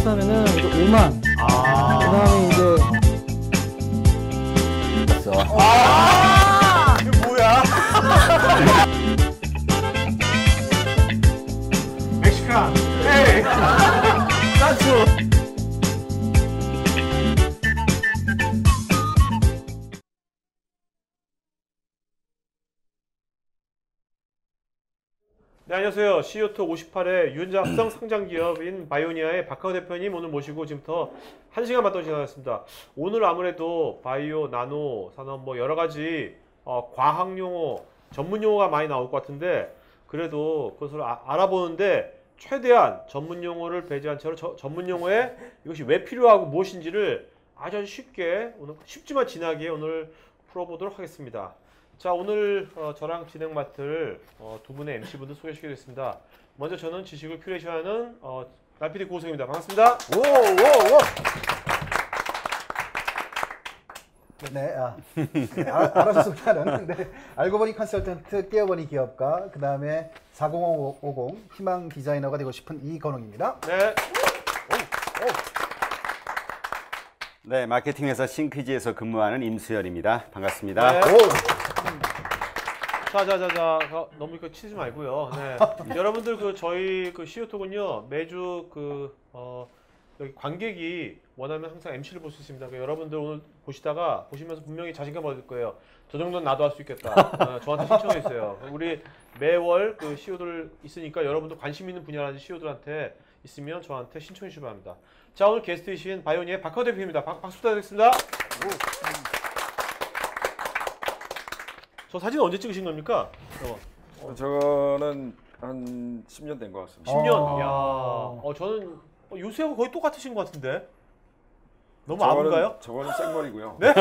하면은 이제 5만. 그다음에 이제 이거 뭐야? 멕시칸. 헤이. 산초. 네, 안녕하세요. CEO톡 58회 유전자 합성 상장 기업인 바이오니아의 박하우 대표님 오늘 모시고 지금부터 1시간 반동 지나갔습니다. 오늘 아무래도 바이오, 나노, 산업 뭐 여러 가지 과학 용어, 전문 용어가 많이 나올 것 같은데 그래도 그것을 알아보는데 최대한 전문 용어를 배제한 채로 전문 용어에 이것이 왜 필요하고 무엇인지를 아주 쉽게 오늘 쉽지만 진하게 오늘 풀어보도록 하겠습니다. 자, 오늘 저랑 진행 맡을 두 분의 MC분들 소개시켜드리겠습니다. 먼저 저는 지식을 큐레이션하는 날PD 고우성입니다. 반갑습니다. 알아서 소개하는 알고 보니 컨설턴트 깨어보니 기업가 그 다음에 40550 희망 디자이너가 되고 싶은 이건웅입니다. 네. 네, 마케팅 회사 싱크지에서 근무하는 임수열입니다. 반갑습니다. 네. 자, 너무 이거 치지 말고요. 네. 여러분들 저희 CEO톡은요 매주 여기 관객이 원하면 항상 MC를 볼 수 있습니다. 여러분들 오늘 보시면서 분명히 자신감 얻을 거예요. 저 정도는 나도 할 수 있겠다. 저한테 신청해 주세요. 우리 매월 CEO들 있으니까 여러분들 관심 있는 분야라든지 CEO들한테 있으면 저한테 신청해 주시기 바랍니다. 자, 오늘 게스트이신 바이오니아의 박하우 대표입니다. 박수 부탁드리겠습니다. 저 사진 언제 찍으신 겁니까? 저거는 한 10년 된 것 같습니다. 10년? 야, 저는 요새하고 거의 똑같으신 것 같은데? 너무 아픈가요? 저거는 생머리고요. 네?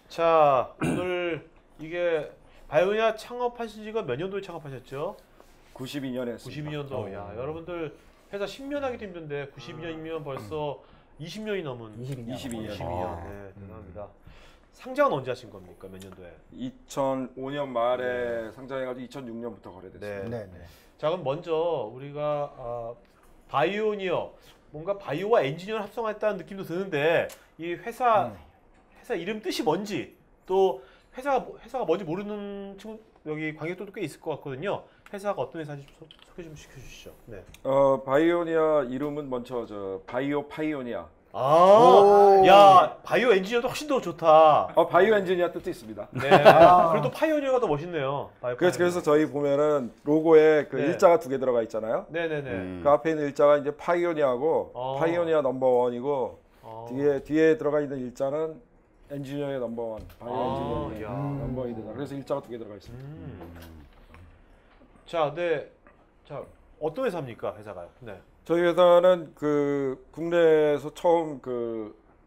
자, 오늘 이게 바이오니아 창업하신 지가 몇 년도에 창업하셨죠? 92년에 했습니다. 92년도. 야, 여러분들 회사 10년 하기도 힘든데 92년이면 벌써 20년이 넘은 22년. 네, 대단합니다. 상장은 언제 하신 겁니까? 몇 년도에? 2005년 말에 상장해가지고 2006년부터 거래됐습니다. 네. 자, 그럼 먼저 우리가 바이오니어 뭔가 바이오와 엔지니어를 합성했다는 느낌도 드는데 이 회사 이름 뜻이 뭔지 또 회사가 뭔지 모르는 친구 여기 관객들도 꽤 있을 것 같거든요. 회사가 어떤 회사인지 소개 좀 시켜주시죠. 네. 바이오니아 이름은 먼저 바이오 파이오니아. 야, 바이오 엔지니어도 훨씬 더 좋다. 바이오 엔지니어 뜻도 있습니다. 네. 그래도 파이오니어가 더 멋있네요. 그래서 저희 보면은 로고에 네. 일자가 2개 들어가 있잖아요. 네네네. 그 앞에 있는 일자가 이제 파이오니아고 파이오니아 넘버원이고 뒤에 들어가 있는 일자는 엔지니어의 넘버원, 바이오 엔지니어의 넘버원이 되다. 그래서 일자가 2개 들어가 있습니다. 자, 어떤 회사입니까, 회사가요? 네. 저희 회사는 국내에서 처음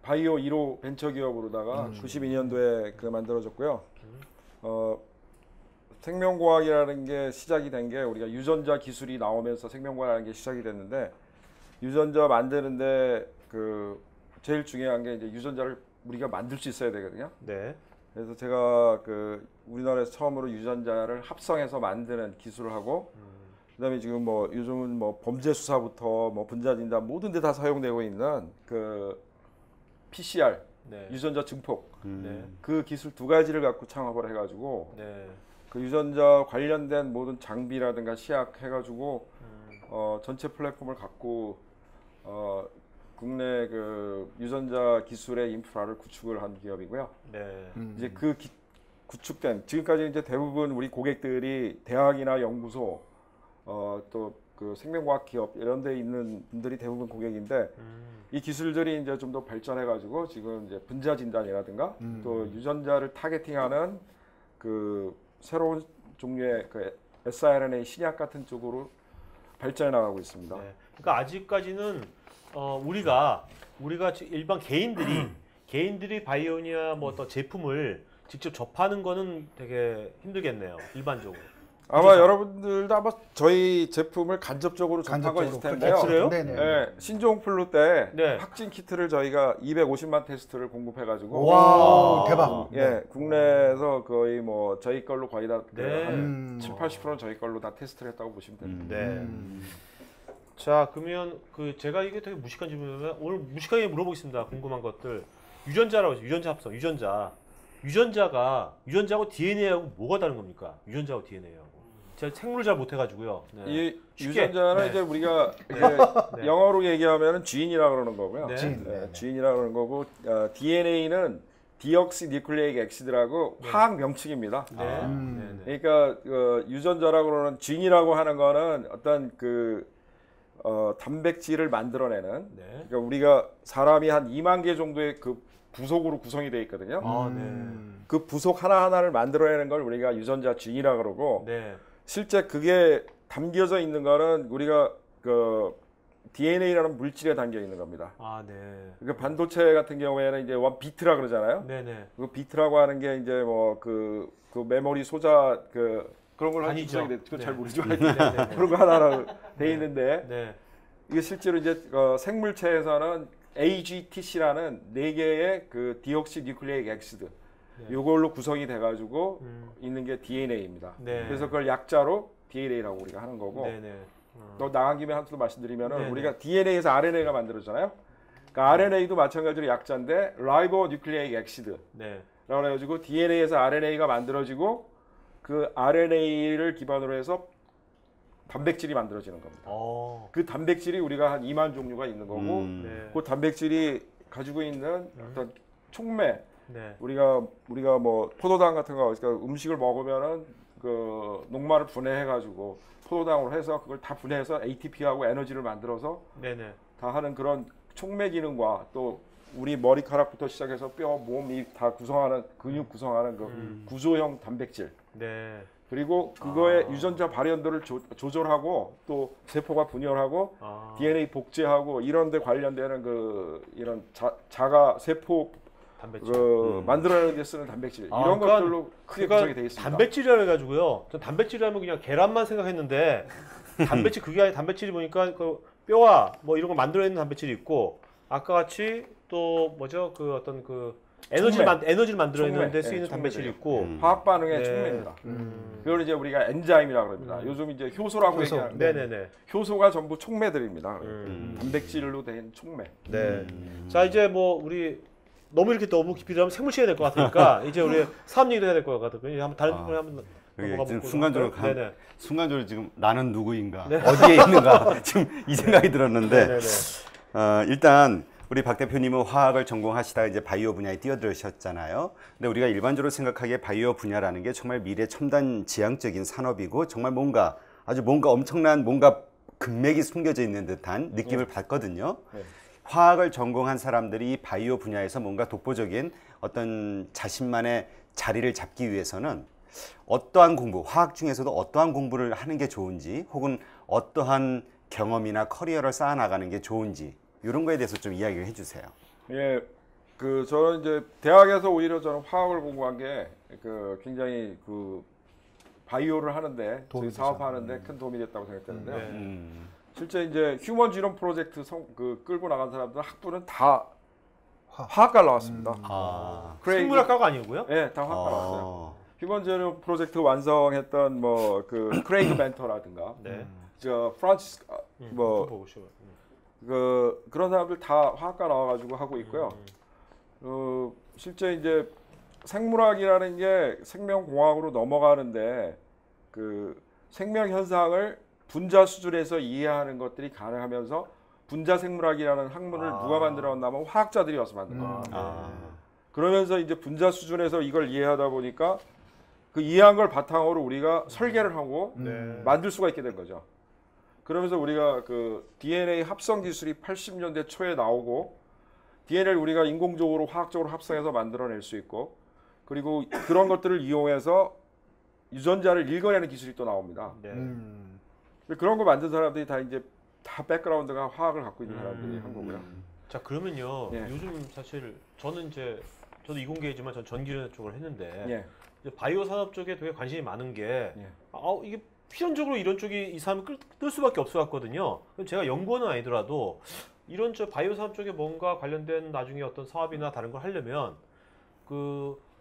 바이오 1호 벤처 기업으로다가 92년도에 만들어졌고요. 생명과학이라는 게 시작이 된 게 우리가 유전자 기술이 나오면서 생명과학이라는 게 시작이 됐는데 유전자 만드는데 제일 중요한 게 이제 유전자를 우리가 만들 수 있어야 되거든요. 네. 그래서 제가 우리나라에서 처음으로 유전자를 합성해서 만드는 기술을 하고 그다음에 지금 요즘은 범죄 수사부터 분자 진단 모든 데 다 사용되고 있는 PCR 네. 유전자 증폭 네. 그 기술 2가지를 갖고 창업을 해가지고 네. 그 유전자 관련된 모든 장비라든가 시약 해가지고 전체 플랫폼을 갖고 국내 유전자 기술의 인프라를 구축을 한 기업이고요. 네. 이제 구축된 지금까지 이제 대부분 우리 고객들이 대학이나 연구소 또 생명과학 기업 이런 데 있는 분들이 대부분 고객인데 이 기술들이 이제 좀 더 발전해 가지고 지금 이제 분자 진단이라든가 또 유전자를 타겟팅하는 새로운 종류의 siRNA 신약 같은 쪽으로 발전해 나가고 있습니다. 네. 그러니까 아직까지는 우리가 일반 개인들이 바이오니아 어떤 제품을 직접 접하는 거는 되게 힘들겠네요. 일반적으로. 아마 여러분들도 아마 저희 제품을 간접적으로 접하고 있을 텐데요. 그래요? 네, 신종플루 때 네. 확진 키트를 저희가 250만 테스트를 공급해가지고 와, 대박. 국내에서 거의 저희 걸로 거의 다 네. 한 70~80%는 저희 걸로 다 테스트를 했다고 보시면 됩니다. 네. 자, 그러면 그 제가 이게 되게 무식한 질문이면 오늘 무식하게 물어보겠습니다. 궁금한 것들. 유전자라고 하죠. 유전자 합성, 유전자하고 DNA하고 뭐가 다른 겁니까? 유전자하고 DNA하고. 제가 생물을 잘 못해가지고요. 네. 이 쉽게. 유전자는 네. 이제 우리가 이제 네. 영어로 얘기하면 지인이라 그러는 거고요. 네. 지인. 네, 지인이라 그러는 거고 DNA는 디옥시뉴클레이크 엑시드라고 화학 명칭입니다. 네. 네. 그러니까 유전자라고 그러는 지인이라고 하는 거는 어떤 단백질을 만들어내는 네. 그러니까 우리가 사람이 한 2만 개 정도의 그 부속으로 구성이 되어 있거든요. 아, 네. 그 부속 하나하나를 만들어내는 걸 우리가 유전자 지인이라 그러고 네. 실제 그게 담겨져 있는 거는 우리가 그 DNA라는 물질에 담겨 있는 겁니다. 아, 네. 그러니까 반도체 같은 경우에는 이제 원 비트라 그러잖아요. 네네. 그 비트라고 하는 게 이제 뭐 그 메모리 소자 그런 걸 아니죠. 구성이 돼. 그거 네. 잘 모르죠. 네. 그런 거 하나로 돼 있는데 네. 이게 실제로 이제 생물체에서는 AGTC라는 4개의 그 디옥시뉴클레이크 엑시드 요걸로 구성이 돼가지고 있는 게 DNA입니다. 네. 그래서 그걸 약자로 DNA라고 우리가 하는 거고 네네. 또 나간 김에 한수 말씀드리면은 네네. 우리가 DNA에서 RNA가 만들어지잖아요. 그러니까 RNA도 마찬가지로 약자인데 라이보 뉴클레이크 엑시드라고 네. 해가지고 DNA에서 RNA가 만들어지고 그 RNA를 기반으로 해서 단백질이 만들어지는 겁니다. 그 단백질이 우리가 한 2만 종류가 있는 거고 네. 그 단백질이 가지고 있는 어떤 촉매 네. 우리가 뭐 포도당 같은 거 그러니까 음식을 먹으면은 그 녹말을 분해해가지고 포도당으로 해서 그걸 다 분해해서 ATP하고 에너지를 만들어서 네네. 다 하는 그런 촉매 기능과 또 우리 머리카락부터 시작해서 뼈, 몸이 다 구성하는 근육 구성하는 그 구조형 단백질 네. 그리고 그거의 유전자 발현도를 조절하고 또 세포가 분열하고 DNA 복제하고 이런 데 관련되는 이런 자가 세포 단백질. 만들어내는 데 쓰는 단백질 이런 그러니까 것들로 크게 구성이 되어 있습니다. 단백질이라 해가지고요. 전 단백질이라면 그냥 계란만 생각했는데 단백질 그게 아니라 단백질이 보니까 그 뼈와 뭐 이런 거 만들어내는 단백질이 있고 아까 같이 또 뭐죠 그 어떤 그 에너지를 만들어내는데 쓰이는 단백질이 있고 화학 반응의 네. 촉매입니다. 그걸 이제 우리가 엔자임이라고 합니다. 요즘 이제 효소라고 얘기하는데 네네네. 효소가 전부 촉매들입니다. 단백질로 된 촉매. 네. 자 이제 뭐 우리 너무 깊이 들어가면 생물치가 될 것 같으니까 이제 우리 사업 얘기를 해야 될 것 같거든요. 한번 다른 분에 한번 넘어가 지금 볼까요? 순간적으로 순간적으로 지금 나는 누구인가 네. 어디에 있는가 지금 이 생각이 들었는데 네네. 일단 우리 박 대표님은 화학을 전공하시다가 이제 바이오 분야에 뛰어들으셨잖아요. 근데 우리가 일반적으로 생각하기에 바이오 분야라는 게 정말 미래 첨단 지향적인 산업이고 정말 뭔가 엄청난 금맥이 숨겨져 있는 듯한 느낌을 받거든요. 화학을 전공한 사람들이 바이오 분야에서 뭔가 독보적인 어떤 자신만의 자리를 잡기 위해서는 어떠한 화학 중에서도 어떠한 공부를 하는 게 좋은지 혹은 어떠한 경험이나 커리어를 쌓아나가는 게 좋은지 이런 거에 대해서 좀 이야기를 해주세요. 예, 저는 이제 대학에서 오히려 저는 화학을 공부한 게 굉장히 바이오를 하는데 사업하는데 큰 도움이 됐다고 생각되는데요. 실제 이제 휴먼 지놈 프로젝트 끌고 나간 사람들 학부는 다 화학과 나왔습니다. 생물학과가 아니고요? 네, 다 화학과 나왔어요. 휴먼 지놈 프로젝트 완성했던 크레이그 멘터라든가, 프란시스 그런 사람들 다 화학과 나와가지고 하고 있고요. 실제 이제 생물학이라는 게 생명공학으로 넘어가는데 생명 현상을 분자 수준에서 이해하는 것들이 가능하면서 분자 생물학이라는 학문을 누가 만들었냐면 화학자들이 와서 만든 겁니다. 그러면서 이제 분자 수준에서 이걸 이해하다 보니까 그 이해한 걸 바탕으로 우리가 설계를 하고 만들 수가 있게 된 거죠. 그러면서 우리가 DNA 합성 기술이 80년대 초에 나오고 DNA를 우리가 인공적으로 화학적으로 합성해서 만들어낼 수 있고 그리고 그런 것들을 이용해서 유전자를 읽어내는 기술이 또 나옵니다. 그런 거 만든 사람들이 다 백그라운드가 화학을 갖고 있는 사람들이 한 거고요. 자 그러면요. 예. 요즘 사실 저도 이공계지만 전 전기전 쪽을 했는데 예. 이제 바이오 산업 쪽에 되게 관심이 많은 게 예. 이게 필연적으로 이런 쪽이 이 사람이 뜰 수밖에 없어 갖거든요. 제가 연구원은 아니더라도 이런 바이오 산업 쪽에 뭔가 관련된 나중에 어떤 사업이나 다른 걸 하려면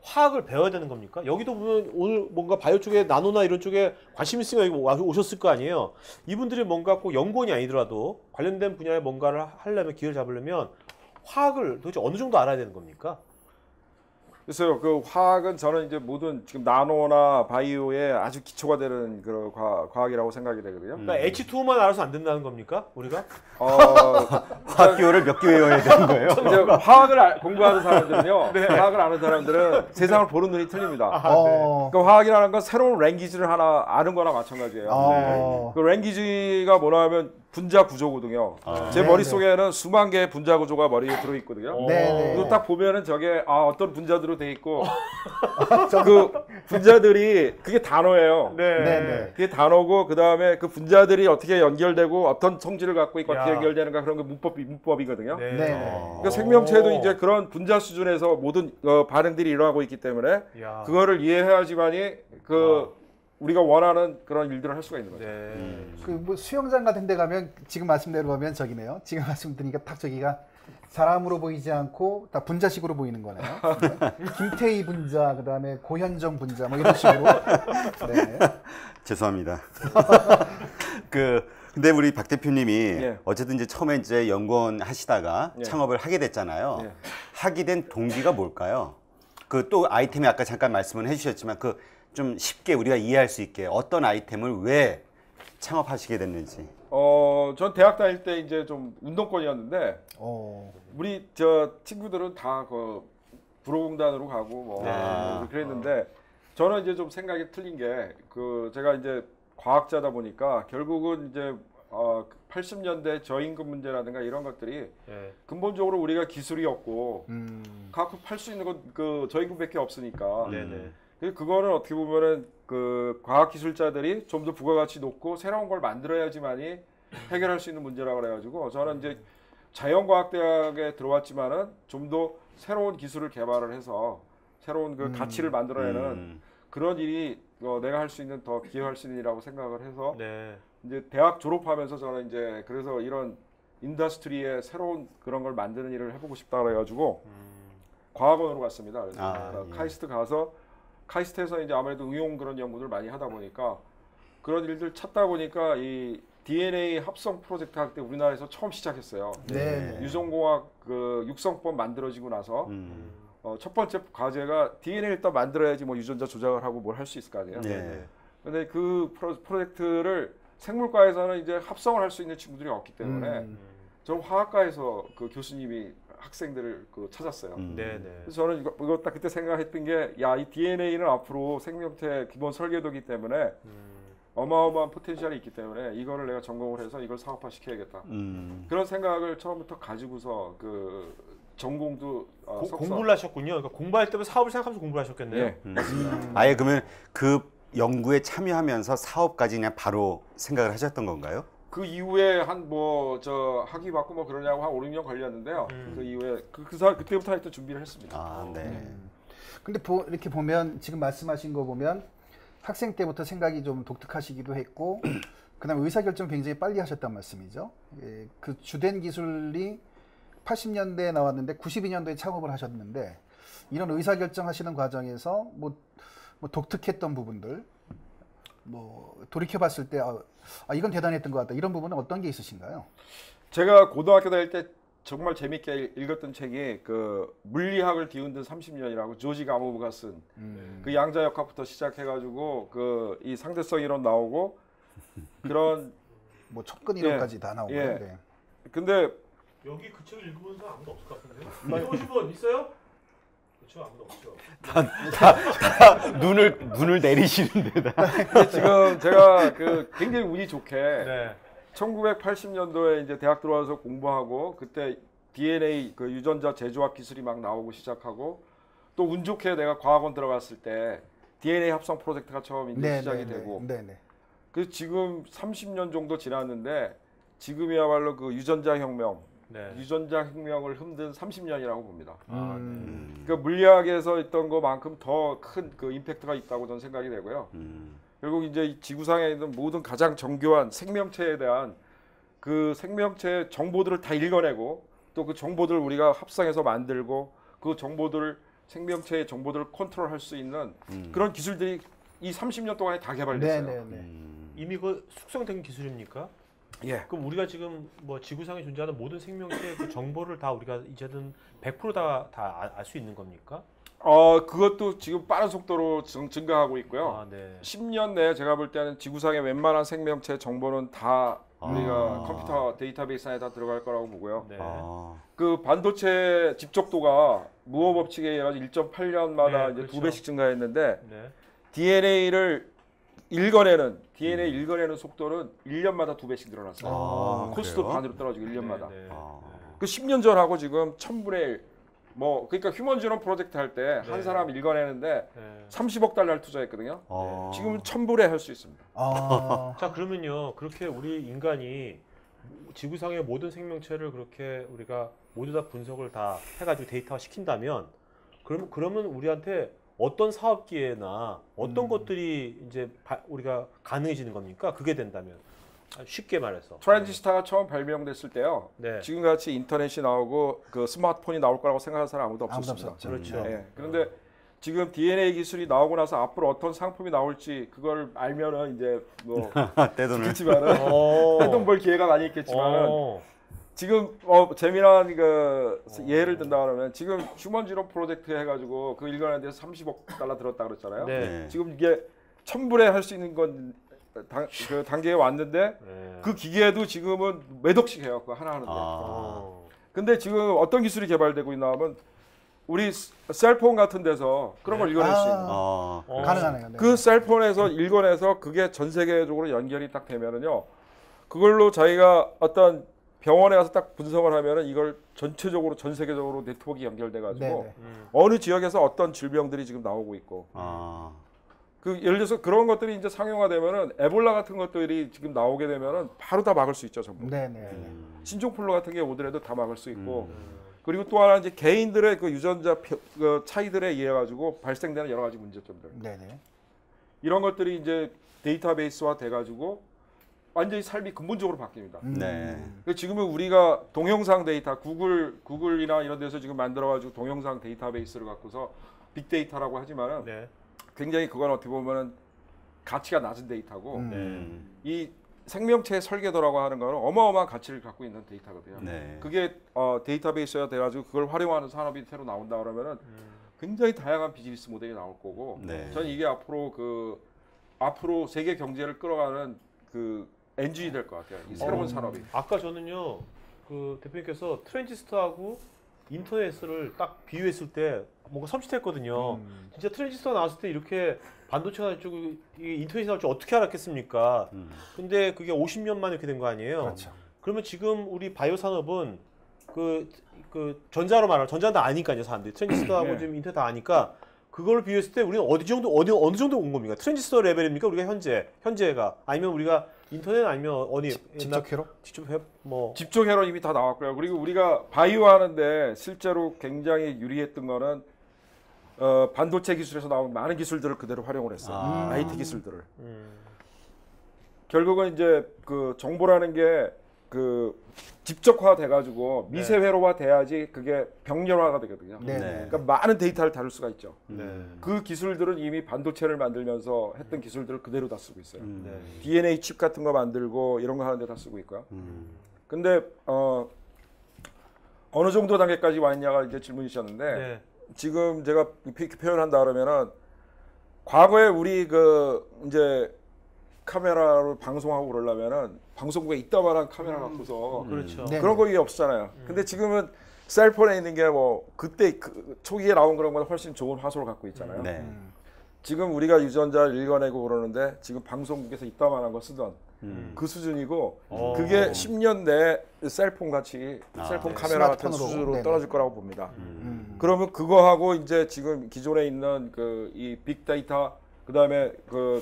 화학을 배워야 되는 겁니까? 여기도 보면 오늘 뭔가 바이오 쪽에 나노나 이런 쪽에 관심 있으니까 여기 오셨을 거 아니에요. 이분들이 뭔가 꼭 연구원이 아니더라도 관련된 분야에 뭔가를 하려면 기회를 잡으려면 화학을 도대체 어느 정도 알아야 되는 겁니까? 그래서 그 화학은 저는 이제 모든 지금 나노나 바이오에 아주 기초가 되는 그런 과학이라고 생각이 되거든요. 그러니까 H2O만 알아서 안 된다는 겁니까? 우리가? 화학 기호를 몇 개 외워야 되는 거예요? 이제 화학을 공부하는 사람들은요, 화학을 아는 사람들은 세상을 보는 눈이 틀립니다. 그러니까 화학이라는 건 새로운 랭귀지를 하나 아는 거나 마찬가지예요. 그 랭귀지가 뭐라 하면 분자 구조거든요. 제 머릿속에는 수만 개의 분자 구조가 머리에 들어있거든요. 그리고 딱 보면은 저게 어떤 분자들로 돼 있고 그 분자들이 그게 단어예요. 그게 단어고 그 다음에 그 분자들이 어떻게 연결되고 어떤 성질을 갖고 있고 어떻게 연결되는가 그런 게 문법이거든요. 그러니까 생명체도 이제 그런 분자 수준에서 모든 반응들이 일어나고 있기 때문에 그거를 이해해야지만이 우리가 원하는 그런 일들을 할 수가 있는 거죠. 그 뭐 수영장 같은 데 가면 지금 말씀대로 보면 저기네요. 지금 말씀 드리니까 딱 저기가 사람으로 보이지 않고 다 분자식으로 보이는 거네요. 김태희 분자, 그다음에 고현정 분자 뭐 이런 식으로. 네. 죄송합니다. 근데 우리 박 대표님이 어쨌든 이제 처음에 이제 연구원 하시다가 창업을 하게 됐잖아요. 하게 된 동기가 뭘까요? 그 또 아이템이 아까 잠깐 말씀을 해주셨지만 좀 쉽게 우리가 이해할 수 있게 어떤 아이템을 왜 창업하시게 됐는지. 전 대학 다닐 때 이제 좀 운동권이었는데 우리 저 친구들은 다 불호공단으로 가고 뭐 그랬는데 저는 이제 좀 생각이 틀린 게 제가 이제 과학자다 보니까 결국은 이제 80년대 저임금 문제라든가 이런 것들이 근본적으로 우리가 기술이 없고 갖고 팔 수 있는 건 저임금밖에 없으니까. 그거는 어떻게 보면은 과학 기술자들이 좀 더 부가가치 높고 새로운 걸 만들어야지만이 해결할 수 있는 문제라고 그래가지고 저는 이제 자연과학대학에 들어왔지만은 좀 더 새로운 기술을 개발을 해서 새로운 가치를 만들어내는 그런 일이 내가 할 수 있는 더 기여할 수 있는 일이라고 생각을 해서 이제 대학 졸업하면서 저는 이제 그래서 이런 인더스트리에 새로운 그런 걸 만드는 일을 해보고 싶다 그래가지고 과학원으로 갔습니다. 그래서 카이스트 가서 카이스트에서 이제 아무래도 응용 그런 연구들 많이 하다 보니까 그런 일들 찾다 보니까 이 DNA 합성 프로젝트 할 때 우리나라에서 처음 시작했어요. 유전공학 육성법 만들어지고 나서 첫 번째 과제가 DNA를 일단 만들어야지 뭐 유전자 조작을 하고 뭘 할 수 있을 거 아니에요. 근데 그 프로젝트를 생물과에서는 이제 합성을 할 수 있는 친구들이 없기 때문에 전 화학과에서 그 교수님이 학생들을 찾았어요. 그래서 저는 이거 딱 그때 생각했던 게 이 DNA는 앞으로 생명체 기본 설계도이기 때문에 어마어마한 포텐셜이 있기 때문에 이거를 내가 전공을 해서 이걸 사업화 시켜야겠다. 그런 생각을 처음부터 가지고서 전공도 공부를 하셨군요. 그러니까 공부할 때부터 사업을 생각하면서 공부를 하셨겠네요. 아예 그러면 그 연구에 참여하면서 사업까지 그냥 바로 생각을 하셨던 건가요? 그 이후에 학위 받고 뭐 그러냐고 한 5, 6년 걸렸는데요. 그 이후에 그때부터 하여튼 준비를 했습니다. 근데 이렇게 보면 지금 말씀하신 거 보면 학생 때부터 생각이 좀 독특하시기도 했고 그다음에 의사결정 굉장히 빨리 하셨단 말씀이죠. 그 주된 기술이 80년대에 나왔는데 92년도에 창업을 하셨는데 이런 의사결정 하시는 과정에서 뭐 독특했던 부분들 돌이켜봤을 때 이건 대단했던 것 같다. 이런 부분은 어떤 게 있으신가요? 제가 고등학교 다닐 때 정말 재밌게 읽었던 책이 물리학을 뒤흔든 30년이라고 조지 가모브가 쓴 그 양자역학부터 시작해가지고 이 상대성 이론 나오고 그런 뭐 촉근 이론까지 다 나오고. 근데 여기 그 책을 읽으면 아무도 없을 것 같은데요? 읽어보신 분 있어요? 그렇죠, 아무도 없죠. 다 눈을 내리시는 데다. 근데 지금 제가 굉장히 운이 좋게 1980년도에 이제 대학 들어와서 공부하고 그때 DNA 유전자 제조학 기술이 막 나오고 시작하고 또 운 좋게 내가 과학원 들어갔을 때 DNA 합성 프로젝트가 처음 이제 시작이 되고 그래서 지금 30년 정도 지났는데 지금이야말로 유전자 혁명 유전자 혁명을 흔든 30년이라고 봅니다. 그러니까 물리학에서 있던 것만큼 더 큰 임팩트가 있다고 저는 생각이 되고요. 결국 이제 지구상에 있는 모든 가장 정교한 생명체에 대한 그 생명체의 정보들을 다 읽어내고 또 그 정보들을 우리가 합성해서 만들고 그 정보들을 생명체의 정보들을 컨트롤할 수 있는 그런 기술들이 이 30년 동안에 다 개발됐어요. 네네네. 이미 그 숙성된 기술입니까? 예. 그럼 우리가 지금 뭐 지구상에 존재하는 모든 생명체의 그 정보를 다 우리가 이제는 100% 다 알 수 있는 겁니까? 그것도 지금 빠른 속도로 증가하고 있고요. 아, 네. 10년 내에 제가 볼 때는 지구상의 웬만한 생명체 정보는 다 우리가 컴퓨터 데이터베이스 안에 다 들어갈 거라고 보고요. 네. 그 반도체 집적도가 무어 법칙에 의해 1.8년마다 네, 이제 그렇죠. 2배씩 증가했는데 네. DNA를 읽어내는 속도는 1년마다 2배씩 늘어났어요. 코스도 그래요? 반으로 떨어지고 1년마다. 네, 네. 그 10년 전하고 지금 1000분의 1. 뭐 그러니까 휴먼 지노 프로젝트 할 때 한 네. 사람 읽어내는데 네. 30억 달러를 투자했거든요. 지금은 1000분의 할 수 있습니다. 자, 그러면요. 그렇게 우리 인간이 지구상의 모든 생명체를 그렇게 우리가 모두 다 분석을 다 해가지고 데이터화 시킨다면 그러면 우리한테 어떤 사업 기회나 어떤 것들이 이제 우리가 가능해지는 겁니까? 그게 된다면 쉽게 말해서 트랜지스타가 처음 발명됐을 때요. 네. 지금같이 인터넷이 나오고 그 스마트폰이 나올 거라고 생각하는 사람 아무도 없었습니다. 없었죠. 그렇죠. 예. 그런데 지금 DNA 기술이 나오고 나서 앞으로 어떤 상품이 나올지 그걸 알면은 이제 뭐 떼돈을. 그렇지만은 떼돈 벌 기회가 많이 있겠지만은 지금 재미난 그 예를 든다 그러면 지금 휴먼 지노 프로젝트 해가지고 그 일관에 대해서 30억 달러 들었다 그랬잖아요. 네. 지금 이게 1000분의 할 수 있는 건 그 단계에 왔는데 네. 그 기계도 지금은 몇 억씩 해요. 그거 하나 하는데. 어. 근데 지금 어떤 기술이 개발되고 있나 하면 우리 셀폰 같은 데서 그런 걸 읽어낼 수 있는. 가능하네요. 네. 그 셀폰에서 읽어내서 그게 전 세계적으로 연결이 딱 되면은요. 그걸로 자기가 어떤 병원에 가서 딱 분석을 하면은 이걸 전체적으로 전 세계적으로 네트워크가 연결돼 가지고 네네. 어느 지역에서 어떤 질병들이 지금 나오고 있고 그 예를 들어서 그런 것들이 이제 상용화되면은 에볼라 같은 것들이 지금 나오게 되면은 바로 다 막을 수 있죠, 전부. 네네. 신종플루 같은 게 오더라도 다 막을 수 있고 그리고 또 하나 이제 개인들의 그 유전자 그 차이들에 의해 가지고 발생되는 여러 가지 문제점들 네네. 이런 것들이 이제 데이터베이스화 돼 가지고 완전히 삶이 근본적으로 바뀝니다. 네. 지금은 우리가 동영상 데이터 구글이나 이런 데서 지금 만들어 가지고 동영상 데이터베이스를 갖고서 빅데이터라고 하지만은 네. 굉장히 그건 어떻게 보면은 가치가 낮은 데이터고 이 생명체 설계도라고 하는 거는 어마어마한 가치를 갖고 있는 데이터거든요. 네. 그게 데이터베이스가 돼가지고 그걸 활용하는 산업이 새로 나온다 그러면은 굉장히 다양한 비즈니스 모델이 나올 거고 네. 저는 이게 앞으로 세계 경제를 끌어가는 그 엔진이 될 것 같아요. 이 새로운 산업이. 아까 저는요, 그 대표님께서 트랜지스터하고 인터넷을 딱 비유했을 때 뭔가 섬찟했거든요. 진짜 트랜지스터 나왔을 때 이렇게 반도체가 쪽 인터넷이 나올 줄 어떻게 알았겠습니까? 근데 그게 50년 만에 이렇게 된 거 아니에요? 그렇죠. 그러면 지금 우리 바이오 산업은 그 전자로 말하면 전자는 다 아니까요, 사람들이 트랜지스터하고 네. 지금 인터넷 다 아니까 그걸 비교했을 때 우리는 어느 정도 온 겁니까? 트랜지스터 레벨입니까? 우리가 현재가 아니면 우리가 인터넷 아니면 어디 직접 회로? 직접 뭐 집중 회로 이미 다 나왔고요. 그리고 우리가 바이오 하는데 실제로 굉장히 유리했던 거는 반도체 기술에서 나온 많은 기술들을 그대로 활용을 했어요. IT 기술들을. 결국은 이제 그 정보라는 게 그 집적화 돼가지고 미세 회로화 돼야지 그게 병렬화가 되거든요. 네. 그러니까 많은 데이터를 다룰 수가 있죠. 네. 그 기술들은 이미 반도체를 만들면서 했던 기술들을 그대로 다 쓰고 있어요. 네. DNA 칩 같은 거 만들고 이런 거 하는데 다 쓰고 있고요. 근데 어느 정도 단계까지 와 있냐가 이제 질문이셨는데 네. 지금 제가 이렇게 표현한다 그러면은 과거에 우리 그 이제 카메라로 방송하고 그러려면은 방송국에 이따만한 카메라 갖고서 그렇죠. 네. 그런 거 없잖아요. 근데 지금은 셀폰에 있는 게 뭐 그때 그 초기에 나온 그런 것보다 훨씬 좋은 화소를 갖고 있잖아요. 네. 지금 우리가 유전자를 읽어내고 그러는데 지금 방송국에서 이따만한 거 쓰던 그 수준이고 그게 10년 내에 셀폰 같이 셀폰 네. 카메라 같은 스마트폰으로. 수준으로 네네. 떨어질 거라고 봅니다. 그러면 그거하고 이제 지금 기존에 있는 그 이 빅데이터 그다음에 그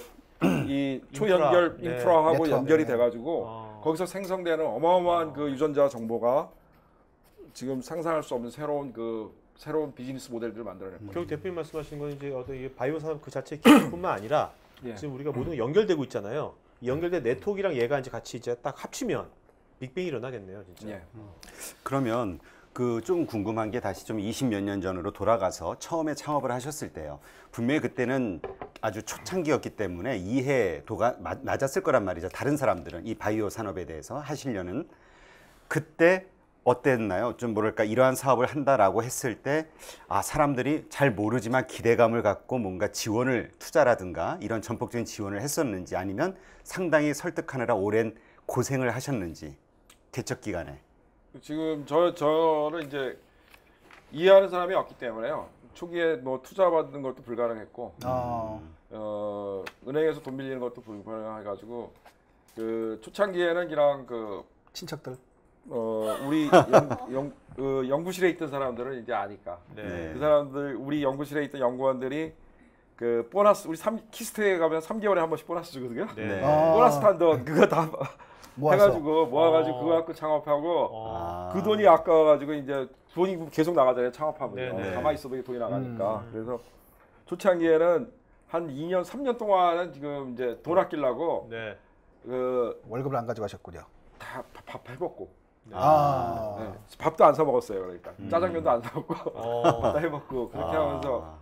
이 초연결 인프라. 인프라하고 네트워크. 연결이 네. 돼가지고 거기서 생성되는 어마어마한 그 유전자 정보가 지금 상상할 수 없는 새로운 비즈니스 모델들을 만들어냈고 결국 대표님 말씀하신 건 이제 어떤 이 바이오 산업 그 자체 기술뿐만 아니라 예. 지금 우리가 모든 게 연결되고 있잖아요. 이 연결된 네트워크랑 얘가 이제 같이 이제 딱 합치면 빅뱅이 일어나겠네요, 진짜. 예. 그러면 그 좀 궁금한 게 다시 좀 20몇 년 전으로 돌아가서 처음에 창업을 하셨을 때요. 분명히 그때는 아주 초창기였기 때문에 이해도가 낮았을 거란 말이죠. 다른 사람들은 이 바이오 산업에 대해서 하시려는 그때 어땠나요? 좀 뭐랄까 이러한 사업을 한다라고 했을 때 아 사람들이 잘 모르지만 기대감을 갖고 뭔가 지원을 투자라든가 이런 전폭적인 지원을 했었는지 아니면 상당히 설득하느라 오랜 고생을 하셨는지 개척 기간에. 지금 저는 이제 이해하는 사람이 없기 때문에요. 초기에 뭐 투자 받는 것도 불가능했고, 은행에서 돈 빌리는 것도 불가능해가지고 그 초창기에는 그냥 그 친척들. 우리 연구실에 있던 사람들은 이제 아니까 네. 그 사람들 우리 연구실에 있던 연구원들이 그 보너스 우리 키스트에 가면 3개월에 한 번씩 보너스 주거든요. 네. 보너스 탄돈 그거 다 모아서. 해가지고 모아가지고 그거 갖고 창업하고 어. 그 돈이 아까워가지고 이제 돈이 계속 나가잖아요. 창업하면요. 네, 네. 가만히 있어도 돈이 나가니까. 그래서 초창기에는 한 2년, 3년 동안은 지금 이제 돈 아끼려고 네. 그 월급을 안 가져가셨군요. 다 밥 해먹고 네. 네. 밥도 안 사 먹었어요. 그러니까 짜장면도 안 사 먹고 밥 다 해먹고 그렇게 하면서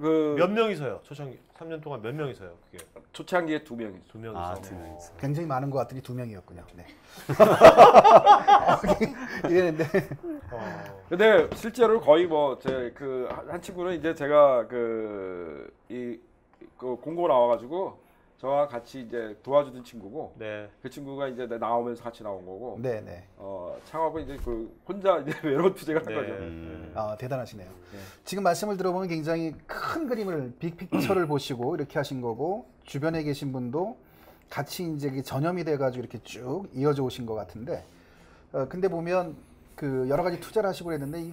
그 몇 명이서요? 초창기 3년 동안 몇 명이서요? 그게 초창기에 2명이죠. 2명이서. 아, 2명이서. 굉장히 많은 것 같더니 2명이었군요. 네. 이랬는데 근데 실제로 거의 뭐 제 그 한 친구는 이제 제가 그 공고 나와가지고 저와 같이 이제 도와주던 친구고 네. 그 친구가 이제 나오면서 같이 나온 거고 네네. 창업은 이제 그 혼자 이제 외로운 투쟁을 한 네. 거죠. 대단하시네요. 지금 말씀을 들어보면 굉장히 큰 그림을 빅픽처를 보시고 이렇게 하신 거고 주변에 계신 분도 같이 이제 전염이 돼가지고 이렇게 쭉 이어져 오신 것 같은데 근데 보면 그 여러 가지 투자를 하시고 그랬는데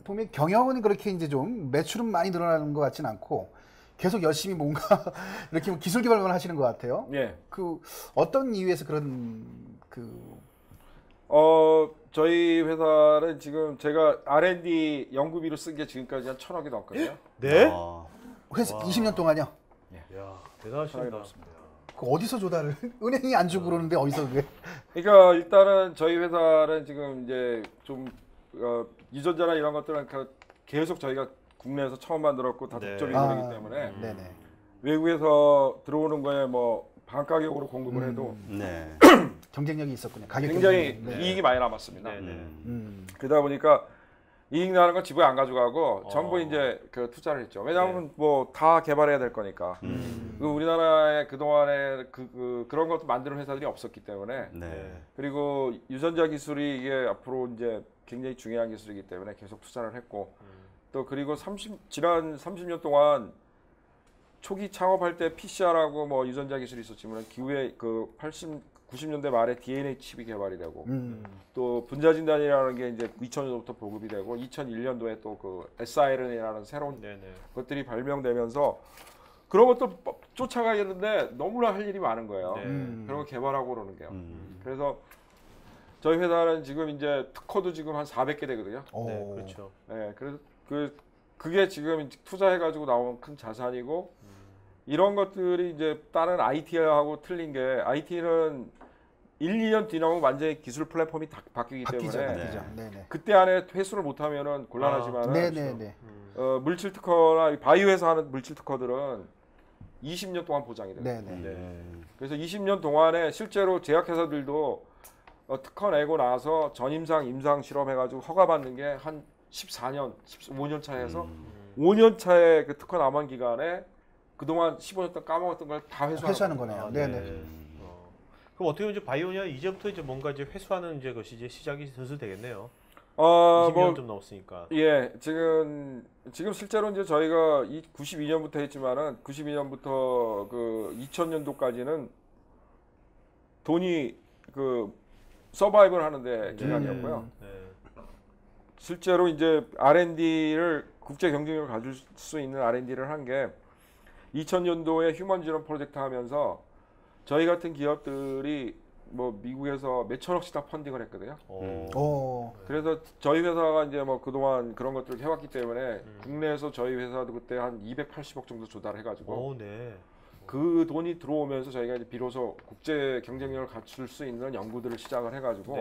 보면 경영은 그렇게 이제 좀 매출은 많이 늘어나는 것 같진 않고 계속 열심히 뭔가 이렇게 기술 개발만 하시는 것 같아요. 예. 그 어떤 이유에서 그런 저희 회사는 지금 제가 R&D 연구비로 쓴 게 지금까지 한 1,000억이 넘거든요. 네? 회사 20년 동안요? 야, 대단하십니다. 그 어디서 조달을? 은행이 안 주고 그러는데 어디서 그게? 그러니까 일단은 저희 회사는 지금 이제 좀 유전자나 이런 것들은 계속 저희가 국내에서 처음 만들었고 다 네. 독점 기술이기 때문에 네네. 외국에서 들어오는 거에 뭐 반가격으로 공급을 해도 네. 경쟁력이 있었군요. 가격 굉장히 경쟁력. 네. 이익이 많이 남았습니다. 네, 네. 그러다 보니까 이익 나는 건 집에 안 가져가고 어. 전부 이제 그 투자를 했죠. 왜냐하면 뭐 다 개발해야 될 거니까. 그 우리나라에 그 동안에 그런 것도 만드는 회사들이 없었기 때문에 네. 그리고 유전자 기술이 이게 앞으로 이제 굉장히 중요한 기술이기 때문에 계속 투자를 했고 또 그리고 지난 30년 동안 초기 창업할 때 PCR하고 뭐 유전자 기술이 있었지만 기후에 그 90년대 말에 DNA 칩이 개발이 되고 또 분자 진단이라는 게 이제 2000년도부터 보급이 되고 2001년도에 또 그 siRNA라는 새로운 네네. 것들이 발명되면서 그런 것도 쫓아가겠는데 너무나 할 일이 많은 거예요. 네. 그런 거 개발하고 그러는 게요. 그래서 저희 회사는 지금 이제 특허도 지금 한 400개 되거든요. 네, 그렇죠. 네, 그래서 그게 지금 투자해가지고 나온 큰 자산이고 이런 것들이 이제 다른 IT하고 틀린 게 IT는 1, 2년 뒤나면 완전히 기술 플랫폼이 바뀌기 때문에 네네. 그때 안에 회수를 못하면은 곤란하지만은 네네네. 물질 특허나 바이오에서 하는 물질 특허들은 20년 동안 보장이 돼요. 네네. 그래서 20년 동안에 실제로 제약회사들도 특허 내고 나서 전임상, 임상 실험해가지고 허가받는 게 한 14년, 15년 차에서 5년 차에 그 특허 남은 기간에 그동안 15년 동안 까먹었던 걸 다 회수하는 거네요. 네네. 그럼 어떻게 보면 이제 바이오니아 이제부터 이제 뭔가 이제 회수하는 이제 것이 이제 시작이 슬슬 되겠네요. 20년 뭐 좀 넘었으니까. 예, 지금 실제로 이제 저희가 92년부터 했지만은 92년부터 그 2000년도까지는 돈이 그 서바이벌 하는데 기간이었고요. 네. 실제로 이제 R&D를 국제 경쟁력을 가질 수 있는 R&D를 한 게 2000년도에 휴먼 지노 프로젝트 하면서 저희 같은 기업들이 뭐 미국에서 몇 천억씩 다 펀딩을 했거든요. 그래서 저희 회사가 이제 뭐 그동안 그런 것들을 해왔기 때문에 국내에서 저희 회사도 그때 한 280억 정도 조달해가지고 네. 그 돈이 들어오면서 저희가 이제 비로소 국제 경쟁력을 갖출 수 있는 연구들을 시작을 해가지고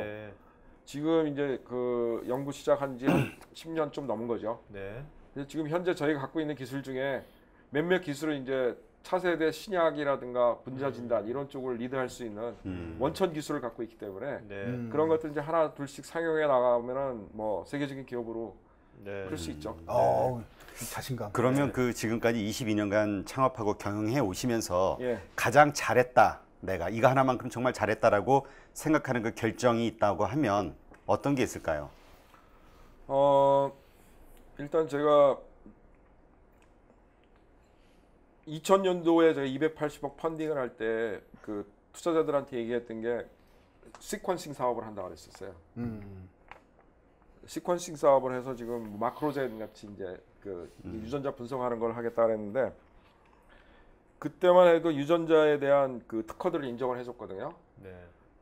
지금 이제 그 연구 시작한 지 한 10년 좀 넘은 거죠. 네. 그래서 지금 현재 저희가 갖고 있는 기술 중에 몇몇 기술을 이제 차세대 신약이라든가 분자진단 이런 쪽을 리드할 수 있는 원천 기술을 갖고 있기 때문에 네. 그런 것들 이제 하나 둘씩 상용해 나가면은 뭐 세계적인 기업으로 네. 그럴 수 있죠. 자신감. 그러면 그 지금까지 22년간 창업하고 경영해 오시면서 예. 가장 잘했다, 내가 이거 하나만큼 정말 잘했다라고 생각하는 그 결정이 있다고 하면 어떤 게 있을까요? 일단 제가 2000년도에 제가 280억 펀딩을 할 때 그 투자자들한테 얘기했던 게 시퀀싱 사업을 한다고 그랬었어요. 시퀀싱 사업을 해서 지금 마크로젠 같이 이제 그 유전자 분석하는 걸 하겠다 그랬는데 그때만 해도 유전자에 대한 그 특허들을 인정을 해줬거든요. 네.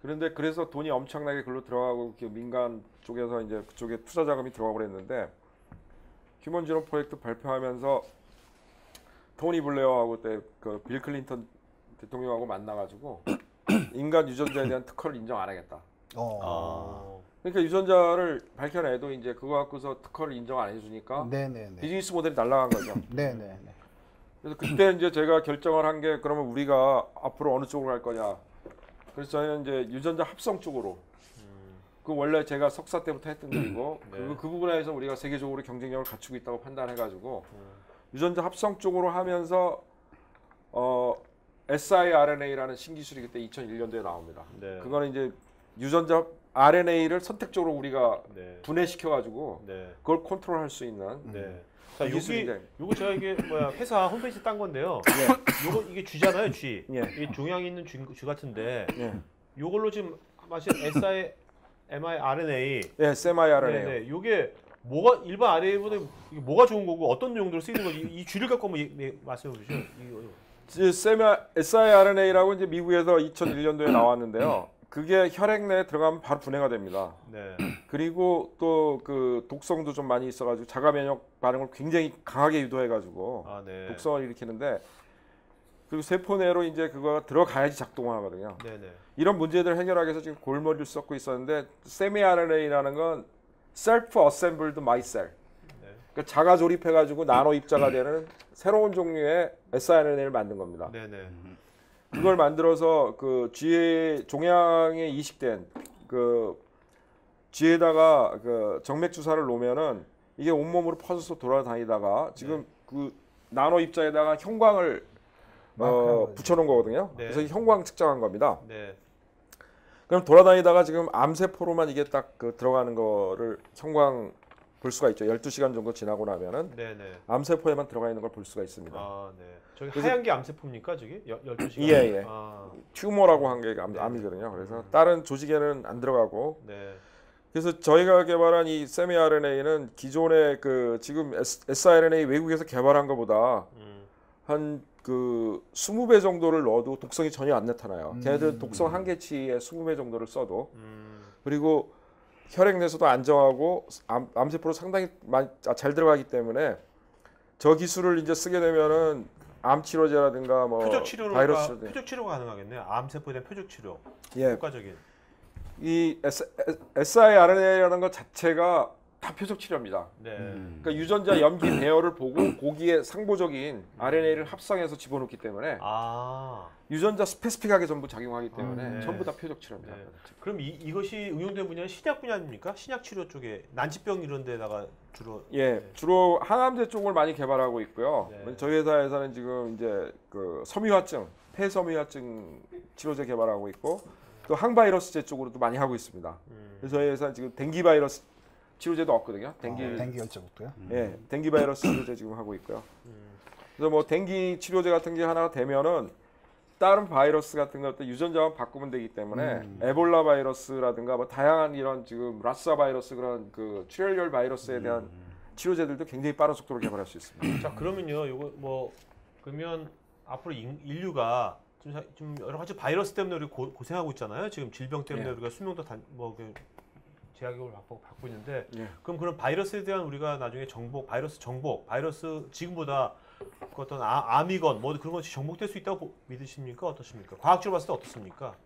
그런데 그래서 돈이 엄청나게 글로 들어가고 민간 쪽에서 이제 그쪽에 투자 자금이 들어가고 그랬는데 휴먼 지노 프로젝트 발표하면서 토니 블레어하고 그때 그 빌 클린턴 대통령하고 만나가지고 인간 유전자에 대한 특허를 인정 안 하겠다. 그러니까 유전자를 밝혀내도 이제 그거 갖고서 특허를 인정 안 해주니까 네네네. 비즈니스 모델이 날아간 거죠. 네네네. 그래서 그때 이제 제가 결정을 한 게 그러면 우리가 앞으로 어느 쪽으로 갈 거냐. 그래서 저희는 이제 유전자 합성 쪽으로. 그 원래 제가 석사 때부터 했던 일이고 네. 그 부분에서 우리가 세계적으로 경쟁력을 갖추고 있다고 판단해가지고 유전자 합성 쪽으로 하면서 siRNA라는 신기술이 그때 2001년도에 나옵니다. 네. 그거는 이제 유전자 RNA를 선택적으로 우리가 네. 분해시켜가지고 네. 그걸 컨트롤할 수 있는 네. 자, 이 기술인데. 요거 제가 이게 뭐야 회사 홈페이지 딴 건데요. 요거 이게 쥐잖아요, 쥐. 예. 이 중앙에 있는 쥐 같은데 예. 요걸로 지금 마신 siRNA. 예, semi-RNA. 네, 요게 뭐가 일반 RNA보다 이게 뭐가 좋은 거고 어떤 용도로 쓰이는 거지? 이 쥐를 갖고 한번 말씀해 보시죠. siRNA라고 이제 미국에서 2001년도에 나왔는데요. 그게 혈액 내에 들어가면 바로 분해가 됩니다. 네. 그리고 또 그 독성도 좀 많이 있어가지고 자가 면역 반응을 굉장히 강하게 유도해가지고 아, 네. 독성을 일으키는데 그리고 세포 내로 이제 그거가 들어가야지 작동을 하거든요. 네, 네. 이런 문제들을 해결하기 위해서 지금 골머리를 썩고 있었는데 semi-RNA라는 건 self-assembled micelle. 그러니까 자가 조립해가지고 나노 입자가 되는 새로운 종류의 siRNA를 만든 겁니다. 네, 네. 그걸 만들어서 그 쥐의 종양에 이식된 그 쥐에다가 그 정맥 주사를 놓으면은 이게 온몸으로 퍼져서 돌아다니다가 지금 그 나노 입자에다가 형광을 붙여놓은 거거든요. 네. 그래서 형광 측정한 겁니다. 네. 그럼 돌아다니다가 지금 암세포로만 이게 딱 그 들어가는 거를 형광 볼 수가 있죠. 12시간 정도 지나고 나면은 네, 네. 암세포에만 들어가 있는 걸 볼 수가 있습니다. 아, 네. 저기 그래서- 하얀 게 암세포입니까, 저기? 12시간. 예, 예. 아, 튜머라고 한 게 암이거든요. 그래서 다른 조직에는 안 들어가고 네. 그래서 저희가 개발한 이 세미RNA는 기존의 그 지금 siRNA 외국에서 개발한 것보다 한 그 20배 정도를 넣어도 독성이 전혀 안 나타나요. 걔네들은 독성 한계치의 20배 정도를 써도 그리고 혈액 내에서도 안정하고 암세포로 상당히 잘 들어가기 때문에 저 기술을 이제 쓰게 되면은 암 치료제라든가 뭐 표적 치료가 바이러스 표적 치료가 가능하겠네요. 암세포에 대한 표적 치료. 예. 효과적인. 이 siRNA라는 것 자체가 다 표적 치료입니다. 네. 그러니까 유전자 염기 배열을 보고 거기에 상보적인 RNA를 합성해서 집어넣기 때문에 아. 유전자 스페시픽하게 전부 작용하기 때문에 네. 전부 다 표적 치료입니다. 네. 그럼 이것이 응용된 분야는 신약 분야 아닙니까? 신약 치료 쪽에 난치병 이런 데다가 주로. 예, 주로 항암제 쪽을 많이 개발하고 있고요. 네. 저희 회사에서는 지금 이제 그 섬유화증, 폐섬유화증 치료제 개발하고 있고 또 항바이러스제 쪽으로도 많이 하고 있습니다. 그래서 저희 회사는 지금 댕기 바이러스 치료제도 없거든요. 댕기 열차부터요. 예, 댕기 바이러스 치료제 지금 하고 있고요. 그래서 뭐 댕기 치료제 같은 게 하나 되면은 다른 바이러스 같은 것도 유전자만 바꾸면 되기 때문에 에볼라 바이러스라든가 뭐 다양한 이런 지금 라스아 바이러스 그런 그 출혈열 바이러스에 대한 치료제들도 굉장히 빠른 속도로 개발할 수 있습니다. 자, 그러면요. 요거 뭐 그러면 앞으로 인류가 좀 여러 가지 바이러스 때문에 우리 고생하고 있잖아요. 지금 질병 때문에 예. 우리가 수명도 그 제약을 받고 있는데 예. 그럼 그런 바이러스에 대한 우리가 나중에 바이러스 지금보다 그 어떤 암이건 뭐 그런 것이 정복될 수 있다고 믿으십니까? 어떠십니까? 과학적으로 봤을 때 어떻습니까?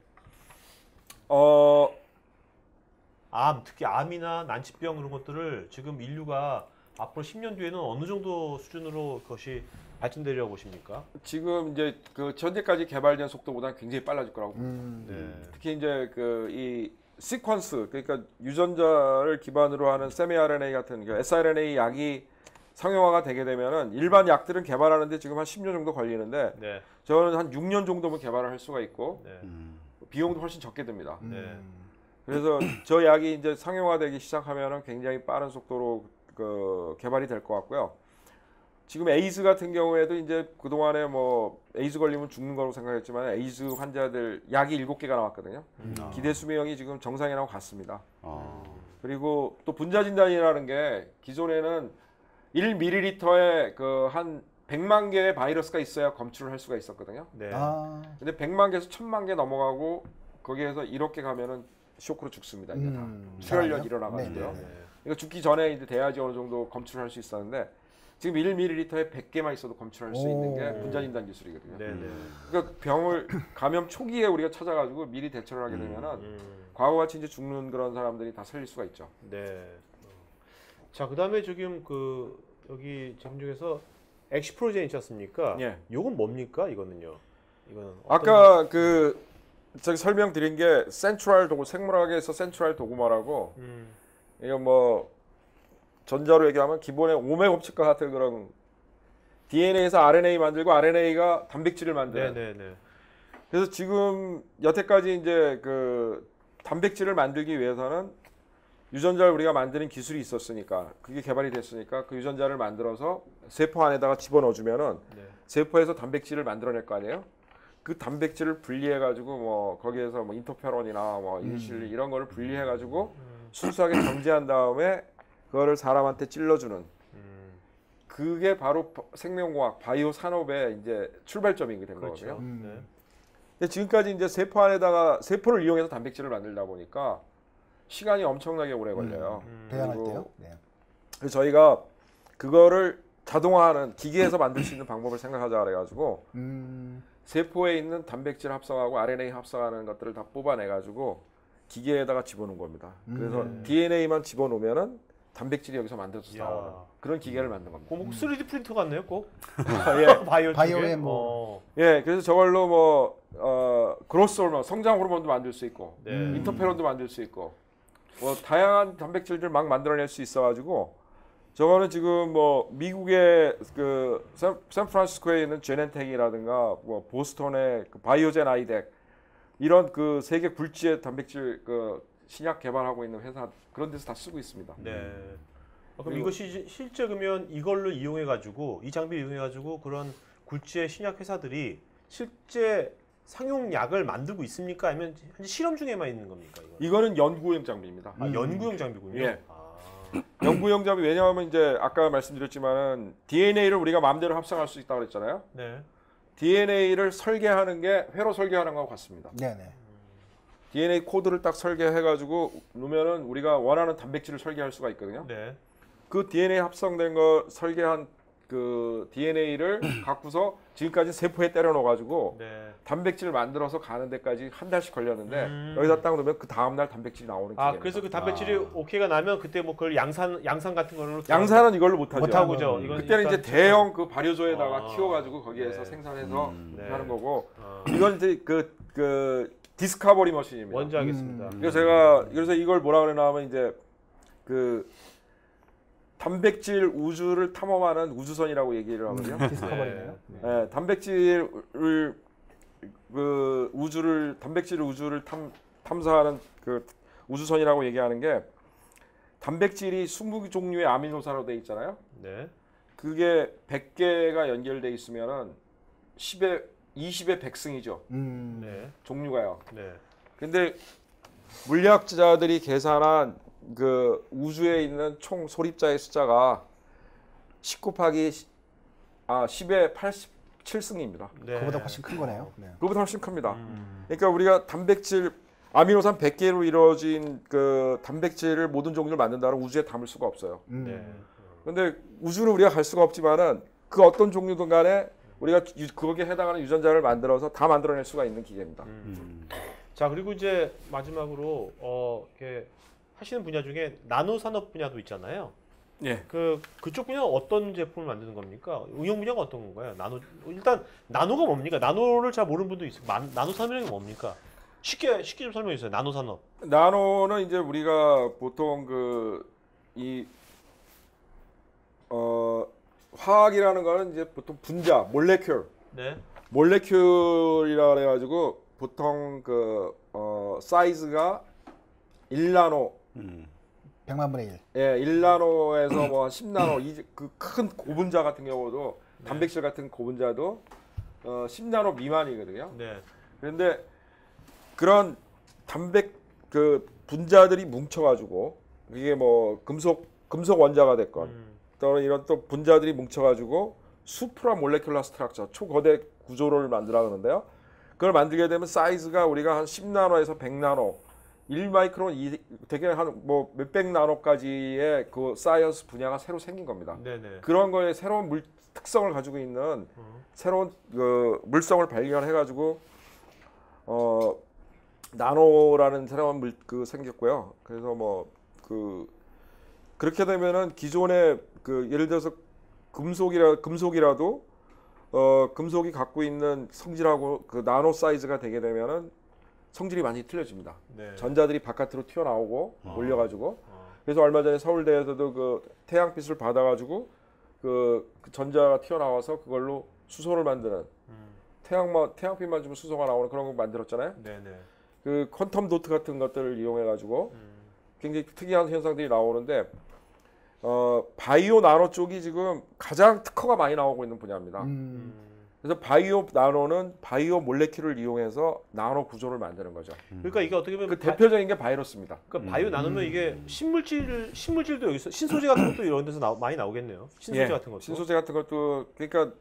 특히 암이나 난치병 그런 것들을 지금 인류가 앞으로 10년 뒤에는 어느 정도 수준으로 그것이 발전되리라고 보십니까? 지금 이제 그 현재까지 개발된 속도보다 굉장히 빨라질 거라고 네. 특히 이제 그 이 시퀀스 그러니까 유전자를 기반으로 하는 세미 RNA 같은 그 siRNA 약이 상용화가 되게 되면은 일반 약들은 개발하는데 지금 한 10년 정도 걸리는데 네. 저는 한 6년 정도면 개발을 할 수가 있고 네. 비용도 훨씬 적게 듭니다. 네. 그래서 저 약이 이제 상용화되기 시작하면은 굉장히 빠른 속도로 그 개발이 될 것 같고요. 지금 에이즈 같은 경우에도 이제 그동안에 뭐 에이즈 걸리면 죽는 거라고 생각했지만 에이즈 환자들 약이 7개가 나왔거든요. 기대 수명이 지금 정상이라고 같습니다. 그리고 또 분자 진단이라는 게 기존에는 1ml에 그 한 100만 개의 바이러스가 있어야 검출을 할 수가 있었거든요. 네. 근데 100만 개에서 1000만 개 넘어가고 거기에서 이렇게 가면은 쇼크로 죽습니다. 이게 다 수혈련 일어나가지고요. 네네. 이거 죽기 전에 이제 돼야지 어느 정도 검출할 수 있었는데 지금 1ml에 100개만 있어도 검출할 수 있는 게 분자 진단 기술이거든요. 네. 네. 그러니까 병을 감염 초기에 우리가 찾아가지고 미리 대처를 하게 되면은 과거같이 이제 죽는 그런 사람들이 다 살릴 수가 있죠. 네. 자, 그다음에 지금 그 여기 제품 중에서 엑시프로젠 있지 않습니까? 예. 요건 뭡니까? 이거는요. 이거는 아까 그 저기 설명드린 게 센트럴 도구 생물학에서 센트럴 도구마라고 이거 뭐 전자로 얘기하면 기본의 오메 법칙과 같은 그런 DNA에서 RNA 만들고 RNA가 단백질을 만드는. 네네네. 그래서 지금 여태까지 이제 그 단백질을 만들기 위해서는 유전자를 우리가 만드는 기술이 있었으니까 그게 개발이 됐으니까 그 유전자를 만들어서 세포 안에다가 집어넣어주면은 네. 세포에서 단백질을 만들어낼 거 아니에요? 그 단백질을 분리해 가지고 뭐 거기에서 뭐 인터페론이나 뭐 인슐린 이런 거를 분리해 가지고 순수하게 정제한 다음에 그거를 사람한테 찔러주는 그게 바로 생명공학 바이오 산업의 이제 출발점이 된 그렇죠. 거거든요. 네. 근데 지금까지 이제 세포 안에다가 세포를 이용해서 단백질을 만들다 보니까 시간이 엄청나게 오래 걸려요. 배양할 그리고 때요. 네. 그래서 저희가 그거를 자동화하는 기계에서 만들 수 있는 방법을 생각하자 그래가지고 세포에 있는 단백질 합성하고 RNA 합성하는 것들을 다 뽑아내가지고 기계에다가 집어넣은 겁니다. 그래서 DNA만 집어넣으면은 단백질이 여기서 만들어서 이야. 나오는 그런 기계를 만든 겁니다. 뭐 3D 프린터 같네요, 꼭. 예. 바이오에 쪽에? 뭐. 예, 그래서 저걸로 뭐 그로스 호르몬, 성장 호르몬도 만들 수 있고, 네. 인터페론도 만들 수 있고, 뭐 다양한 단백질들 막 만들어낼 수 있어가지고 저거는 지금 뭐 미국의 그 샌프란시스코에 있는 제넨텍이라든가 뭐 보스턴의 그 바이오젠 아이덱 이런 그 세계 굴지의 단백질 그 신약 개발하고 있는 회사 그런 데서 다 쓰고 있습니다. 네. 그럼 그리고- 이것이 실제 그러면 이걸로 이용해 가지고 이 장비를 이용해 가지고 그런 굴지의 신약 회사들이 실제 상용약을 만들고 있습니까? 아니면 현재 실험 중에만 있는 겁니까? 이거는? 이거는 연구용 장비입니다. 연구용 장비군요. 예. 아, 연구용 장비 왜냐하면 이제 아까 말씀드렸지만은 DNA를 우리가 마음대로 합성할 수 있다고 그랬잖아요. 네. DNA를 설계하는 게 회로 설계하는 거하고 같습니다. 네네. DNA 코드를 딱 설계해가지고 놓으면은 우리가 원하는 단백질을 설계할 수가 있거든요. 네. 그 DNA 합성된 거 설계한 그 DNA를 갖고서 지금까지 세포에 때려 넣어가지고 네. 단백질을 만들어서 가는 데까지 한 달씩 걸렸는데 여기다 딱 놓으면 그 다음 날 단백질이 나오는 기계입니다. 그래서 그 단백질이 오케이가 나면 그때 뭐 그걸 양산 같은 걸로 양산은 이걸로 못하죠. 못하고죠. 이건 그때는 이제 일단 대형 그 발효조에다가 아, 키워가지고 거기에서 네. 생산해서 네. 하는 거고 아, 이건 이제 그 디스커버리 머신입니다. 뭔지 알겠습니다. 그래서 이걸 뭐라 그러나 하면 이제 그 단백질 우주를 탐험하는 우주선이라고 얘기를 하거든요. 디스커버리네요. 예, 단백질 우주를 탐사하는 그 우주선이라고 얘기하는 게 단백질이 20종류의 아미노산으로 돼 있잖아요. 네. 그게 100개가 연결돼 있으면은 20의 100승이죠. 네. 종류가요. 네. 근데 물리학자들이 계산한 그 우주에 있는 총 소립자의 숫자가 10 곱하기 10의 87승입니다. 네. 그보다 훨씬 큰 거네요. 네. 그거보다 훨씬 큽니다. 그러니까 우리가 단백질 아미노산 100개로 이루어진 그 단백질을 모든 종류를 만든다면 우주에 담을 수가 없어요. 네. 근데 우주는 우리가 갈 수가 없지만은 그 어떤 종류든 간에 우리가 거기에 해당하는 유전자를 만들어서 다 만들어낼 수가 있는 기계입니다. 자, 그리고 이제 마지막으로 이렇게 하시는 분야 중에 나노 산업 분야도 있잖아요. 예. 그쪽 분야 어떤 제품을 만드는 겁니까? 응용 분야가 어떤 건가요? 일단 나노가 뭡니까? 나노를 잘 모르는 분도 있어요. 나노 산업이 뭡니까? 쉽게 좀 설명해 주세요. 나노 산업. 나노는 이제 우리가 보통 화학이라는 거는 이제 보통 분자, 몰레큘, 네. 몰레큘이라 그래가지고 보통 사이즈가 1나노, 100만 분의 1. 예, 1나노에서 뭐 10나노, 그 큰 고분자 같은 경우도 단백질 같은 고분자도 10나노 미만이거든요. 네. 그런데 그런 분자들이 뭉쳐가지고 이게 뭐 금속 원자가 됐건 또는 이런 또 분자들이 뭉쳐가지고 수프라 몰레큘러 스트럭처 초거대 구조를 만들어 하는데요. 그걸 만들게 되면 사이즈가 우리가 한 10나노에서 100나노, 1마이크론 되게 한 뭐 몇백 나노까지의 그 사이언스 분야가 새로 생긴 겁니다. 네네. 그런 거에 새로운 특성을 가지고 있는 새로운 물성을 발견해가지고 나노라는 새로운 생겼고요. 그래서 그렇게 되면은 기존의 예를 들어서 금속이라도 금속이 갖고 있는 성질하고 나노 사이즈가 되게 되면은 성질이 많이 틀려집니다. 네. 전자들이 바깥으로 튀어나오고 몰려가지고 그래서 얼마 전에 서울대에서도 태양빛을 받아가지고 그 전자가 튀어나와서 그걸로 수소를 만드는 태양빛만 주면 수소가 나오는 그런 거 만들었잖아요. 네네. 그 퀀텀 도트 같은 것들을 이용해가지고 굉장히 특이한 현상들이 나오는데 바이오 나노 쪽이 지금 가장 특허가 많이 나오고 있는 분야입니다. 그래서 바이오 나노는 바이오 몰레큘을 이용해서 나노 구조를 만드는 거죠. 그러니까 이게 어떻게 보면 대표적인 게 바이러스입니다. 그러니까 바이오 나누면 이게 신물질도 여기서 신소재 같은 것도 이런 데서 많이 나오겠네요. 신소재 같은 것도. 신소재 같은 것도 그러니까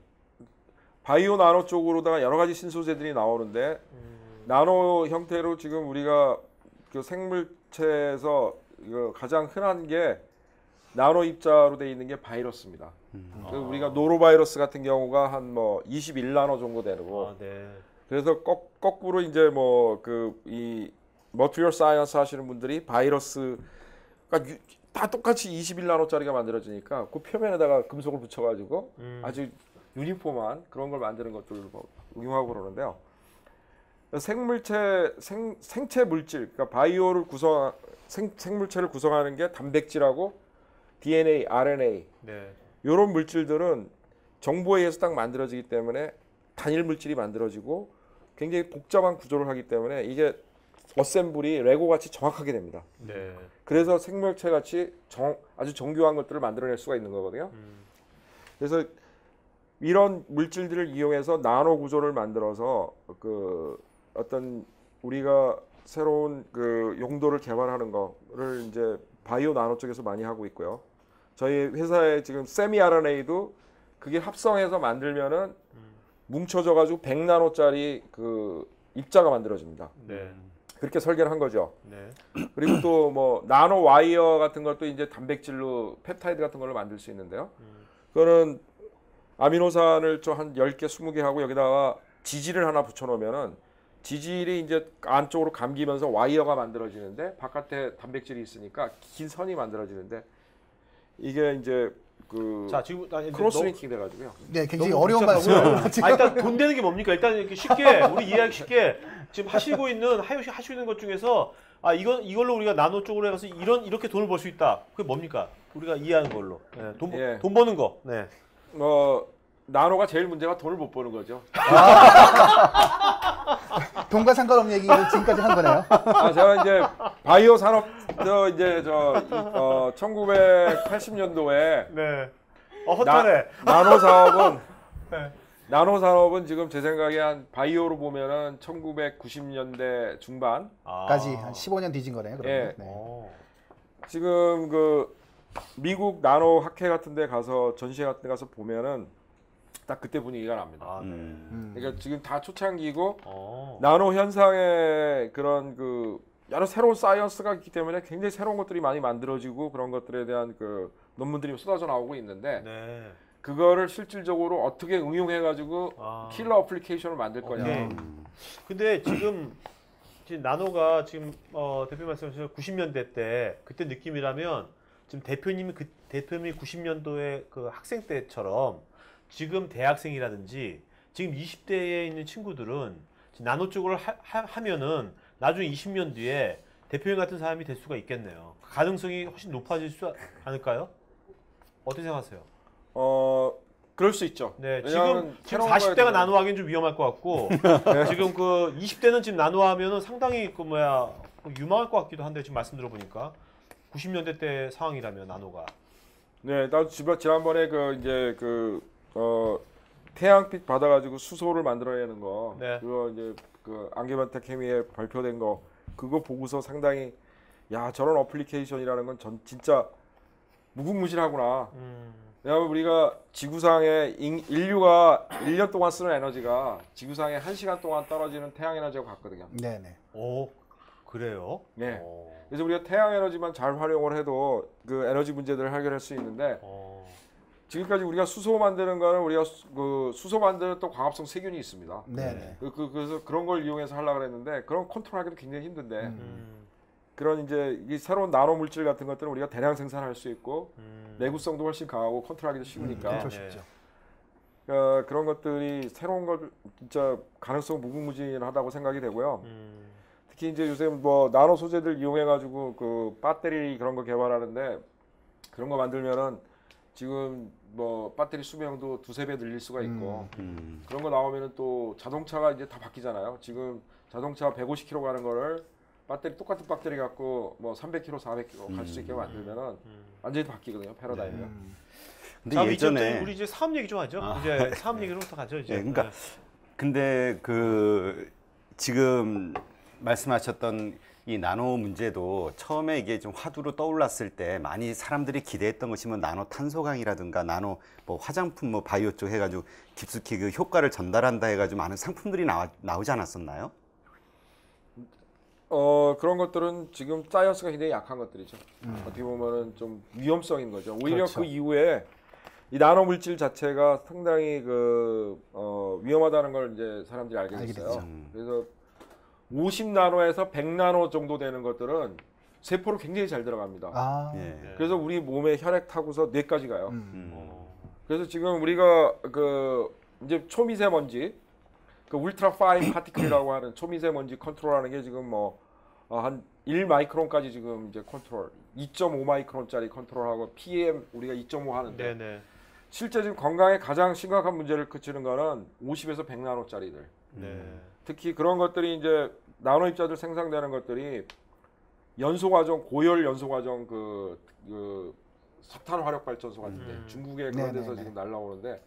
바이오 나노 쪽으로다가 여러 가지 신소재들이 나오는데 나노 형태로 지금 우리가 그 생물체에서 가장 흔한 게 나노 입자로 돼 있는 게 바이러스입니다. 그래서 우리가 노로바이러스 같은 경우가 한 21나노 정도 되고 네. 그래서 거꾸로 이제 이 머티리얼 사이언스 하시는 분들이 바이러스가 다 똑같이 21나노짜리가 만들어지니까 그 표면에다가 금속을 붙여가지고 아주 유니폼한 그런 걸 만드는 것들을 응용하고 그러는데요. 생체 물질, 그러니까 바이오를 생물체를 구성하는 게 단백질하고 DNA, RNA 네. 이런 물질들은 정보에 의해서 딱 만들어지기 때문에 단일 물질이 만들어지고 굉장히 복잡한 구조를 하기 때문에 이게 어셈블이 레고 같이 정확하게 됩니다. 네. 그래서 생물체 같이 아주 정교한 것들을 만들어낼 수가 있는 거거든요. 그래서 이런 물질들을 이용해서 나노 구조를 만들어서 어떤 우리가 새로운 용도를 개발하는 거를 이제 바이오 나노 쪽에서 많이 하고 있고요. 저희 회사에 지금 세미 RNA도 그게 합성해서 만들면은 뭉쳐져 가지고 100나노짜리 입자가 만들어집니다. 네. 그렇게 설계를 한 거죠. 네. 그리고 또 나노 와이어 같은 것도 이제 단백질로 펩타이드 같은 걸로 만들 수 있는데요. 그거는 아미노산을 좀 한 10개, 20개 하고 여기다가 지질을 하나 붙여 놓으면은 지질이 이제 안쪽으로 감기면서 와이어가 만들어지는데 바깥에 단백질이 있으니까 긴 선이 만들어지는데 이게 이제 자, 지금 크로스링킹 돼가지고요. 네, 굉장히 어려운 말씀을 일단 돈 되는 게 뭡니까? 일단 이렇게 쉽게 우리 이해하기 쉽게 지금 하시고 있는 것 중에서 이걸로 우리가 나노 쪽으로 해서 이렇게 돈을 벌 수 있다. 그게 뭡니까? 우리가 이해하는 걸로. 네, 돈 버는 거. 네. 나노가 제일 문제가 돈을 못 버는 거죠. 돈과 상관없는 얘기를 지금까지 한 거네요. 제가 이제 바이오 산업 1980년도에 네. 헛하네. 나노 산업은 지금 제 생각에 한 바이오로 보면은 1990년대 중반까지 한 15년 뒤진 거네요. 그러면. 예. 네. 지금 미국 나노 학회 같은 데 가서 전시회 같은 데 가서 보면은 딱 그때 분위기가 납니다. 그러니까 지금 다 초창기고 나노 현상의 그런 여러 새로운 사이언스가 있기 때문에 굉장히 새로운 것들이 많이 만들어지고 그런 것들에 대한 논문들이 쏟아져 나오고 있는데 네. 그거를 실질적으로 어떻게 응용해 가지고 킬러 어플리케이션을 만들 거냐. 근데 지금 지금 나노가 지금 대표 말씀하신 90년대 때 그때 느낌이라면 지금 대표님이 90년도에 그 학생 때처럼 지금 대학생이라든지 지금 20대에 있는 친구들은 지금 나노 쪽을 하면은 나중에 20년 뒤에 대표님 같은 사람이 될 수가 있겠네요. 가능성이 훨씬 높아질 수 않을까요? 어떻게 생각하세요? 그럴 수 있죠. 네, 왜냐하면 지금 새로운 40대가 거에 나노하기는 좀 위험할 것 같고 지금 그 20대는 지금 나노하면은 상당히 그 뭐야 유망할 것 같기도 한데 지금 말씀 들어보니까 90년대 때 상황이라면 나노가 네, 나도 지난번에 그 이제 태양빛 받아가지고 수소를 만들어내는 거, 네. 그거 이제 그 안개반타 케미에 발표된 거, 그거 보고서 상당히 야 저런 어플리케이션이라는 건 진짜 무궁무진하구나. 왜냐하면 우리가 지구상에 인류가 1년 동안 쓰는 에너지가 지구상에 1시간 동안 떨어지는 태양 에너지하고 같거든요. 네네. 오 그래요? 네. 오. 그래서 우리가 태양 에너지만 잘 활용을 해도 그 에너지 문제들을 해결할 수 있는데 지금까지 우리가 수소 만드는 거는 우리가 그 수소 만드는 또 광합성 세균이 있습니다. 네네. 그래서 그런 걸 이용해서 하려고 그랬는데 그런 컨트롤하기도 굉장히 힘든데 그런 이제 이 새로운 나노 물질 같은 것들은 우리가 대량 생산할 수 있고 내구성도 훨씬 강하고 컨트롤하기도 쉬우니까 컨트롤 쉽죠. 그런 것들이 새로운 걸 진짜 가능성 무궁무진하다고 생각이 되고요. 특히 이제 요새 뭐 나노 소재들 이용해 가지고 그 배터리 그런 거 개발하는데 그런 거 만들면은 지금 뭐 배터리 수명도 2~3배 늘릴 수가 있고 그런 거 나오면은 또 자동차가 이제 다 바뀌잖아요. 지금 자동차 150km 가는 거를 똑같은 배터리 갖고 뭐 300km, 400km 갈 수 있게 만들면은 완전히 바뀌거든요. 패러다임이. 근데 자, 예전에 우리 이제 사업 얘기 좀 하죠. 이제 사업 얘기로부터 가죠. 이제. 네, 그러니까 근데 그 지금 말씀하셨던 이 나노 문제도 처음에 이게 좀 화두로 떠올랐을 때 많이 사람들이 기대했던 것이 뭐 나노 탄소강이라든가 나노 뭐 화장품 뭐 바이오 쪽 해가지고 깊숙이 그 효과를 전달한다 해가지고 많은 상품들이 나오지 않았었나요? 그런 것들은 지금 사이언스가 굉장히 약한 것들이죠. 어떻게 보면은 좀 위험성인 거죠. 오히려 그렇죠. 그 이후에 이 나노 물질 자체가 상당히 위험하다는 걸 이제 사람들이 알게 알게 됐어요. 됐죠. 그래서 50나노에서 100나노 정도 되는 것들은 세포로 굉장히 잘 들어갑니다. 아. 예. 그래서 우리 몸에 혈액 타고서 뇌까지 가요. 그래서 지금 우리가 이제 초미세먼지, 그 울트라 파인 파티클이라고 하는 초미세먼지 컨트롤하는 게 지금 한 1마이크론까지 지금 이제 컨트롤, 2.5마이크론짜리 컨트롤하고 PM 우리가 2.5 하는데 네네. 실제 지금 건강에 가장 심각한 문제를 끼치는 거는 50에서 100나노짜리들. 네. 특히 그런 것들이 이제 나노 입자들 생성되는 것들이 연소 과정, 고열 연소 과정 그 석탄 화력 발전소 같은데 중국에 그런 데서 네네네. 지금 날라오는데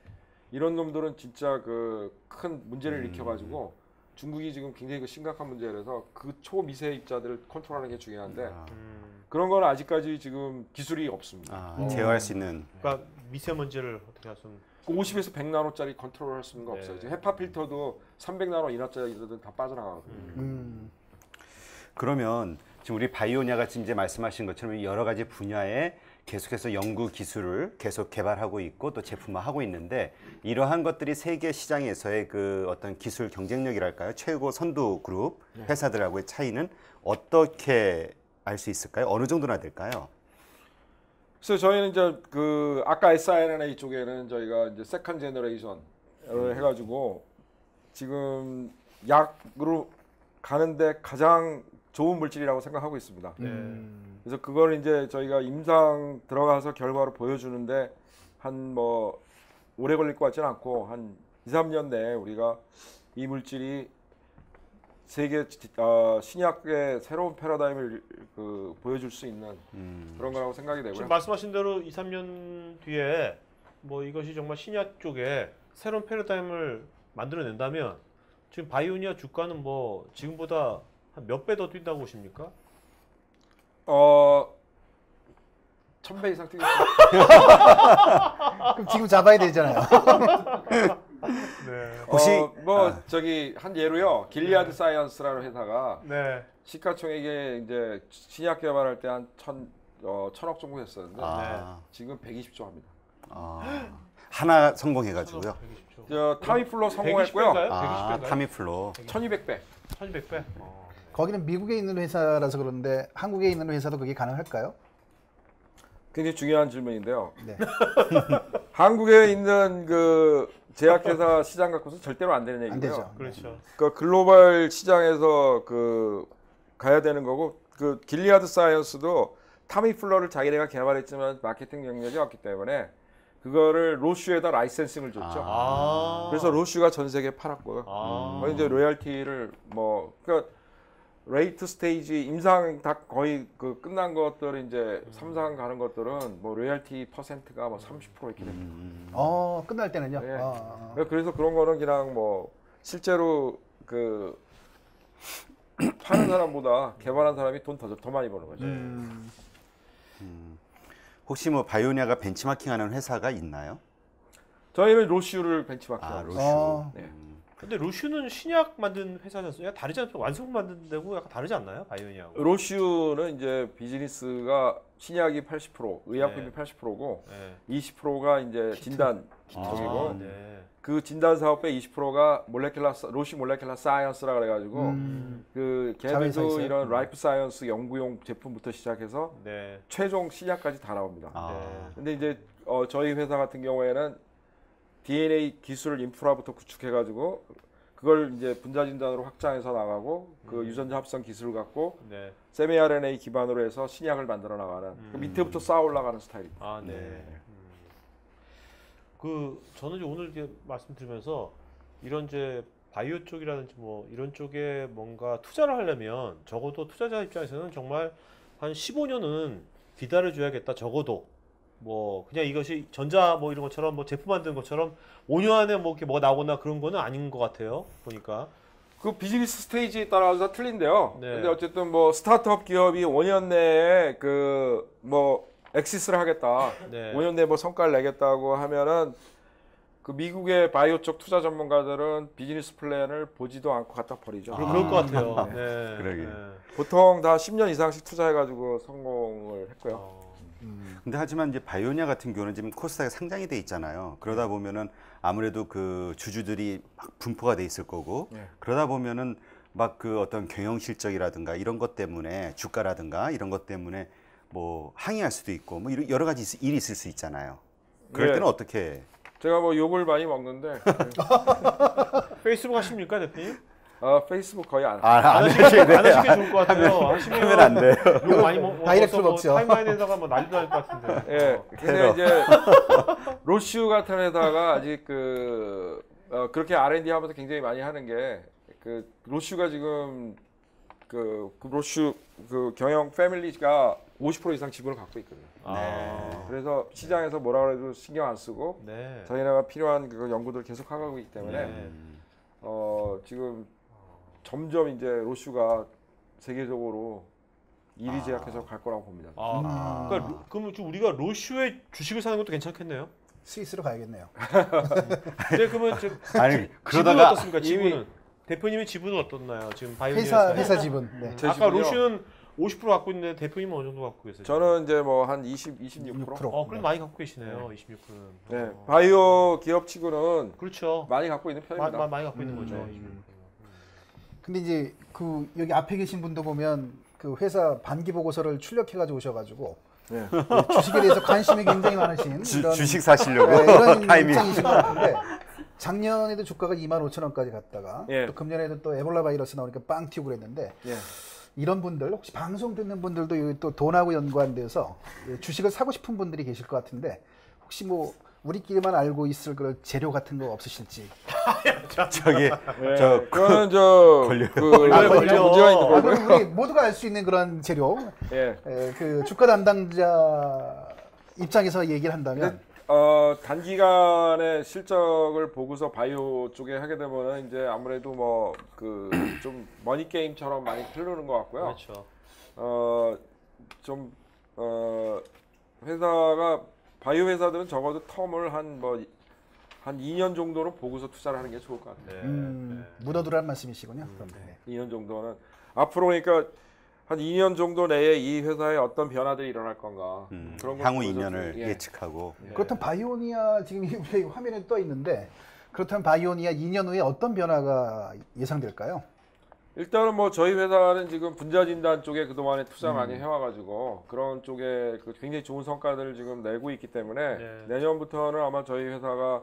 이런 놈들은 진짜 그 큰 문제를 일으켜가지고 중국이 지금 굉장히 그 심각한 문제라서 그 초미세 입자들을 컨트롤하는 게 중요한데 그런 건 아직까지 지금 기술이 없습니다. 제어할 수 있는. 그러니까 미세먼지를 어떻게 할 수 있는 50에서 100나노짜리 컨트롤할 수 있는 거 없어요. 지금 헤파 필터도 300나노 이하짜리들은 다 빠져나가거든요. 그러면 지금 우리 바이오니아가 지금 이제 말씀하신 것처럼 여러 가지 분야에 계속해서 연구 기술을 계속 개발하고 있고 또 제품화하고 있는데 이러한 것들이 세계 시장에서의 그 어떤 기술 경쟁력이랄까요? 최고 선두 그룹 회사들하고의 차이는 어떻게 알 수 있을까요? 어느 정도나 될까요? 그래서 저희는 이제 그 아까 siRNA 쪽에는 저희가 이제 세컨 제너레이션을 해가지고 지금 약으로 가는데 가장 좋은 물질이라고 생각하고 있습니다. 그래서 그걸 이제 저희가 임상 들어가서 결과로 보여주는데 한 뭐 오래 걸릴 것 같지는 않고 한 2~3년 내에 우리가 이 물질이 세계 신약의 새로운 패러다임을 보여줄 수 있는 그런 거라고 생각이 되고요. 지금 말씀하신 대로 2~3년 뒤에 뭐 이것이 정말 신약 쪽에 새로운 패러다임을 만들어낸다면 지금 바이오니아 주가는 뭐 지금보다 한 몇 배 더 뛴다고 보십니까? 1000배 이상 뛰겠습니다. 그럼 지금 잡아야 되잖아요. 네. 혹시 저기 한 예로요. 길리아드 사이언스라는 회사가 네. 시가총액이 이제 신약 개발할 때 한 1000억 정도 했었는데 지금 120조 합니다. 하나 성공해가지고요. 120조. 저 타미플로 성공했고요. 120배인가요? 120배인가요? 타미플로. 1200배. 1200배? 거기는 미국에 있는 회사라서 그런데 한국에 있는 회사도 그게 가능할까요? 굉장히 중요한 질문인데요. 네. 한국에 있는 그 제약회사 시장 갖고서 절대로 안 되는 안 얘기고요. 되죠. 그렇죠. 그 글로벌 시장에서 그 가야 되는 거고 그 길리아드 사이언스도 타미플러를 자기네가 개발했지만 마케팅 능력이 없기 때문에 그거를 로슈에다 라이센싱을 줬죠. 아. 그래서 로슈가 전 세계에 팔았고요. 아. 거의 이제 로열티를 뭐 그러니까 레이트 스테이지 임상 다 거의 그 끝난 것들 이제 3상 가는 것들은 뭐 로열티 퍼센트가 뭐 30% 이렇게 됩니다. 끝날 때는요. 예. 아. 그래서 그런 거는 그냥 뭐 실제로 그 파는 사람보다 개발한 사람이 돈 더 많이 버는 거죠. 혹시 뭐 바이오니아가 벤치마킹하는 회사가 있나요? 저희는 로슈를 벤치마킹하고 로슈. 어. 네. 근데 로슈는 신약 만든 회사지 않습니까? 다르지 않죠? 완성 만드는 데고 약간 다르지 않나요? 바이오니아하고. 로슈는 이제 비즈니스가 신약이 80%, 의약품이 네. 80%고 네. 20%가 이제 진단 쪽이고 아, 네. 그 진단 사업의 20%가 로시 몰레큘러 사이언스라 그래가지고 그 자회사 걔네들도 있어요? 이런 라이프 사이언스 연구용 제품부터 시작해서 네. 최종 신약까지 다 나옵니다. 네. 근데 이제 저희 회사 같은 경우에는 DNA 기술 인프라부터 구축해가지고 그걸 이제 분자 진단으로 확장해서 나가고 그 유전자 합성 기술을 갖고 네. 세미 RNA 기반으로 해서 신약을 만들어 나가는 그 밑에부터 쌓아 올라가는 스타일입니다. 아, 네. 그 저는 이제 오늘 이제 말씀드리면서 이런 이제 바이오 쪽이라든지 뭐 이런 쪽에 뭔가 투자를 하려면 적어도 투자자 입장에서는 정말 한 15년은 기다려줘야겠다. 적어도 뭐 그냥 이것이 전자 뭐 이런 것처럼 뭐 제품 만드는 것처럼 5년 안에 뭐 이렇게 뭐가 나오거나 그런 거는 아닌 것 같아요. 보니까. 그 비즈니스 스테이지에 따라서 틀린데요. 네. 근데 어쨌든 뭐 스타트업 기업이 5년 내에 그 뭐 엑시스를 하겠다. 네. 5년 내에 뭐 성과를 내겠다고 하면은 그 미국의 바이오 쪽 투자 전문가들은 비즈니스 플랜을 보지도 않고 갖다 버리죠. 그럴 것 같아요. 네. 그러게. 네. 보통 다 10년 이상씩 투자해가지고 성공을 했고요. 어. 근데 하지만 이제 바이오니아 같은 경우는 지금 코스닥에 상장이 돼 있잖아요. 그러다 보면은 아무래도 그 주주들이 막 분포가 돼 있을 거고 네. 그러다 보면은 막 그 어떤 경영 실적이라든가 이런 것 때문에 주가라든가 이런 것 때문에 뭐 항의할 수도 있고 뭐 여러 가지 일이 있을 수 있잖아요. 그럴 네. 때는 어떻게? 제가 뭐 욕을 많이 먹는데 페이스북 하십니까, 대표님? 페이스북 거의 안 해요. 안 안 하시게 돼. 하시는 게 좋을 것 같아요. 하시면 안 돼요. 욕 많이 먹어서 다이렉트로 뭐 먹죠. 타임라인에다가 뭐 난리도 날 것 같은데. 예. 근데 이제 로슈 같은 회사가 아직 그렇게 R&D 하면서 굉장히 많이 하는 게 그 로슈가 지금 그 로슈 그 경영 패밀리가 50% 이상 지분을 갖고 있거든요. 아. 그래서 시장에서 뭐라 그래도 신경 안 쓰고 네. 자기네가 필요한 그 연구들을 계속 하고 있기 때문에 네. 지금 점점 이제 로슈가 세계적으로 1위 제약회사로 갈 거라고 봅니다. 그러니까 그러면 좀 우리가 로슈의 주식을 사는 것도 괜찮겠네요. 스위스로 가야겠네요. 네, 그러면 지금 아니 지분은 그러다가 어떻습니까? 지분은 대표님의 지분은 어떻나요? 지금 바이오니아 회사 지분. 네. 제 아까 지분이요? 로슈는 50% 갖고 있는데 대표님은 어느 정도 갖고 계세요? 저는 이제 뭐 한 26%. 6%. 그럼 많이 갖고 계시네요. 26%는. 네, 바이오 기업 치고는 그렇죠. 많이 갖고 있는 편입니다. 많이 갖고 있는 거죠. 근데 이제 그 여기 앞에 계신 분도 보면 그 회사 반기 보고서를 출력해가지고 오셔가지고 네. 주식에 대해서 관심이 굉장히 많으신 이런 주식 사시려고 이런 타이밍. 입장이신 것 같은데 작년에도 주가가 25,000원까지 갔다가 예. 또 금년에도 또 에볼라 바이러스 나오니까 빵 튀고 그랬는데 예. 이런 분들 혹시 방송 듣는 분들도 여기 또 돈하고 연관돼서 주식을 사고 싶은 분들이 계실 것 같은데 혹시 뭐 우리끼리만 알고 있을 그런 재료 같은 거 없으실지. 저기 네, 저 그거는 저 걸려요. 걸려. 문제가 있는 아, 거고요. 그럼 우리 모두가 알 수 있는 그런 재료. 예. 그 주가 담당자 입장에서 얘기를 한다면 단기간에 실적을 보고서 바이오 쪽에 하게 되면은 이제 아무래도 뭐 그 좀 머니 게임처럼 많이 흐르는 것 같고요. 그렇죠. 회사가 바이오 회사들은 적어도 텀을 한 2년 정도로 보고서 투자를 하는 게 좋을 것 같아요. 네. 묻어두라는 말씀이시군요. 그럼. 네. 2년 정도는 앞으로 그러니까 한 2년 정도 내에 이 회사에 어떤 변화들이 일어날 건가 그런 걸 향후 보고서 2년을 좀, 예측하고 그렇다면 바이오니아 지금 우리 화면에 떠 있는데 그렇다면 바이오니아 2년 후에 어떤 변화가 예상될까요? 일단은 뭐 저희 회사는 지금 분자 진단 쪽에 그동안에 투자 많이 해와가지고 그런 쪽에 그 굉장히 좋은 성과들을 지금 내고 있기 때문에 네. 내년부터는 아마 저희 회사가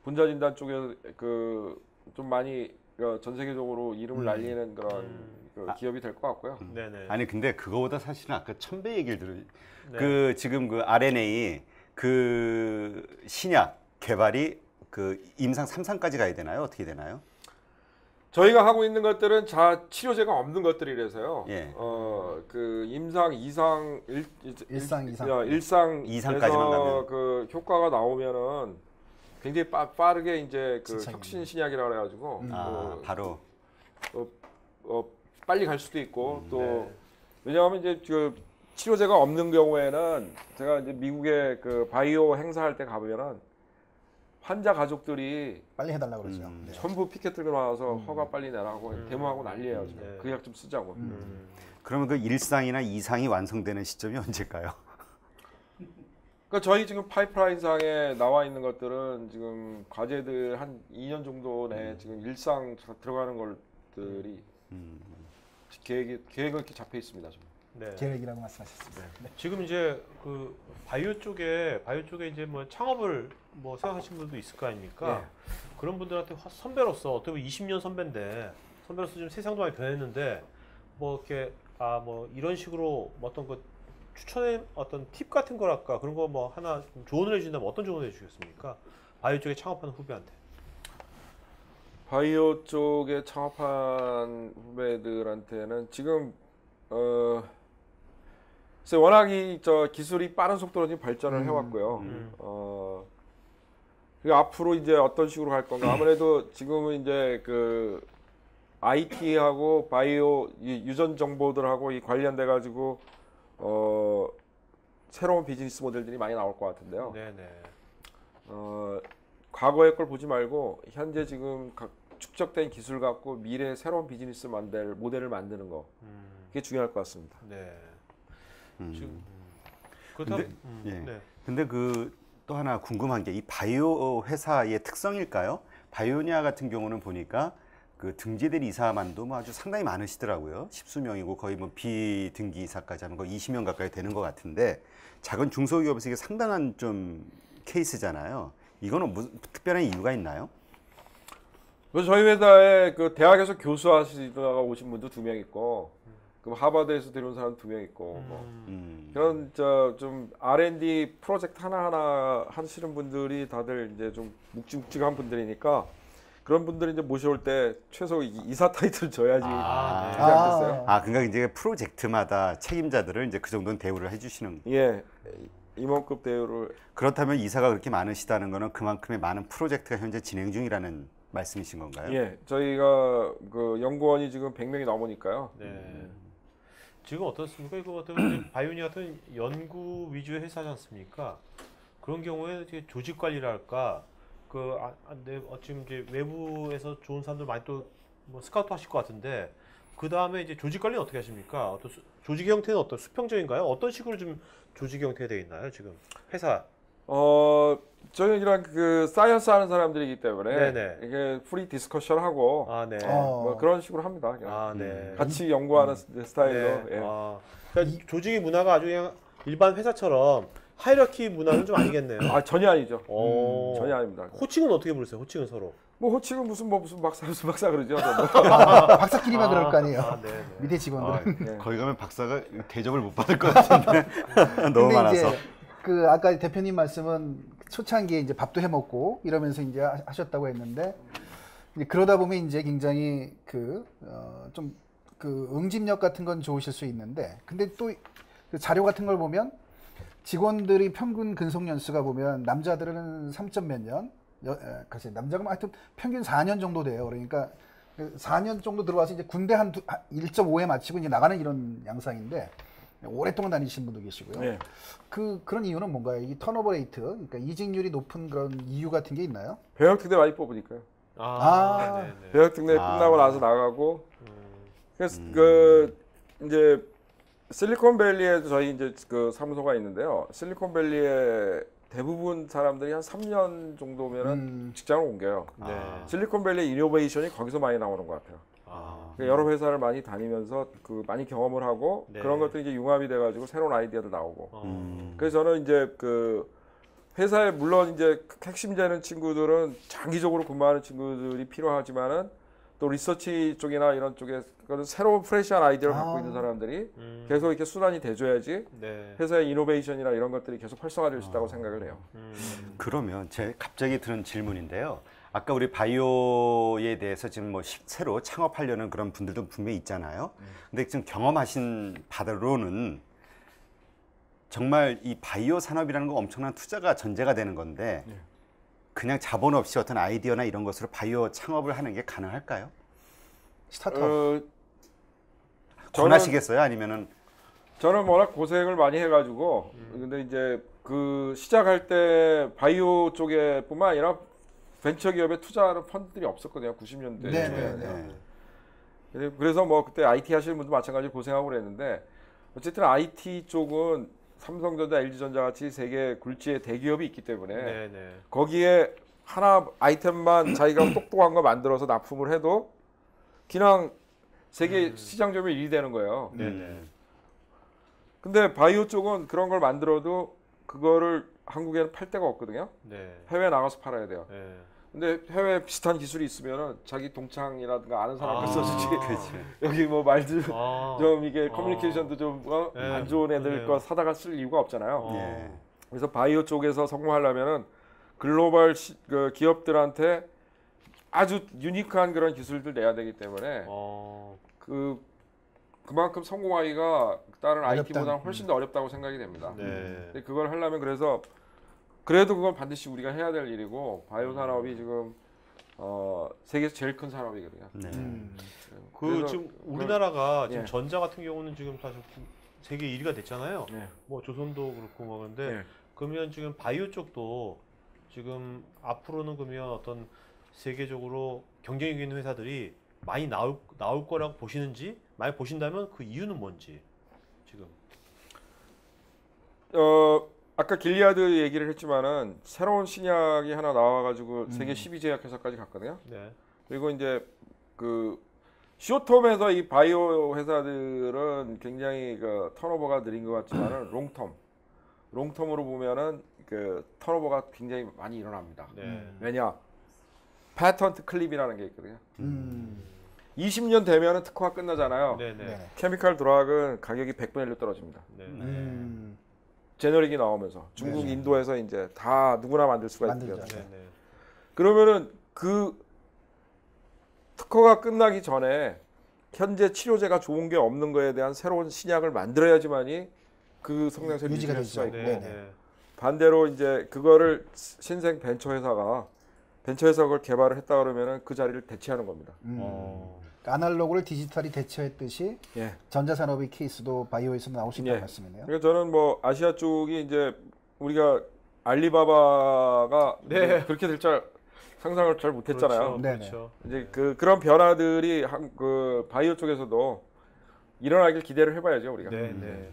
분자 진단 쪽에 그 좀 많이 전 세계적으로 이름을 날리는 그런 그 기업이 될 것 같고요. 네네. 아니 근데 그거보다 사실은 아까 천배 얘기를 들어. 네. 그 지금 그 RNA 그 신약 개발이 그 임상 3상까지 가야 되나요? 어떻게 되나요? 저희가 하고 있는 것들은 치료제가 없는 것들이라서요. 예. 그 임상 2상 일상, 이상. 이상까지만 가면. 그 효과가 나오면은 굉장히 빠르게 이제 그 진짜 혁신 신약이라 그래가지고 바로 빨리 갈 수도 있고 또 네. 왜냐하면 이제 그 치료제가 없는 경우에는 제가 이제 미국의 그 바이오 행사할 때 가보면은 환자 가족들이 빨리 해달라고 그러죠. 네. 전부 피켓 들고 나와서 허가 빨리 내라고 데모하고 난리예요 지금. 네. 그 약 좀 쓰자고. 그러면 그 1상이나 2상이 완성되는 시점이 언제일까요? 그러니까 저희 지금 파이프라인상에 나와 있는 것들은 지금 과제들 한 2년 정도 내에 지금 일상 들어가는 것들이 계획은 이렇게 잡혀 있습니다 지금. 네. 계획이라고 말씀하셨습니다. 네. 지금 이제 그 바이오 쪽에 이제 뭐 창업을 뭐 생각하시는 분도 있을 거 아닙니까? 네. 그런 분들한테 선배로서 어떻게 보면 20년 선배인데 선배로서 좀 세상도 많이 변했는데 뭐 이렇게 뭐 이런 식으로 뭐 어떤 그 추천의 어떤 팁 같은 거랄까 그런 거 뭐 하나 좀 조언을 해주신다면 어떤 조언을 해주시겠습니까? 바이오 쪽에 창업하는 후배한테. 바이오 쪽에 창업한 후배들한테는 지금 글쎄 워낙 저 기술이 빠른 속도로 지금 발전을 해왔고요. 그리고 앞으로 이제 어떤 식으로 갈 건가? 아무래도 지금은 이제 그 IT하고 바이오 유전 정보들하고 이 관련돼 가지고 새로운 비즈니스 모델들이 많이 나올 것 같은데요. 네네. 과거의 걸 보지 말고 현재 지금 축적된 기술 갖고 미래 새로운 비즈니스 모델을 만드는 거 그게 중요할 것 같습니다. 네. 음. 그렇다면 예. 네. 근데 그 또 하나 궁금한 게 이 바이오 회사의 특성일까요? 바이오니아 같은 경우는 보니까 그 등재될 이사만도 뭐 아주 상당히 많으시더라고요. 십수 명이고 거의 뭐 비등기 이사까지 하면 거의 20명 가까이 되는 것 같은데 작은 중소기업에서 이게 상당한 좀 케이스잖아요. 이거는 무슨 특별한 이유가 있나요? 그래서 저희 회사에 그 대학에서 교수하시다가 오신 분도 2명 있고, 그 하버드에서 데려온 사람 2명 있고, 뭐 그런 좀 R&D 프로젝트 하나하나 하시는 분들이 다들 이제 좀 묵직묵직한 분들이니까 그런 분들이 이제 모셔올 때 최소 이사 타이틀 줘야지 되지 않겠어요? 그러니까 이제 프로젝트마다 책임자들을 이제 그 정도는 대우를 해주시는. 예, 임원급 대우를. 그렇다면 이사가 그렇게 많으시다는 거는 그만큼의 많은 프로젝트가 현재 진행 중이라는 말씀이신 건가요? 예, 저희가 그 연구원이 지금 100명이 넘으니까요. 네. 지금 어떻습니까? 이거 어떤 바이오니아 같은 연구 위주의 회사지 않습니까? 그런 경우에 이제 조직 관리랄까 지금 이제 외부에서 좋은 사람들 많이 또 뭐 스카우트 하실 것 같은데 그 다음에 이제 조직 관리는 어떻게 하십니까? 어떤 조직 형태는 어떤 수평적인가요? 어떤 식으로 좀 조직 형태가 되어 있나요? 지금 회사? 저는 이런 그 사이언스 하는 사람들이기 때문에 네네. 이게 프리 디스커션 하고 네. 뭐 그런 식으로 합니다. 그냥. 네. 같이 연구하는 스타일로. 네. 예. 그러니까 조직의 문화가 아주 그냥 일반 회사처럼 하이라키 문화는 좀 아니겠네요. 전혀 아니죠. 오. 전혀 아닙니다. 호칭은 어떻게 부르세요? 호칭은 서로? 뭐 호칭은 무슨 박사 그러죠. 박사끼리만 그럴 거 아니에요. 네. 밑에 직원들. 예. 거기 가면 박사가 대접을 못 받을 것 같은데 너무 근데 많아서. 이제 그 아까 대표님 말씀은 초창기에 이제 밥도 해 먹고 이러면서 이제 하셨다고 했는데 이제 그러다 보면 이제 굉장히 좀 응집력 같은 건 좋으실 수 있는데 근데 또 그 자료 같은 걸 보면 직원들이 평균 근속 연수가 보면 남자들은 3점 몇 년, 같이 남자가 하여튼 평균 4년 정도 돼요. 그러니까 4년 정도 들어와서 이제 군대 한 1.5에 마치고 이제 나가는 이런 양상인데 오랫동안 다니신 분도 계시고요. 네. 그런 이유는 뭔가요? 이 턴오버 레이트, 그러니까 이직률이 높은 그런 이유 같은 게 있나요? 배역특대 많이 뽑으니까요. 네네. 배역특대 끝나고 나서 나가고. 그래서 이제 실리콘밸리에도 저희 이제 그 사무소가 있는데요. 실리콘밸리에 대부분 사람들이 한 3년 정도면은 직장을 옮겨요. 네. 실리콘밸리 이노베이션이 거기서 많이 나오는 것 같아요. 여러 회사를 많이 다니면서 그 많이 경험을 하고 네. 그런 것들이 이제 융합이 돼가지고 새로운 아이디어도 나오고. 어. 그래서 저는 이제 그 회사에 물론 이제 핵심 되는 친구들은 장기적으로 근무하는 친구들이 필요하지만은 또 리서치 쪽이나 이런 쪽에 새로운 프레시한 아이디어를 갖고 있는 사람들이 계속 이렇게 수단이 돼줘야지 네. 회사의 이노베이션이나 이런 것들이 계속 활성화될 수 있다고 생각을 해요. 그러면 제 갑자기 드는 질문인데요. 아까 우리 바이오에 대해서 지금 뭐 새로 창업하려는 그런 분들도 분명히 있잖아요. 근데 지금 경험하신 바로는 정말 이 바이오 산업이라는 거 엄청난 투자가 전제가 되는 건데 그냥 자본 없이 어떤 아이디어나 이런 것으로 바이오 창업을 하는 게 가능할까요? 스타트업. 권하시겠어요? 아니면은 저는 워낙 고생을 많이 해가지고 근데 이제 그 시작할 때 바이오 쪽에뿐만 아니라 벤처 기업에 투자하는 펀드들이 없었거든요. 90년대 네, 초에. 네, 네. 그래서 뭐 그때 IT 하시는 분도 마찬가지로 고생하고 그랬는데 어쨌든 IT 쪽은 삼성전자, LG전자 같이 세계 굴지의 대기업이 있기 때문에 네, 네. 거기에 하나 아이템만 자기가 똑똑한 거 만들어서 납품을 해도 그냥 세계 시장 점유율 1위 되는 거예요. 네, 네. 근데 바이오 쪽은 그런 걸 만들어도 그거를 한국에는 팔 데가 없거든요. 네. 해외 나가서 팔아야 돼요. 네. 근데 해외 비슷한 기술이 있으면은 자기 동창이라든가 아는 사람 써주지. 그렇지. 여기 뭐 말도 아. 좀 이게 커뮤니케이션도 좀 안 네. 좋은 애들 그러네요. 거 사다가 쓸 이유가 없잖아요. 어. 예. 그래서 바이오 쪽에서 성공하려면은 글로벌 그 기업들한테 아주 유니크한 그런 기술들 내야 되기 때문에 어. 그만큼 성공하기가 다른 어렵다. IT보다는 훨씬 더 어렵다고 생각이 됩니다. 네. 근데 그걸 하려면 그래서 그래도 그건 반드시 우리가 해야 될 일이고 바이오 산업이 지금 세계에서 제일 큰 산업이거든요. 네. 그 그래서 지금 우리나라가 지금 예. 전자 같은 경우는 지금 사실 세계 1위가 됐잖아요. 네. 뭐 조선도 그렇고 뭐 그런데 네. 그러면 지금 바이오 쪽도 지금 앞으로는 그러면 어떤 세계적으로 경쟁력 있는 회사들이 많이 나올 거라고 보시는지, 만약 보신다면 그 이유는 뭔지 지금. 아까 길리아드 얘기를 했지만은 새로운 신약이 하나 나와가지고 세계 12 제약회사까지 갔거든요. 네. 그리고 이제 그 쇼텀에서 이 바이오 회사들은 굉장히 그 턴오버가 느린 것 같지만은 롱텀으로 보면은 그 턴오버가 굉장히 많이 일어납니다. 네. 왜냐? 패턴트 클립이라는 게 있거든요. 음. 20년 되면은 특허가 끝나잖아요. 네, 네. 네. 케미칼 드락은 가격이 100분의 1로 떨어집니다. 네. 음. 제너릭이 나오면서 중국, 네. 인도에서 이제 다 누구나 만들 수가 있고요. 만들죠. 네, 네. 그러면은 그 특허가 끝나기 전에 현재 치료제가 좋은 게 없는 거에 대한 새로운 신약을 만들어야지만이 그 성장세를 유지가 유지할 수가 되죠. 있고 네, 네네. 네. 반대로 이제 그거를 신생 벤처 회사가 그걸 개발을 했다 그러면은 그 자리를 대체하는 겁니다. 어. 아날로그를 디지털이 대체했듯이 예. 전자산업의 케이스도 바이오에서 나올 수 있다는 예. 말씀이네요. 그러니까 저는 뭐 아시아 쪽이 이제 우리가 알리바바가 네. 이제 그렇게 될 줄 상상을 잘 못했잖아요. 그렇죠. 네네. 그렇죠. 이제 그런 변화들이 그 바이오 쪽에서도 일어나길 기대를 해봐야죠 우리가. 네, 네.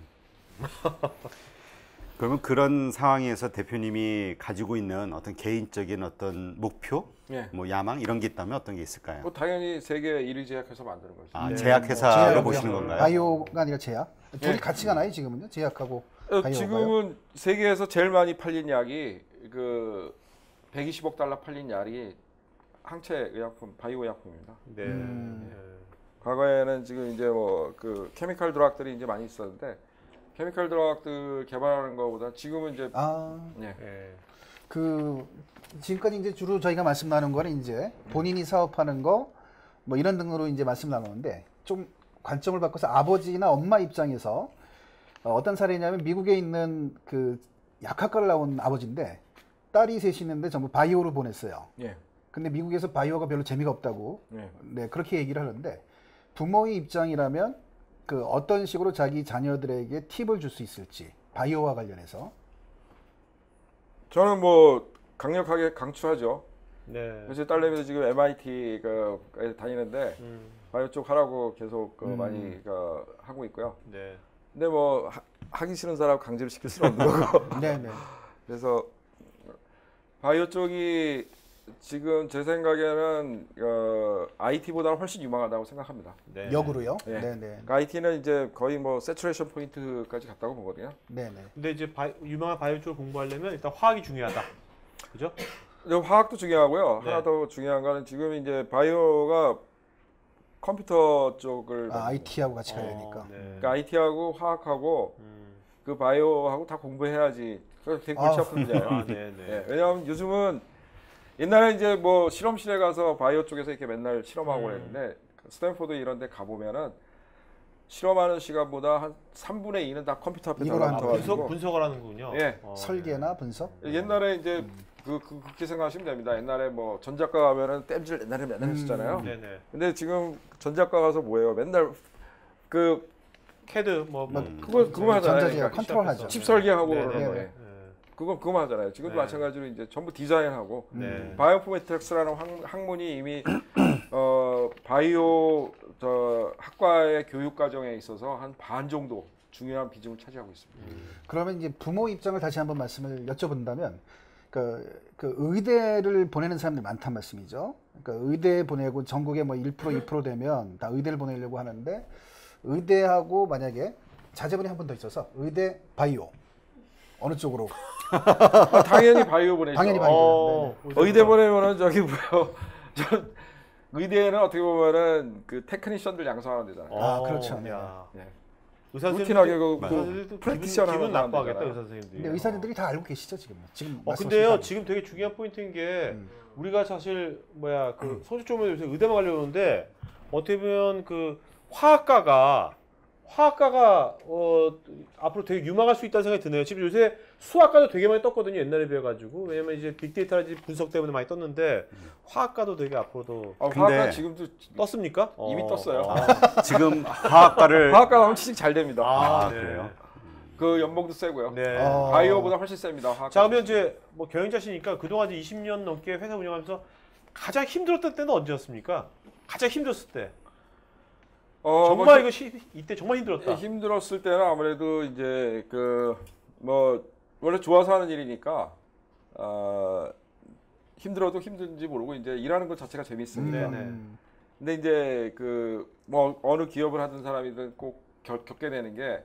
그러면 그런 상황에서 대표님이 가지고 있는 어떤 개인적인 어떤 목표, 예. 뭐 야망 이런 게 있다면 어떤 게 있을까요? 뭐 당연히 세계 1위 제약회사 만드는 거죠. 아, 네. 제약회사로 제약이요. 보시는 건가요? 바이오가 아니라 제약. 둘이 예. 같이 가나요 지금은요? 제약하고 바이오가요? 지금은 세계에서 제일 많이 팔린 약이 그 120억 달러 팔린 약이 항체 의약품, 바이오 의약품입니다. 네. 음. 과거에는 지금 이제 뭐 그 케미칼 드락들이 이제 많이 있었는데 케미칼 드락들 개발하는 것보다 지금은 이제 예. 네. 그 지금까지 이제 주로 저희가 말씀 나눈 거는 이제 본인이 사업하는 거 뭐 이런 등으로 이제 말씀 나누는데 좀 관점을 바꿔서 아버지나 엄마 입장에서 어떤 사례냐면 미국에 있는 그 약학과를 나온 아버지인데 딸이 셋이 있는데 전부 바이오로 보냈어요. 예. 근데 미국에서 바이오가 별로 재미가 없다고 예. 네 그렇게 얘기를 하는데 부모의 입장이라면 그 어떤 식으로 자기 자녀들에게 팁을 줄 수 있을지 바이오와 관련해서 저는 뭐 강력하게 강추하죠. 네. 그래서 딸내미도 지금 MIT 에 다니는데 바이오 쪽 하라고 계속 많이 하고 있고요. 네. 근데 뭐 하기 싫은 사람 강제로 시킬 수는 없는 거고. 네네 그래서 바이오 쪽이 지금 제 생각에는 IT보다는 훨씬 유망하다고 생각합니다. 네. 역으로요? 예. 네네. 그러니까 IT는 이제 거의 뭐 세츄레이션 포인트까지 갔다고 보거든요. 네네. 근데 이제 유망한 바이오 쪽을 공부하려면 일단 화학이 중요하다. 그죠? 화학도 중요하고요. 네. 하나 더 중요한 거는 지금 이제 바이오가 컴퓨터 쪽을 IT하고 같이 가야 되니까. 네. 그러니까 IT하고 화학하고 그 바이오하고 다 공부해야지. 그래서 되게 골치 아픈 분야예요. 아, 네, 네. 예, 왜냐하면 요즘은 옛날에 이제 뭐 실험실에 가서 바이오 쪽에서 이렇게 맨날 실험하고 그랬는데 스탠포드 이런 데 가보면은 실험하는 시간보다 한 3분의 2는 다 컴퓨터 앞에 이걸 하는 달라붙어가지고 분석을 하는군요. 예. 설계나 분석? 옛날에 이제 그렇게 생각하시면 됩니다. 옛날에 뭐 전작가 가면은 땜질 옛날에 맨날 했었잖아요. 네, 네. 근데 지금 전작가 가서 뭐예요? 맨날 그 캐드 그거 하잖아요. 전자제어 그러니까 컨트롤하죠. 칩 설계하고 네, 그러는 네, 거예요. 네. 그거만 하잖아요. 지금도 네. 마찬가지로 이제 전부 디자인하고 네. 바이오포메틱스라는 학문이 이미 바이오 학과의 교육 과정에 있어서 한 반 정도 중요한 비중을 차지하고 있습니다. 그러면 이제 부모 입장을 다시 한번 말씀을 여쭤본다면 그 의대를 보내는 사람들이 많단 말씀이죠. 그러니까 의대 보내고 전국에 뭐 1% 2% 되면 다 의대를 보내려고 하는데 의대하고 만약에 자제분이 한 분 더 있어서 의대 바이오 어느 쪽으로? 당연히 바이오 보내죠. 당연히 바이오. 의대 보내면은 저기 뭐요? 저 의대는 어떻게 보면은 그 테크니션들 양성하는 데잖아요. 아, 그렇죠. 야. 네. 의사 루틴하게 선생님들도 프랙티션 기분 하는 나빠하겠다 사람들이잖아요. 의사 선생님들이. 근데 의사들이 다 알고 계시죠 지금? 말씀하신 근데요 사람. 지금 되게 중요한 포인트인 게 우리가 사실 그 소식 쪽으로 요새 의대만 가려고 하는데 어떻게 보면 그 화학과가 앞으로 되게 유망할 수 있다는 생각이 드네요. 지금 요새 수학과도 되게 많이 떴거든요. 옛날에 비해가지고. 왜냐면 이제 빅데이터라든지 분석 때문에 많이 떴는데 화학과도 되게 앞으로도 화학과 지금도 떴습니까? 이미 떴어요. 지금 화학과를 화학과 가면 취직 잘 됩니다. 네. 그래요? 그 연봉도 세고요. 네. 바이오보다 훨씬 셉니다. 화학과 자, 그러면 이제 뭐 경영자시니까 그동안 이제 20년 넘게 회사 운영하면서 가장 힘들었던 때는 언제였습니까? 가장 힘들었을 때. 정말 이때 정말 힘들었다. 힘들었을 때는 아무래도 이제 그 뭐 원래 좋아서 하는 일이니까 힘들어도 힘든지 모르고 이제 일하는 것 자체가 재밌습니다. 네네. 근데 이제 그 뭐 어느 기업을 하던 사람이든 꼭 겪게 되는 게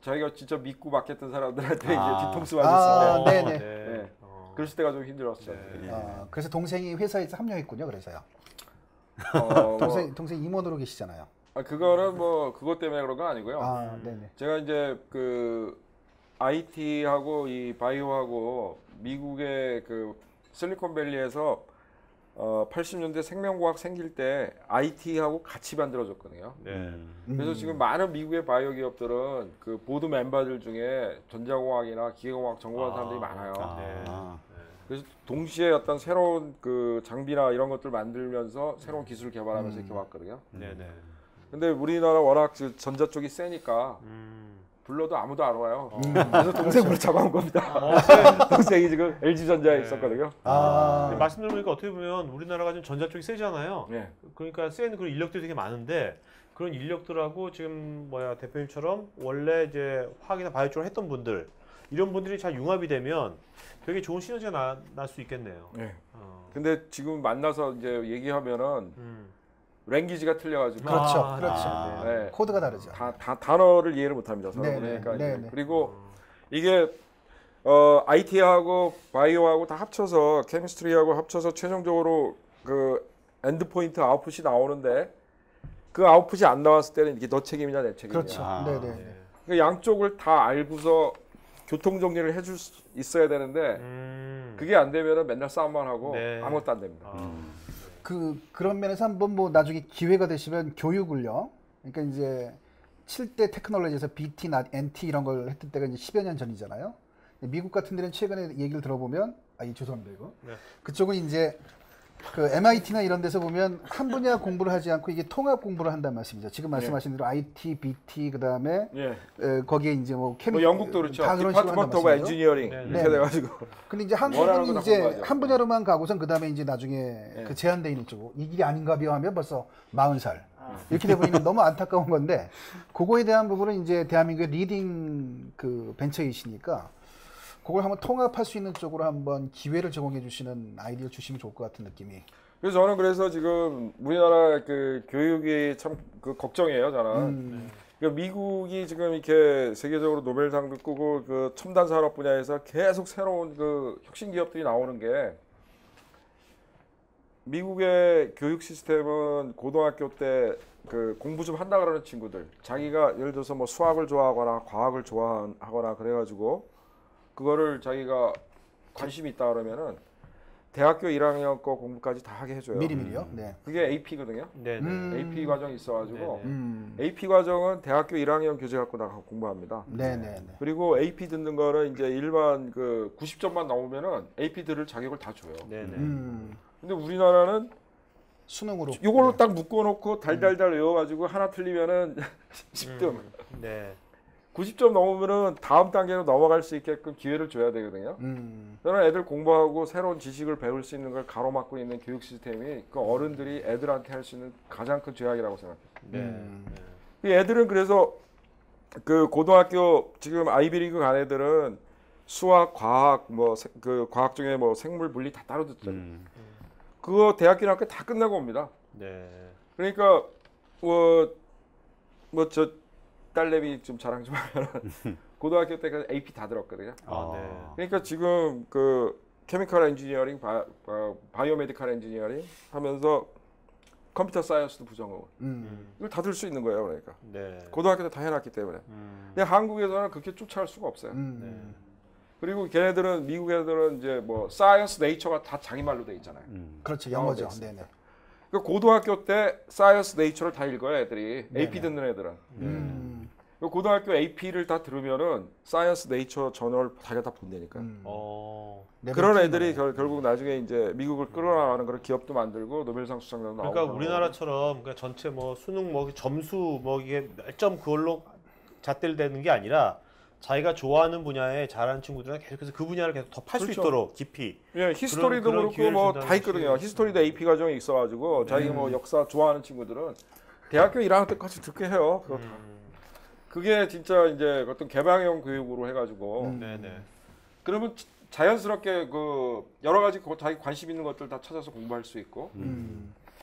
자기가 진짜 믿고 맡겼던 사람들한테 이제 뒤통수 맞았을 때, 네네. 네. 그랬을 때가 좀 힘들었죠. 그래서 동생이 회사에서 합류했군요. 그래서요. 뭐, 동생 임원으로 계시잖아요. 그거는 뭐 그것 때문에 그런 건 아니고요. 네네. 제가 이제 그 IT하고 이 바이오하고 미국의 그 실리콘밸리에서 80년대 생명과학 생길 때 IT하고 같이 만들어졌거든요. 네. 그래서 지금 많은 미국의 바이오 기업들은 그 보드 멤버들 중에 전자공학이나 기계공학 전공한 사람들이 많아요. 그래서 동시에 어떤 새로운 그 장비나 이런 것들 만들면서 새로운 기술 개발하면서 이렇게 왔거든요. 네네. 근데 우리나라 워낙 그 전자 쪽이 세니까 불러도 아무도 안 와요. 그래서 동생으로 잡아온 겁니다. 동생이 지금 LG전자에 있었거든요. 말씀 들어보니까 어떻게 보면 우리나라가 지금 전자 쪽이 세잖아요. 네. 그러니까 센 그런 인력들이 되게 많은데 그런 인력들하고 지금 대표님처럼 원래 이제 화학이나 바이오 쪽을 했던 분들 이런 분들이 잘 융합이 되면 되게 좋은 시너지가 날 수 있겠네요. 네. 근데 지금 만나서 이제 얘기하면은 랭귀지가 틀려가지고 그렇죠. 네. 코드가 다르죠. 단어를 이해를 못합니다. 그러니까 그리고 이게 IT하고 바이오하고 다 합쳐서 케미스트리하고 합쳐서 최종적으로 그 엔드포인트 아웃풋이 나오는데 그 아웃풋이 안 나왔을 때는 이게 너 책임이냐 내 책임이냐. 그렇죠. 네네. 그러니까 양쪽을 다 알고서 교통 정리를 해줄 수 있어야 되는데 그게 안 되면은 맨날 싸움만 하고 아무것도 안 됩니다. 그런 면에서 한번 뭐 나중에 기회가 되시면 교육을요. 그러니까 이제 7대 테크놀로지에서 BT나 NT 이런 걸 했던 때가 이제 10여 년 전이잖아요. 미국 같은 데는 최근에 얘기를 들어보면 죄송합니다 이거. 그쪽은 이제 그 MIT나 이런 데서 보면 한 분야 공부를 하지 않고 이게 통합 공부를 한다는 말씀이죠. 지금 말씀하신 대로 IT, BT 그다음에 거기에 이제 뭐 케미 영국도 그렇죠. 다 그런 식으로 디파트먼트 오브 엔지니어링 이렇게 돼가지고. 근데 이제 한국은 이제 한 분야로만 가고선 그다음에 이제 나중에 그 제한돼 있는 쪽 이 길이 아닌가 비하면 벌써 40살 이렇게 돼 보이면 너무 안타까운 건데 그거에 대한 부분은 이제 대한민국의 리딩 그 벤처이시니까 그걸 한번 통합할 수 있는 쪽으로 한번 기회를 제공해 주시는 아이디어 주시면 좋을 것 같은 느낌이. 그래서 저는 그래서 지금 우리나라 그 교육이 참 그 걱정이에요, 저는. 그러니까 미국이 지금 이렇게 세계적으로 노벨상도 끄고 그 첨단 산업 분야에서 계속 새로운 그 혁신 기업들이 나오는 게 미국의 교육 시스템은 고등학교 때 그 공부 좀 한다 그러는 친구들, 자기가 예를 들어서 뭐 수학을 좋아하거나 과학을 좋아하거나 그래가지고 그거를 자기가 관심이 있다 그러면은 대학교 1학년 거 공부까지 다 하게 해줘요. 미리미리요. 네. 그게 AP거든요. 네네. AP 과정이 있어가지고 네네. AP 과정은 대학교 1학년 교재 갖고 나가 공부합니다. 네네네. 그리고 AP 듣는 거는 이제 일반 그 90점만 나오면은 AP 들을 자격을 다 줘요. 네네. 근데 우리나라는 수능으로. 요걸로 네. 딱 묶어놓고 달달달 외워가지고 하나 틀리면은 10등. 네. 90점 넘으면은 다음 단계로 넘어갈 수 있게끔 기회를 줘야 되거든요. 저는 애들 공부하고 새로운 지식을 배울 수 있는 걸 가로막고 있는 교육 시스템이 그 어른들이 애들한테 할 수 있는 가장 큰 죄악이라고 생각해요. 네. 이 애들은 그래서 그 고등학교 지금 아이비리그 간 애들은 수학, 과학, 뭐 그 과학 중에 뭐 생물, 물리 다 따로 듣잖아요. 그거 대학교 학교 다 끝내고 옵니다. 네. 그러니까 뭐 저 딸내미 좀 자랑 좀 하면은 고등학교 때까지 AP 다 들었거든요. 아, 네. 그러니까 지금 그 케미컬 엔지니어링, 바이오메디컬 엔지니어링 하면서 컴퓨터 사이언스도 부전공을 이걸 다 들 수 있는 거예요. 그러니까 네. 고등학교 때 다 해놨기 때문에. 근데 한국에서는 그렇게 쫓아갈 수가 없어요. 그리고 걔네들은 미국 애들은 이제 뭐 사이언스 네이처가 다 자기말로 돼 있잖아요. 그렇죠. 영어로 영어죠. 돼 네네. 그러니까 고등학교 때 사이언스 네이처를 다 읽어요, 애들이. AP 듣는 애들은. 고등학교 AP를 다 들으면은 사이언스 네이처 저널 자기가 다 본다니까. 그런 애들이 결국 나중에 이제 미국을 끌어나가는 그런 기업도 만들고 노벨상 수상자도 나오고. 그러니까 우리나라처럼 그러니까 전체 뭐 수능 뭐 점수 뭐 이게 몇 점 그걸로 잣대를 대는 게 아니라 자기가 좋아하는 분야에 잘하는 친구들은 계속해서 그 분야를 계속 더 팔 수 그렇죠. 있도록 깊이. 예, 히스토리도 그런 그렇고 기회를 뭐 준다는 다 있거든요. 것이. 히스토리도 AP 과정이 있어가지고 자기가 뭐 역사 좋아하는 친구들은 대학교 1학년 때까지 듣게 해요. 그거 다. 그게 진짜 이제 어떤 개방형 교육으로 해가지고 네네. 그러면 자연스럽게 그 여러 가지 자기 관심 있는 것들 다 찾아서 공부할 수 있고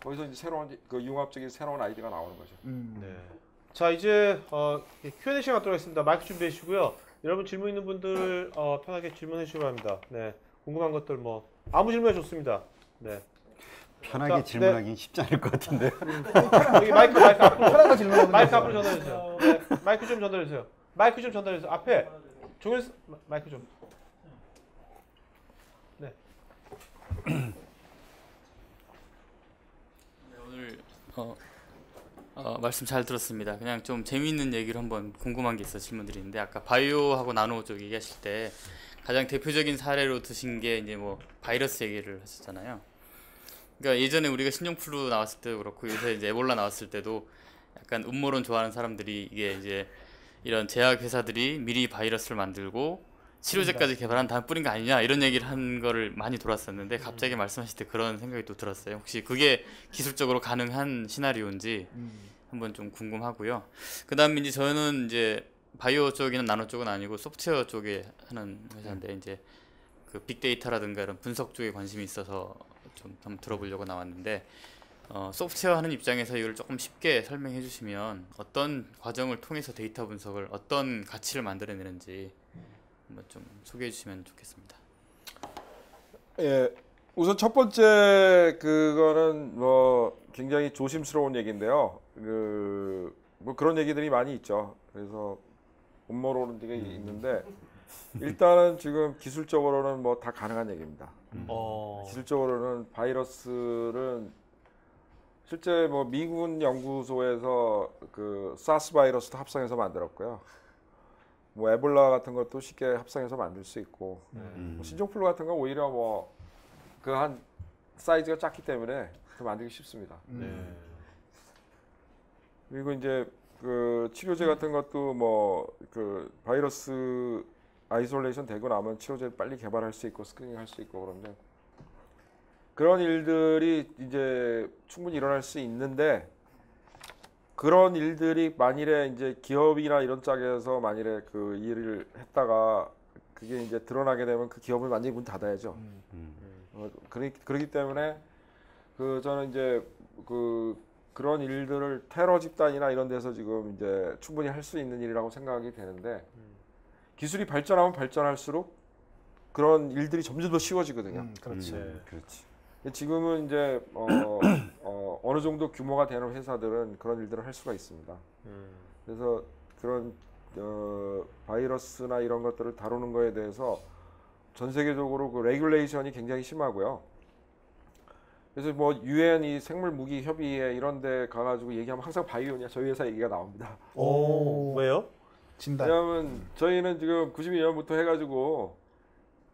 거기서 이제 새로운 그 융합적인 새로운 아이디어가 나오는 거죠. 네. 자 이제 Q&A 시간 갖도록 하겠습니다. 마이크 준비해 주시고요. 여러분 질문 있는 분들 편하게 질문해 주시기 바랍니다. 네. 궁금한 것들 뭐 아무 질문 좋습니다. 네. 편하게 자, 질문하기는 쉽지 않을 것 같은데. 여기 마이크 앞으로 편하게 질문하는 마이크 거죠. 앞으로 전달해 주세요. 네. 마이크 좀 전달해 주세요. 마이크 좀 전달해 주세요. 앞에 종현 마이크 좀. 네. 오늘 말씀 잘 들었습니다. 그냥 좀 재미있는 얘기를 한번 궁금한 게 있어 질문드리는데 아까 바이오하고 나노 쪽 얘기하실 때 가장 대표적인 사례로 드신 게 이제 뭐 바이러스 얘기를 하셨잖아요. 그러니까 예전에 우리가 신종플루 나왔을 때도 그렇고 요새 이제 에볼라 나왔을 때도 약간 음모론 좋아하는 사람들이 이게 이제 이런 제약 회사들이 미리 바이러스를 만들고 치료제까지 개발한 다음 뿌린 거 아니냐 이런 얘기를 한 거를 많이 돌았었는데 갑자기 말씀하실 때 그런 생각이 또 들었어요. 혹시 그게 기술적으로 가능한 시나리오인지 한번 좀 궁금하고요. 그다음에 이제 저는 이제 바이오 쪽이나 나노 쪽은 아니고 소프트웨어 쪽에 하는 회사인데 이제 그 빅데이터라든가 이런 분석 쪽에 관심이 있어서 좀 한번 들어보려고 나왔는데 소프트웨어 하는 입장에서 이걸 조금 쉽게 설명해 주시면 어떤 과정을 통해서 데이터 분석을 어떤 가치를 만들어내는지 한번 좀 소개해 주시면 좋겠습니다. 예, 우선 첫 번째 그거는 뭐 굉장히 조심스러운 얘기인데요. 뭐 그런 얘기들이 많이 있죠. 그래서 음모론들이 있는데 일단은 지금 기술적으로는 뭐 다 가능한 얘기입니다. 기술적으로는 바이러스는 실제 뭐 미군 연구소에서 그 사스 바이러스도 합성해서 만들었고요. 뭐 에볼라 같은 것도 쉽게 합성해서 만들 수 있고 뭐 신종플루 같은 건 오히려 뭐 그 한 사이즈가 작기 때문에 더 만들기 쉽습니다. 그리고 이제 그 치료제 같은 것도 뭐 그 바이러스 아이솔레이션 되고 나면 치료제를 빨리 개발할 수 있고 스크리닝 할 수 있고 그런데 그런 일들이 이제 충분히 일어날 수 있는데 그런 일들이 만일에 이제 기업이나 이런 짝에서 만일에 그 일을 했다가 그게 이제 드러나게 되면 그 기업을 완전히 문 닫아야죠. 그렇기 때문에 저는 이제 그런 일들을 테러 집단이나 이런 데서 지금 이제 충분히 할 수 있는 일이라고 생각이 되는데 기술이 발전하면 발전할수록 그런 일들이 점점 더 쉬워지거든요. 그렇죠. 그렇지. 지금은 이제 어느 정도 규모가 되는 회사들은 그런 일들을 할 수가 있습니다. 그래서 그런 바이러스나 이런 것들을 다루는 거에 대해서 전 세계적으로 그 레귤레이션이 굉장히 심하고요. 그래서 뭐 유엔 이 생물 무기 협의회 이런 데 가가지고 얘기하면 항상 바이오냐 저희 회사 얘기가 나옵니다. 오, 왜요? 진단. 왜냐하면 저희는 지금 92년부터 해가지고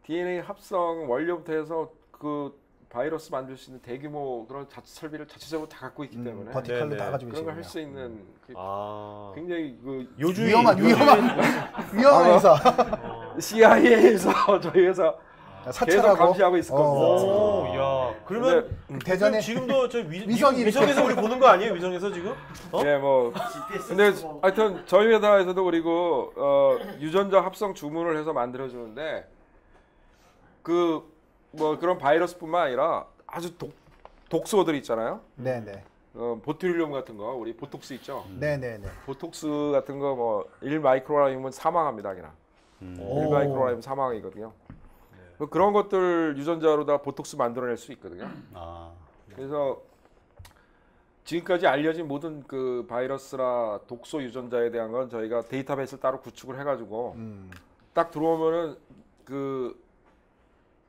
DNA 합성 원료부터 해서 그 바이러스 만들 수 있는 대규모 그런 설비를 자체적으로 다 갖고 있기 때문에 버티컬로 네네. 다 가지고 그런 걸 할 계시군요. 수 있는 아, 굉장히 그 요즘이 위험한 회사. CIA에서 저희 회사 계속 사찰하고 감시하고 있을 겁니다. 오, 야, 그러면 대전에 지금도 저 위성이 위성에서 우리 보는 거 아니에요? 위성에서 지금? 어? 네, 뭐 근데 하여튼 저희 회사에서도 그리고 유전자 합성 주문을 해서 만들어 주는데 뭐 그런 바이러스뿐만 아니라 아주 독소들 있잖아요. 네네. 보tulium 같은 거 우리 보톡스 있죠. 네네네. 보톡스 같은 거 뭐 1마이크로라이면 사망합니다, 그냥. 1마이크로라이면 사망이거든요. 그런 것들 유전자로 다 보톡스 만들어낼 수 있거든요. 그래서 지금까지 알려진 모든 그 바이러스나 독소 유전자에 대한 건 저희가 데이터베이스를 따로 구축을 해가지고 딱 들어오면은 그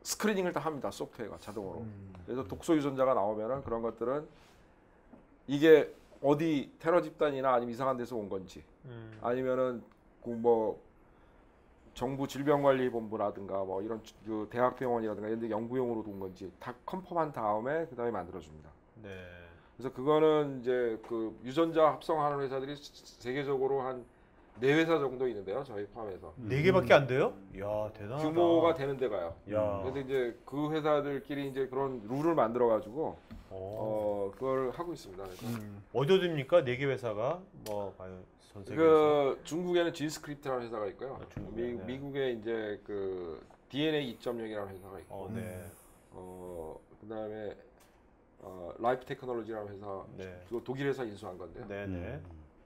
스크리닝을 다 합니다. 소프트웨어가 자동으로. 그래서 독소 유전자가 나오면은 그런 것들은 이게 어디 테러 집단이나 아니면 이상한 데서 온 건지 아니면은 뭐 정부 질병관리본부라든가 뭐 이런 그 대학병원이라든가 이런 데 연구용으로 온 건지 다 컨펌한 다음에 그다음에 만들어 줍니다. 네. 그래서 그거는 이제 그 유전자 합성하는 회사들이 세계적으로 한 4회사 정도 있는데요. 저희 포함해서. 4개밖에 안 돼요? 야, 대단하다. 규모가 되는 데 가요. 야. 그래서 이제 그 회사들끼리 이제 그런 룰을 만들어 가지고 그걸 하고 있습니다. 어디입니까? 4개 회사가 뭐 전 세계에서. 그 중국에는 진스크립트라는 회사가 있고요. 중국에, 네. 미국에 이제 그 DNA 2.0이라는 회사가 있고, 네. 그다음에 라이프 테크놀로지라는 회사, 네. 그거 독일 회사 인수한 건데요. 네, 네.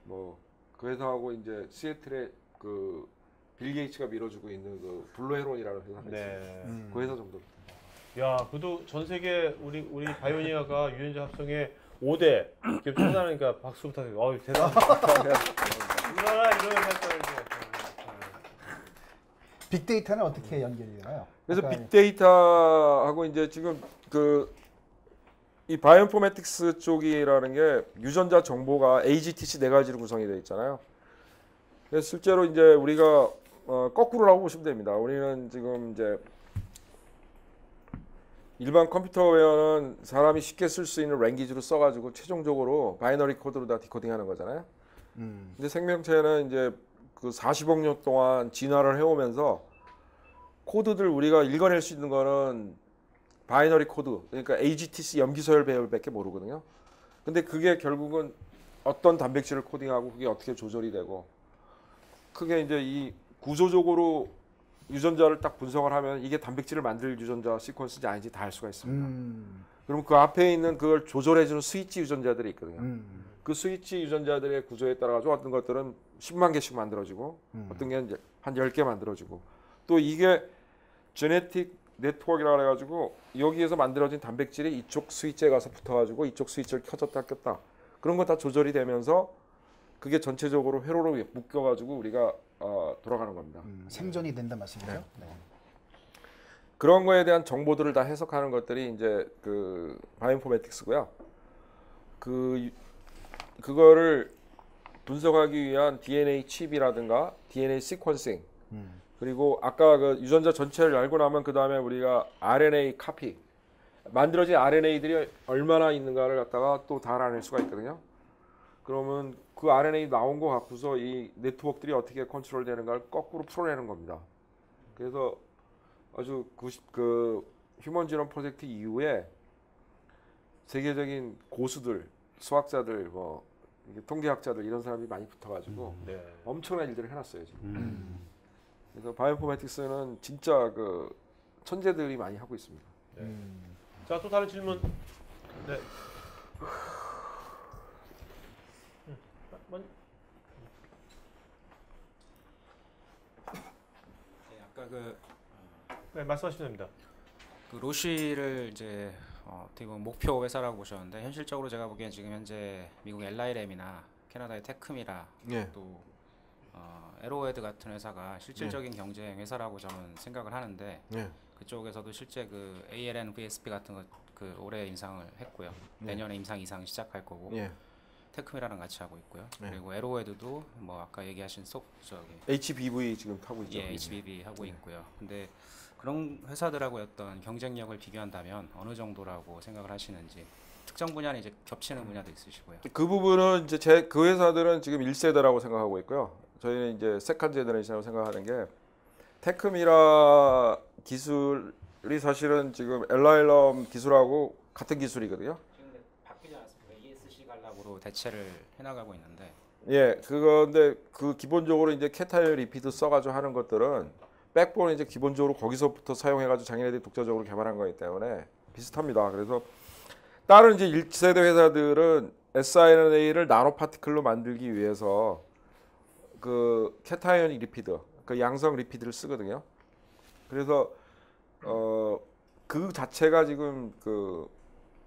뭐 그 회사하고 이제 시애틀에 그 빌 게이츠가 밀어주고 있는 그 블루헤론이라는 회사가 있어요. 네. 그 회사 정도. 야, 그래도 전 세계 우리 바이오니아가 유전자 합성에 5대 기업 창단하니까 박수 부탁드려요. 어우, 대단하다. 우리나라 이런 회사 있다는 게. 빅데이터는 어떻게 연결이 되나요? 그래서 아까 빅데이터하고 이제 지금 이 바이오인포메틱스 쪽이라는 게 유전자 정보가 AGTC 4가지로 구성이 되어 있잖아요. 그래서 실제로 이제 우리가 거꾸로라고 보시면 됩니다. 우리는 지금 이제 일반 컴퓨터웨어는 사람이 쉽게 쓸 수 있는 랭귀지로 써가지고 최종적으로 바이너리 코드로 다 디코딩하는 거잖아요. 근데 생명체는 이제 그 40억 년 동안 진화를 해오면서 코드들 우리가 읽어낼 수 있는 거는 바이너리 코드, 그러니까 AGTC 염기서열 배열밖에 모르거든요. 근데 그게 결국은 어떤 단백질을 코딩하고 그게 어떻게 조절이 되고 크게 이제 이 구조적으로 유전자를 딱 분석을 하면 이게 단백질을 만들 유전자 시퀀스인지 아닌지 다 알 수가 있습니다. 그럼 그 앞에 있는 그걸 조절해주는 스위치 유전자들이 있거든요. 그 스위치 유전자들의 구조에 따라 가지고 어떤 것들은 10만 개씩 만들어지고 어떤 게 이제 한 10개 만들어지고 또 이게 제네틱 네트워크라고 해가지고 여기에서 만들어진 단백질이 이쪽 스위치에 가서 붙어가지고 이쪽 스위치를 켜졌다 켰다 그런 거 다 조절이 되면서 그게 전체적으로 회로로 묶여가지고 우리가 돌아가는 겁니다. 생존이 된다 말씀이죠? 네. 그런 거에 대한 정보들을 다 해석하는 것들이 이제 그 바이오인포메틱스고요. 그거를 분석하기 위한 DNA 칩이라든가 DNA 시퀀싱 그리고 아까 그 유전자 전체를 알고 나면 그 다음에 우리가 RNA 카피 만들어진 RNA들이 얼마나 있는가를 갖다가 또 다 알아낼 수가 있거든요. 그러면 그 RNA 나온 거 갖고서 이 네트워크들이 어떻게 컨트롤 되는가를 거꾸로 풀어내는 겁니다. 그래서 아주 그 휴먼 지놈 프로젝트 이후에 세계적인 고수들, 수학자들, 뭐 통계학자들 이런 사람이 많이 붙어가지고 네. 엄청난 일들을 해놨어요 지금. 그래서 바이오인포매틱스는 진짜 그 천재들이 많이 하고 있습니다. 자, 또 다른 질문. 네. 아까 그 네, 말씀하시면 됩니다. 로쉬를 이제 어떻게 보면 목표 회사라고 보셨는데 현실적으로 제가 보기엔 지금 현재 미국 LI램이나 캐나다의 테크미라 예. 또 에로헤드 같은 회사가 실질적인 경쟁 회사라고 저는 생각을 하는데 예. 그쪽에서도 실제 그 ALN, VSP 같은 거 그 올해 인상을 했고요. 내년에 임상 이상 시작할 거고 예. 테크미라랑 같이 하고 있고요. 네. 그리고 에로헤드도 뭐 아까 얘기하신 저기 HBV 지금 타고 있죠. 예, HBB 하고 있고요. 근데 그런 회사들하고 어떤 경쟁력을 비교한다면 어느 정도라고 생각을 하시는지 특정 분야는 이제 겹치는 분야도 있으시고요. 그 부분은 이제 그 회사들은 지금 1세대라고 생각하고 있고요. 저희는 이제 세컨드 제너레이션이라고 생각하는 게 테크미라 기술이 사실은 지금 엘라일럼 기술하고 같은 기술이거든요. 지금 바뀌지 않았습니까? ESC 간락으로 대체를 해나가고 있는데. 예, 그건데 그 기본적으로 이제 캐타이어 리피드 써가지고 하는 것들은 백본은 이제 기본적으로 거기서부터 사용해가지고 자기네들이 독자적으로 개발한 거기 때문에 비슷합니다. 그래서 다른 이제 1세대 회사들은 siRNA를 나노 파티클로 만들기 위해서 그 캐타이언 리피드, 그 양성 리피드를 쓰거든요. 그래서 그 자체가 지금 그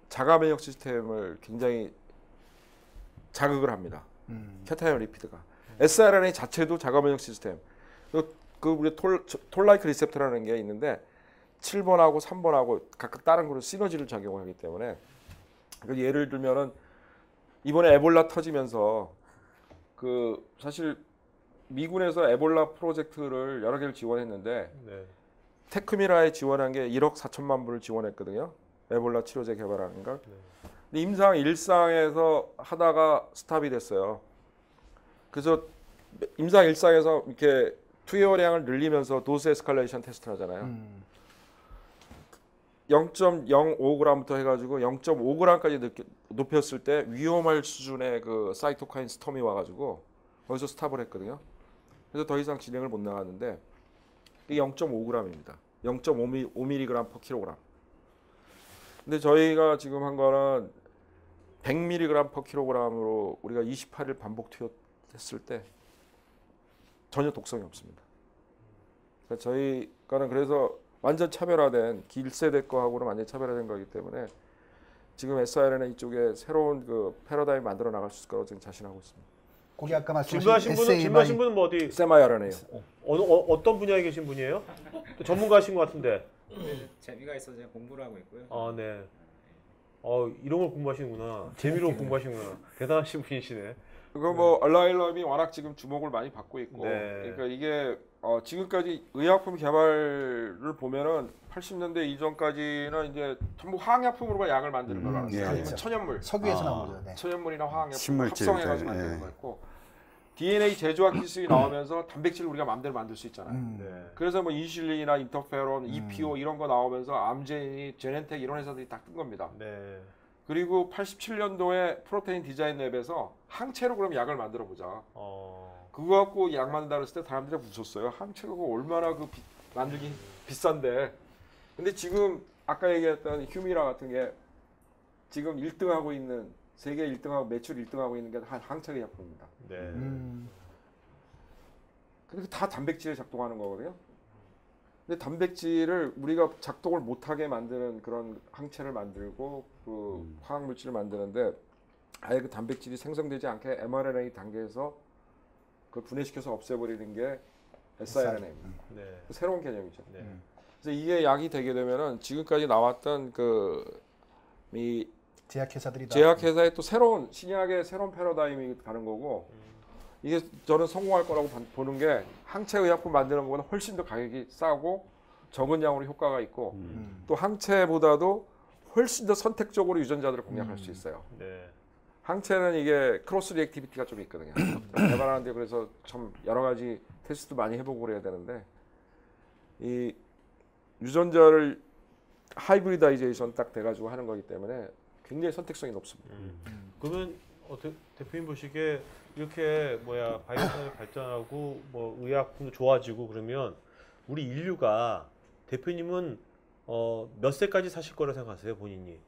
자가 면역 시스템을 굉장히 자극을 합니다. 캐타이언 리피드가 siRNA 자체도 자가 면역 시스템. 그 우리 톨라이크 리셉터라는 게 있는데 7번하고 3번하고 각각 다른 거로 시너지를 작용하기 때문에 그 예를 들면은 이번에 에볼라 터지면서 그 사실 미군에서 에볼라 프로젝트를 여러 개를 지원했는데 네. 테크미라에 지원한 게 1억 4천만 불을 지원했거든요. 에볼라 치료제 개발하는 걸. 근데 임상 1상에서 하다가 스탑이 됐어요. 그래서 임상 1상에서 이렇게 투여량을 늘리면서 도스 에스컬레이션 테스트를 하잖아요. 0.05g부터 해가지고 0.5g까지 높였을 때 위험할 수준의 그 사이토카인 스톰이 와가지고 거기서 스탑을 했거든요. 그래서 더 이상 진행을 못 나갔는데 이게 0.5g입니다. 0.5mg per kg. 근데 저희가 지금 한 거는 100mg per kg으로 우리가 28일 반복 투여했을 때 전혀 독성이 없습니다. 그러니까 저희 거는 그래서 완전 차별화된 1세대 거하고는 완전 차별화된 거기 때문에 지금 siRNA 쪽에 새로운 그 패러다임 만들어 나갈 수 있을 거라고 지금 자신하고 있습니다. 거기 아까 말씀하신 질문하신 분은 뭐 어디 세마이RNA요. 어떤 분야에 계신 분이에요? 전문가신 것 같은데. 재미가 있어서 제가 공부를 하고 있고요. 아, 네. 이런 걸 공부하시는구나. 재미로 공부하시는구나. 대단하신 분이시네. 그거 뭐 얼라일럼이 워낙 지금 주목을 많이 받고 있고, 네. 그러니까 이게 지금까지 의약품 개발을 보면은 80년대 이전까지는 이제 전부 화학약품으로만 약을 만드는 걸 알았어요. 예, 아니면 예. 천연물, 석유에서 나온 거죠. 네. 천연물이나 화학약품 신물질, 합성해가지고 예. 만드는 거였고, DNA 제조학 기술이 나오면서 단백질을 우리가 마음대로 만들 수 있잖아요. 네. 그래서 뭐 인슐린이나 인터페론, EPO 이런 거 나오면서 암제니, 제넨텍 이런 회사들이 딱 뜬 겁니다. 네. 그리고 87년도에 프로테인 디자인 랩에서 항체로 그럼 약을 만들어 보자. 그거 갖고 약 만든다 그랬을 때 사람들이 무섭어요. 항체가 얼마나 만들기 비싼데. 근데 지금 아까 얘기했던 휴미라 같은 게 지금 1등하고 있는 세계 1등하고 매출 1등하고 있는 게 항체 약품입니다. 네. 근데 다 단백질에 작동하는 거거든요. 근데 단백질을 우리가 작동을 못하게 만드는 그런 항체를 만들고 그 화학 물질을 만드는데 아예 그 단백질이 생성되지 않게 mRNA 단계에서 그걸 분해시켜서 없애버리는 게 siRNA입니다. 네. 새로운 개념이죠. 네. 그래서 이게 약이 되게 되면은 지금까지 나왔던 이 제약회사들이 제약회사의 또 새로운 신약의 새로운 패러다임이 가는 거고 이게 저는 성공할 거라고 보는 게 항체 의약품 만드는 것보다 훨씬 더 가격이 싸고 적은 양으로 효과가 있고 또 항체보다도 훨씬 더 선택적으로 유전자들을 공략할 수 있어요. 네. 항체는 이게 크로스 리액티비티가 좀 있거든요. 개발하는데 그래서 참 여러 가지 테스트도 많이 해보고 그래야 되는데 이 유전자를 하이브리다이제이션 딱 돼가지고 하는 거기 때문에 굉장히 선택성이 높습니다. 그러면 대표님 보시기에 이렇게 바이오 산업이 발전하고 뭐 의약품도 좋아지고 그러면 우리 인류가 대표님은 몇 세까지 사실 거라 생각하세요, 본인이?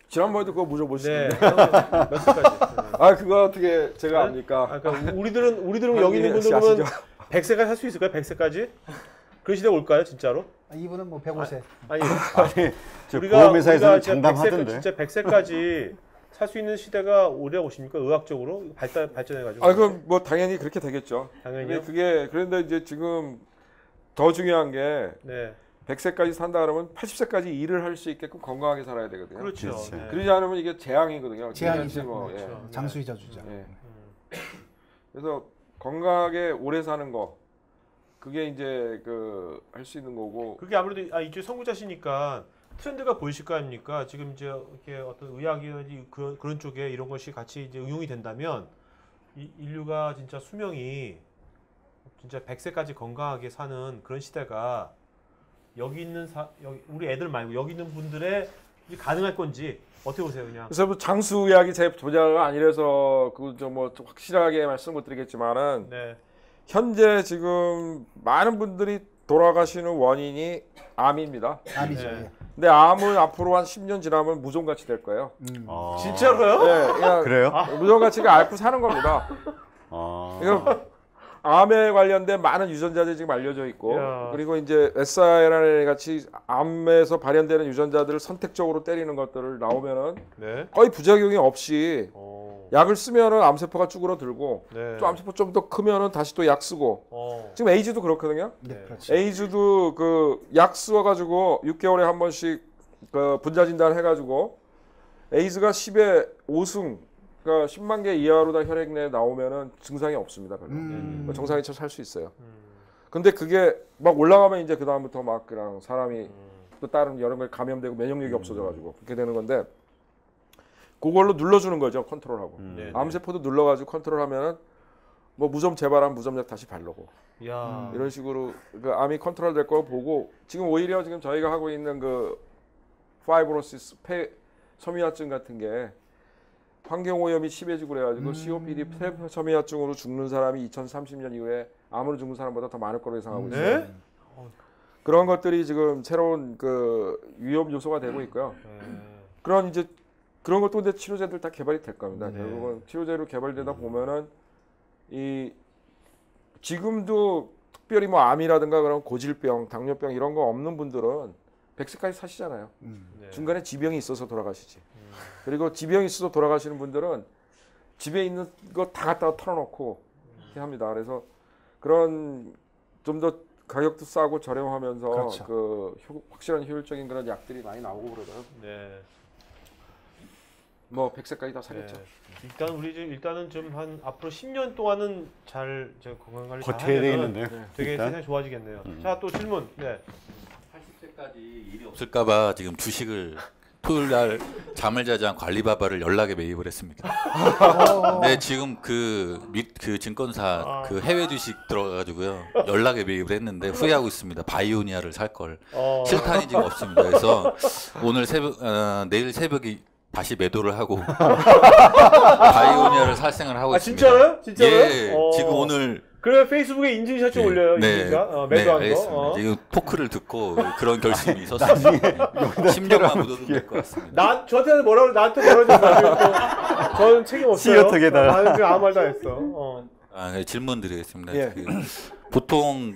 지난번에도 그거 네. 물어보시는데. 몇 세까지? 네. 아 그거 어떻게 제가 네? 압니까? 그러니까 우리들은 여기 있는 분들 아시죠? 보면 100세까지 살 수 있을까요? 100세까지? 그런 시대가 올까요, 진짜로? 이분은 뭐 105세. 아니, 저 우리가 보험회사에서는 진짜 장담하던데. 100세까지, 진짜 100세까지 살 수 있는 시대가 오리라고 보십니까? 의학적으로 발전해가지고. 아 그럼 뭐 당연히 그렇게 되겠죠. 당연히요. 근데 그런데 이제 지금 더 중요한 게 네, 100세까지 산다 그러면 80세까지 일을 할 수 있게끔 건강하게 살아야 되거든요. 그렇죠. 그렇죠. 네. 그러지 않으면 이게 재앙이거든요. 재앙이죠. 뭐, 그렇죠. 장수이자 주자. 예. 그래서 건강하게 오래 사는 거 그게 이제 그 할 수 있는 거고. 그게 아무래도 이쪽 선구자시니까 트렌드가 보이실 거 아닙니까? 지금 이제 이렇게 어떤 의학이라든지 그런 쪽에 이런 것이 같이 이제 응용이 된다면 인류가 진짜 수명이 진짜 100세까지 건강하게 사는 그런 시대가 여기 있는 우리 애들 말고 여기 있는 분들의 이제 가능할 건지 어떻게 보세요, 그냥? 그래서 뭐 장수의학이 제 분야가 아니라서 그뭐 확실하게 말씀 못 드리겠지만은 네. 현재 지금 많은 분들이 돌아가시는 원인이 암입니다. 암이죠. 네. 예. 근데 암은 앞으로 한 10년 지나면 무좀같이 될 거예요. 아. 진짜로요? 네, 그냥 그래요? 무좀같이가 앓고 사는 겁니다. 아. 이거 암에 관련된 많은 유전자들이 지금 알려져 있고 야. 그리고 이제 SRNA 같이 암에서 발현되는 유전자들을 선택적으로 때리는 것들을 나오면은 네. 거의 부작용이 없이 어. 약을 쓰면은 암세포가 쭈그러들고 네. 또 암세포 좀 더 크면은 다시 또 약 쓰고 지금 에이즈도 그렇거든요. 네, 그렇죠. 에이즈도 그 약 쓰어가지고 6개월에 한 번씩 그 분자 진단 해가지고 에이즈가 10에 5승 그러니까 10만 개 이하로 다 혈액 내에 나오면은 증상이 없습니다. 별로 정상인처럼 살 수 있어요. 근데 그게 막 올라가면 이제 그 다음부터 막 그냥 사람이 또 다른 여러 개 감염되고 면역력이 없어져가지고 그렇게 되는 건데 그걸로 눌러주는 거죠 컨트롤하고 네. 암세포도 눌러가지고 컨트롤하면은 뭐 무좀 재발하면 무좀약 다시 바르고 야. 이런 식으로 그 암이 컨트롤 될 거 보고 지금 오히려 지금 저희가 하고 있는 그 파이브로시스 폐 섬유화증 같은 게 환경오염이 심해지고 그래가지고 COPD 폐 섬유화증으로 죽는 사람이 2030년 이후에 암으로 죽는 사람보다 더 많을 거로 예상하고 있어요. 네? 그런 것들이 지금 새로운 그 위험 요소가 되고 있고요. 그런 이제 그런 것도 근데 치료제들 다 개발이 될 겁니다. 네. 결국은 치료제로 개발되다 보면은 이 지금도 특별히 뭐 암이라든가 그런 고질병, 당뇨병 이런 거 없는 분들은 100세까지 사시잖아요. 네. 중간에 지병이 있어서 돌아가시지. 그리고 지병이 있어서 돌아가시는 분들은 집에 있는 거 다 갖다가 털어놓고 이렇게 합니다. 그래서 그런 좀 더 가격도 싸고 저렴하면서 그렇죠. 그 확실한 효율적인 그런 약들이 많이 나오고 그러더라고요. 네. 뭐 100세까지 다 사겠죠. 네. 일단 우리 일단은 좀 한 앞으로 10년 동안은 잘 건강 관리 잘 버텨야 하면은 되겠는데요. 되게 일단. 세상이 좋아지겠네요. 자, 또 질문. 네. 80세까지 일이 없을까봐 지금 주식을 토요일 날 잠을 자지 않고 알리바바를 연락에 매입을 했습니다. 네, 지금 그 증권사 그 해외 주식 들어가가지고요 연락에 매입을 했는데 후회하고 있습니다. 바이오니아를 살 걸. 실탄이 지금 없습니다. 그래서 오늘 내일 새벽에 다시 매도를 하고 바이오니아를 살 생각을 하고 있습니다. 진짜로요? 진짜로요? 예, 지금 오늘 그래 페이스북에 인증샷 좀 올려요. 인증샷. 매도한 알겠습니다. 거. 지금 토크를 듣고 그런 결심이 있었습니다. 10년만 묻어도 될 것 같습니다. 나한테 뭐라고 좀 말해요. 저는 책임 없어요. 시어톡에다가. 나는 그냥 아무 말도 안 했어. 네, 질문 드리겠습니다. 예. 보통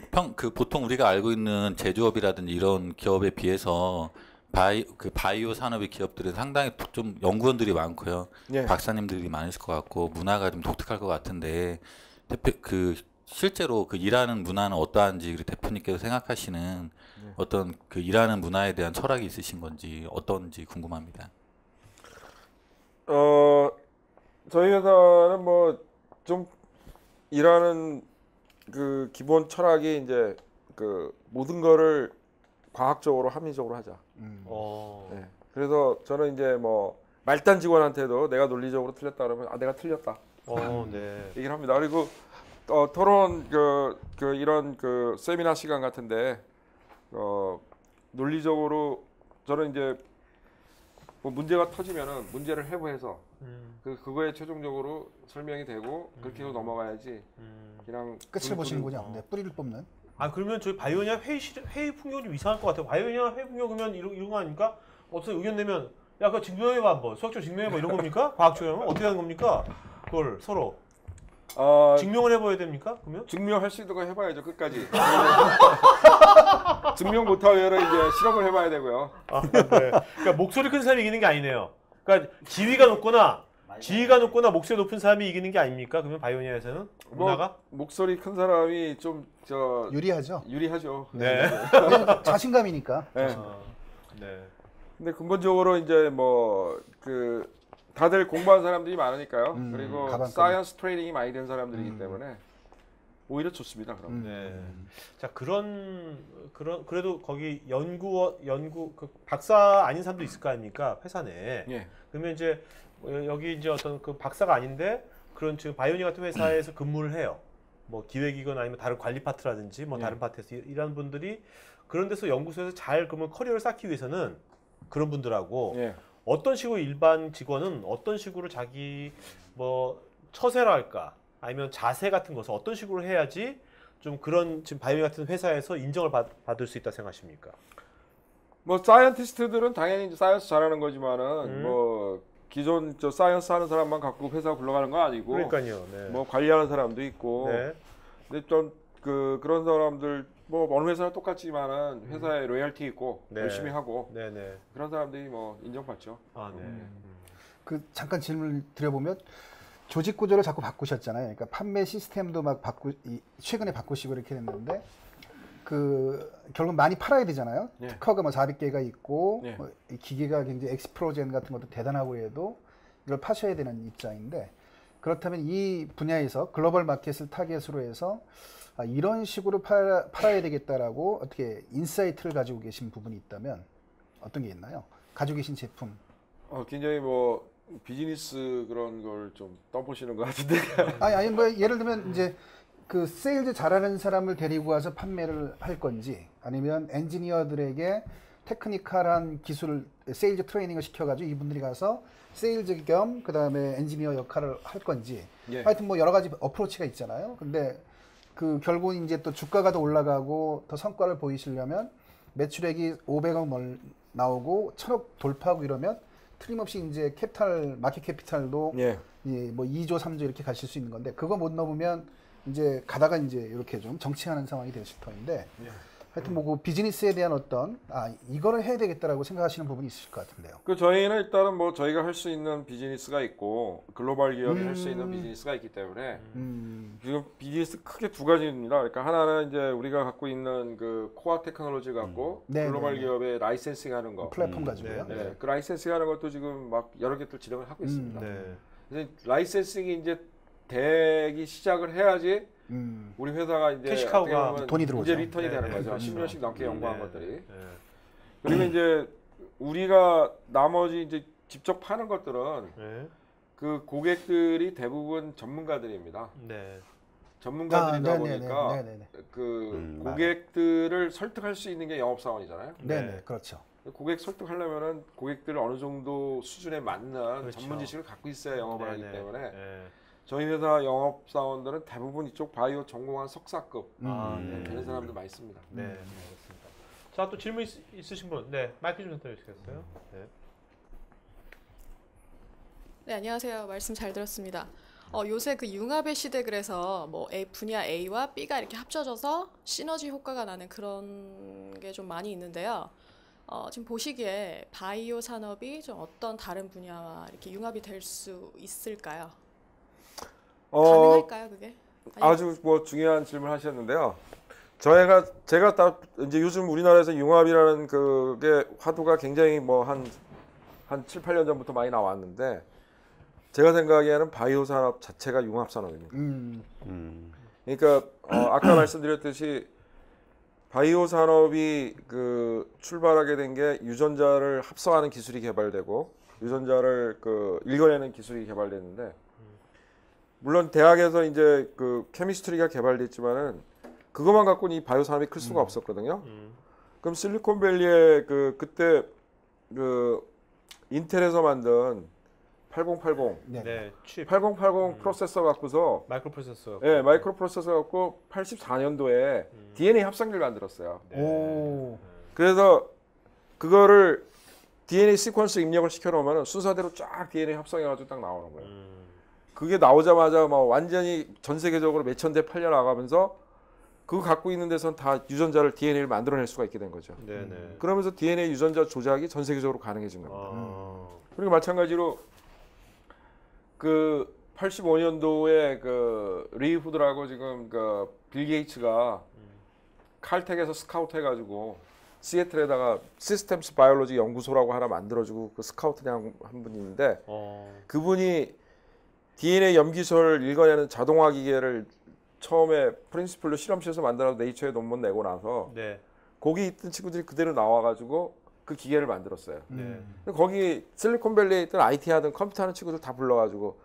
우리가 알고 있는 제조업이라든지 이런 기업에 비해서 바이오 산업의 기업들은 상당히 좀 연구원들이 많고요. 예. 박사님들이 많으실 것 같고 문화가 좀 독특할 것 같은데 실제로 그 일하는 문화는 어떠한지 대표님께서 생각하시는 어떤 그 일하는 문화에 대한 철학이 있으신 건지 어떤지 궁금합니다. 저희 회사는 뭐 좀 일하는 그 기본 철학이 이제 그 모든 거를 과학적으로 합리적으로 하자. 네. 그래서 저는 이제 뭐 말단 직원한테도 내가 논리적으로 틀렸다 그러면 내가 틀렸다. 네. 얘기를 합니다. 그리고 토론 이런 그 세미나 시간 같은데 논리적으로 저는 이제 뭐 문제가 터지면은 문제를 해부해서 그거에 최종적으로 설명이 되고 그렇게 해서 넘어가야지 그냥 끝을 보시는군요. 네, 뿌리를 뽑는. 아 그러면 저희 바이오니아 회의 풍경이 좀 이상할 것 같아요. 바이오니아 회의 풍경 그러면 이런 거 아닙니까? 어떤 의견 내면 야 그거 증명해봐 한번 수학적으로 증명해봐 이런 겁니까? 과학적으로 어떻게 하는 겁니까? 그걸 서로 증명을 해봐야 됩니까? 그러면? 증명할 수 있는 거 해봐야죠 끝까지. 증명 못하면 이제 실험을 해봐야 되고요. 아, 네. 그러니까 목소리 큰 사람이 이기는 게 아니네요. 그러니까 지위가 높거나 목소리 높은 사람이 이기는 게 아닙니까? 그러면 바이오니아에서는 문화가 목소리 큰 사람이 좀 유리하죠. 유리하죠. 네. 자신감이니까. 네. 네. 근데 근본적으로 이제 뭐 그 다들 공부한 사람들이 많으니까요. 그리고 사이언스 트레이닝이 많이 된 사람들이기 때문에 오히려 좋습니다. 그럼. 네. 자 그래도 거기 연구 그 박사 아닌 사람도 있을 거 아닙니까 회사 내에. 예. 그러면 이제 여기 이제 어떤 그 박사가 아닌데 그런 지금 바이오니 같은 회사에서 근무를 해요. 뭐 기획이건 아니면 다른 관리 파트라든지 뭐 다른 파트에서 일하는 분들이 그런 데서 연구소에서 잘 그러면 커리어를 쌓기 위해서는 그런 분들하고 어떤 식으로 일반 직원은 어떤 식으로 자기 뭐 처세랄까 아니면 자세 같은 것을 어떤 식으로 해야지 좀 그런 지금 바이오 같은 회사에서 인정을 받을 수 있다 생각하십니까? 뭐 사이언티스트들은 당연히 이제 사이언스 잘하는 거지만은 뭐 기존 저 사이언스 하는 사람만 갖고 회사 굴러가는 거 아니고 그러니까요. 네. 뭐 관리하는 사람도 있고 네. 근데 좀 그런 사람들 뭐 어느 회사나 똑같지만은 회사에 로열티 있고 네. 열심히 하고 네네. 그런 사람들이 뭐 인정받죠. 아 네. 그 잠깐 질문을 드려보면 조직 구조를 자꾸 바꾸셨잖아요. 그러니까 판매 시스템도 막 최근에 바꾸시고 이렇게 됐는데 그 결국 많이 팔아야 되잖아요. 특허가 뭐 400개가 있고 뭐 이 기계가 굉장히 엑스프로젠 같은 것도 대단하고 해도 이걸 파셔야 되는 입장인데 그렇다면 이 분야에서 글로벌 마켓을 타겟으로 해서 이런 식으로 팔아야 되겠다라고 어떻게 인사이트를 가지고 계신 부분이 있다면 어떤 게 있나요? 가지고 계신 제품. 굉장히 뭐 비즈니스 그런 걸 좀 떠보시는 것 같은데. 아니 뭐 예를 들면 이제 그 세일즈 잘하는 사람을 데리고 와서 판매를 할 건지 아니면 엔지니어들에게 테크니컬한 기술을 세일즈 트레이닝을 시켜가지고 이분들이 가서 세일즈 겸 그다음에 엔지니어 역할을 할 건지 하여튼 뭐 여러 가지 어프로치가 있잖아요. 근데 그 결국은 이제 또 주가가 더 올라가고 더 성과를 보이시려면 매출액이 500억 나오고 1000억 돌파하고 이러면 틀림없이 이제 마켓 캐피탈도 뭐 2조, 3조 이렇게 가실 수 있는 건데 그거 못 넘으면 이제 가다가 이제 이렇게 좀 정치하는 상황이 되실 터인데 하여튼 뭐 그 비즈니스에 대한 어떤 이거를 해야 되겠다라고 생각하시는 부분이 있으실 것 같은데요. 그 저희는 일단은 뭐 저희가 할 수 있는 비즈니스가 있고 글로벌 기업이 할 수 있는 비즈니스가 있기 때문에 지금 비즈니스 크게 두 가지입니다. 그러니까 하나는 이제 우리가 갖고 있는 그 코어 테크놀로지 갖고 글로벌 기업에 라이센싱 하는 거 플랫폼 가지고요. 그 라이센싱 하는 것도 지금 막 여러 개들 진행을 하고 있습니다. 그래서 라이센싱이 이제 되기 시작을 해야지 우리 회사가 이제 캐시카우가 돈이 들어오죠. 이제 리턴이 되는 거죠. 10년씩 넘게 연구한 것들이. 그리고 이제 우리가 나머지 이제 직접 파는 것들은 그 고객들이 대부분 전문가들입니다. 전문가들이다 보니까 그 고객들을 설득할 수 있는 게 영업사원이잖아요. 네, 그렇죠. 고객 설득하려면은 고객들을 어느 정도 수준에 맞는 전문 지식을 갖고 있어야 영업을 하기 때문에 저희 회사 영업사원들은 대부분 이쪽 바이오 전공한 석사급 되는 사람들 많이 있습니다. 네, 알겠습니다. 자, 또 질문 있으신 분, 마이크 좀 드려주시겠어요? 네, 안녕하세요. 말씀 잘 들었습니다. 요새 그 융합의 시대 그래서 뭐 분야 A와 B가 이렇게 합쳐져서 시너지 효과가 나는 그런 게 좀 많이 있는데요. 지금 보시기에 바이오 산업이 좀 어떤 다른 분야와 이렇게 융합이 될 수 있을까요? 가능할까요, 그게? 아주 뭐 중요한 질문 하셨는데요. 제가 딱 이제 요즘 우리나라에서 융합이라는 그게 화두가 굉장히 뭐 한 7, 8년 전부터 많이 나왔는데 제가 생각하기에는 바이오 산업 자체가 융합 산업입니다. 그러니까 아까 말씀드렸듯이 바이오 산업이 그 출발하게 된 게 유전자를 합성하는 기술이 개발되고 유전자를 그 읽어내는 기술이 개발됐는데 물론 대학에서 이제 그 케미스트리가 개발됐지만은 그것만 갖고는 이 바이오 산업이 클 수가 없었거든요. 그럼 실리콘밸리에 그때 그 인텔에서 만든 8080, 네. 네, 칩, 8080 프로세서 갖고서 마이크로 프로세서. 예, 마이크로 프로세서 갖고 84년도에 DNA 합성기를 만들었어요. 오. 그래서 그거를 DNA 시퀀스 입력을 시켜놓으면 순서대로 쫙 DNA 합성해가지고 딱 나오는 거예요. 그게 나오자마자 막 완전히 전 세계적으로 몇천 대 팔려 나가면서 그거 갖고 있는 데선 다 유전자를 DNA를 만들어낼 수가 있게 된 거죠. 네네. 그러면서 DNA 유전자 조작이 전 세계적으로 가능해진 겁니다. 그리고 마찬가지로 그 85년도에 그 리 후드라고 지금 그 빌 게이츠가 칼텍에서 스카우트 해가지고 시애틀에다가 시스템스 바이올로지 연구소라고 하나 만들어주고 그 스카우트 한 분이 있는데 그분이 DNA 염기소를 읽어내는 자동화 기계를 처음에 프린시플로 실험실에서 만들어서 네이처에 논문 내고 나서 네. 거기 있던 친구들이 그대로 나와가지고 그 기계를 만들었어요. 네. 거기 실리콘밸리에 있던 IT 하던 컴퓨터 하는 친구들 다 불러가지고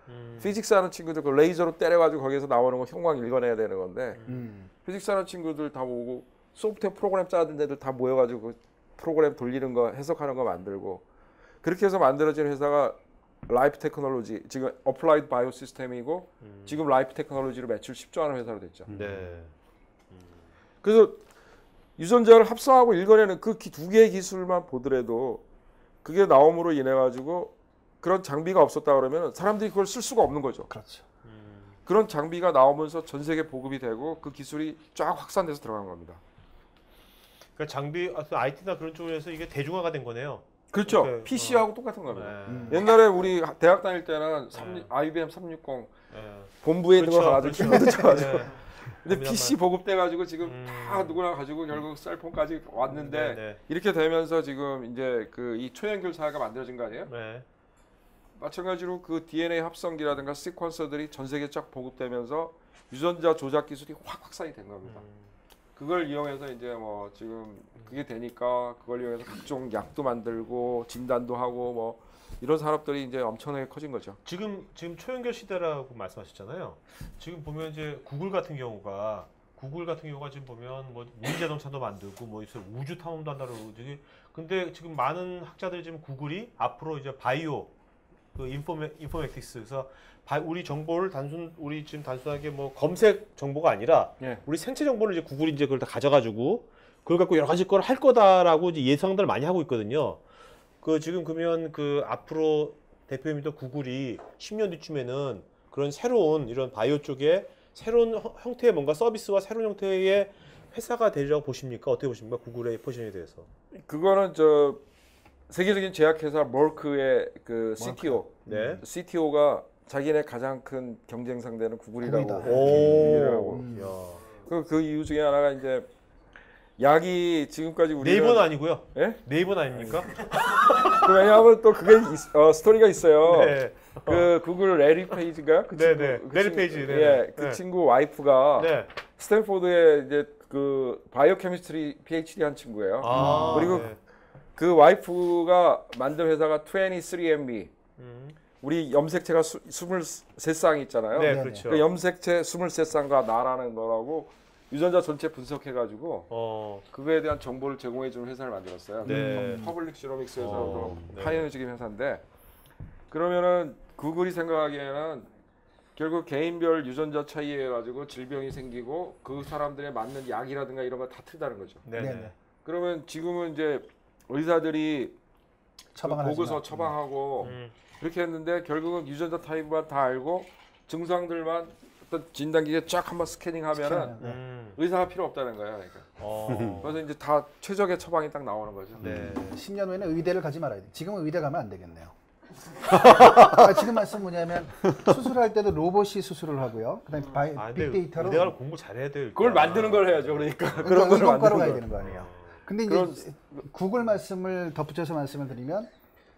피직스 하는 친구들 그 레이저로 때려가지고 거기서 나오는 거 형광 읽어내야 되는 건데 피직스 하는 친구들 다 오고 소프트웨어 프로그램 짜던 애들 다 모여가지고 그 프로그램 돌리는 거 해석하는 거 만들고 그렇게 해서 만들어진 회사가 라이프 테크놀로지 지금 어플라이드 바이오 시스템이고 지금 라이프 테크놀로지로 매출 10조 하는 회사로 됐죠. 네. 그래서 유전자를 합성하고 읽어내는 그 두 개의 기술만 보더라도 그게 나옴으로 인해 가지고 그런 장비가 없었다 그러면 사람들이 그걸 쓸 수가 없는 거죠. 그렇죠. 그런 장비가 나오면서 전 세계 보급이 되고 그 기술이 쫙 확산돼서 들어간 겁니다. 그러니까 장비, IT나 그런 쪽에서 이게 대중화가 된 거네요. 그렇죠. 그러니까, PC하고 똑같은 겁니다. 네. 옛날에 우리 대학 다닐 때는 IBM 360 본부에 있는 거 가지고 키보드 쳐가지고 근데 PC 보급돼 가지고 지금 다 누구나 가지고 결국 셀폰까지 왔는데 네. 이렇게 되면서 지금 이제 그 이 초연결 사회가 만들어진 거 아니에요? 네. 마찬가지로 그 DNA 합성기라든가 시퀀서들이 전 세계에 쫙 보급되면서 유전자 조작 기술이 확 확산이 된 겁니다. 그걸 이용해서 이제 뭐 지금 그게 되니까 그걸 이용해서 각종 약도 만들고 진단도 하고 뭐 이런 산업들이 이제 엄청나게 커진 거죠. 지금 초연결 시대라고 말씀하셨잖아요. 지금 보면 이제 구글 같은 경우가 지금 보면 뭐 무인 자동차도 만들고 뭐 우주 탐험도 한다고 그러고 근데 지금 많은 학자들이 지금 구글이 앞으로 이제 바이오 그 인포메틱스 그래서 우리 정보를 우리 지금 단순하게 뭐 검색 정보가 아니라 우리 생체 정보를 이제 구글이 이제 그걸 다 가져가지고 그걸 갖고 여러 가지 걸 할 거다라고 이제 예상들 많이 하고 있거든요. 그 지금 그러면 그 앞으로 대표님도 구글이 10년 뒤쯤에는 그런 새로운 이런 바이오 쪽에 새로운 형태의 뭔가 서비스와 새로운 형태의 회사가 되리라고 보십니까? 어떻게 보십니까? 구글의 포지션에 대해서. 그거는 저 세계적인 제약회사 머크의 그 CTO, CTO가 자기네 가장 큰 경쟁 상대는 구글이라고 얘기를 하고 그 이유 중에 하나가 이제 약이 지금까지 우리는 네이버는 아니고요. 예? 네이버는 아닙니까? 왜냐하면 또 그게 스토리가 있어요. 네. 그 구글 레리 페이지인가요? 그 네네. 레리 페이지. 예, 그 친구 와이프가 스탠포드에 이제 그 바이오 케미스트리 PhD 한 친구예요. 그리고 그 와이프가 만든 회사가 23andMe. 우리 염색체가 23쌍 있잖아요. 네, 그렇죠. 그 염색체 23쌍과 나라는 거라고 유전자 전체 분석해가지고 그거에 대한 정보를 제공해주는 회사를 만들었어요. 퍼블릭 시로믹스에서도 파이어니어적인 회사인데 그러면은 구글이 생각하기에는 결국 개인별 유전자 차이에 가지고 질병이 생기고 그 사람들에 맞는 약이라든가 이런 거 다 틀다는 거죠. 그러면 지금은 이제 의사들이 보고서 처방하고 그렇게 했는데 결국은 유전자 타입만 다 알고 증상들만 어떤 진단기계 쫙 한번 스캐닝하면은 의사가 필요 없다는 거예요. 그러니까. 그래서 이제 다 최적의 처방이 딱 나오는 거죠. 10년 후에는 의대를 가지 말아야 돼. 지금은 의대 가면 안 되겠네요. 지금 말씀 뭐냐면 수술할 때도 로봇이 수술을 하고요. 그다음에 빅데이터로 의대가 공부 잘해야 돼요. 그걸 만드는 걸 해야죠. 그러니까 그런 걸 의과로 가야 되는 거 아니에요. 근데 이제 구글 말씀을 덧붙여서 말씀을 드리면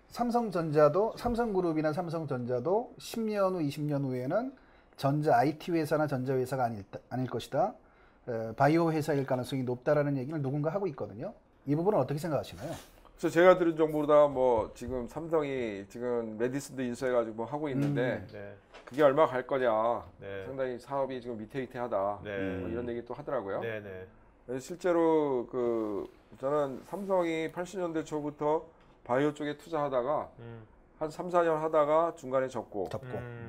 삼성그룹이나 삼성전자도 10년 후, 20년 후에는 전자 IT 회사나 전자 회사가 아닐 것이다. 바이오 회사일 가능성이 높다라는 얘기를 누군가 하고 있거든요. 이 부분은 어떻게 생각하시나요? 그래서 제가 들은 정보보다 뭐 지금 삼성이 지금 메디슨도 인수해가지고 뭐 하고 있는데 그게 얼마 갈 거냐. 상당히 사업이 지금 위태위태하다. 뭐 이런 얘기 또 하더라고요. 실제로 그 저는 삼성이 80년대 초부터 바이오 쪽에 투자하다가 한 3, 4년 하다가 중간에 접고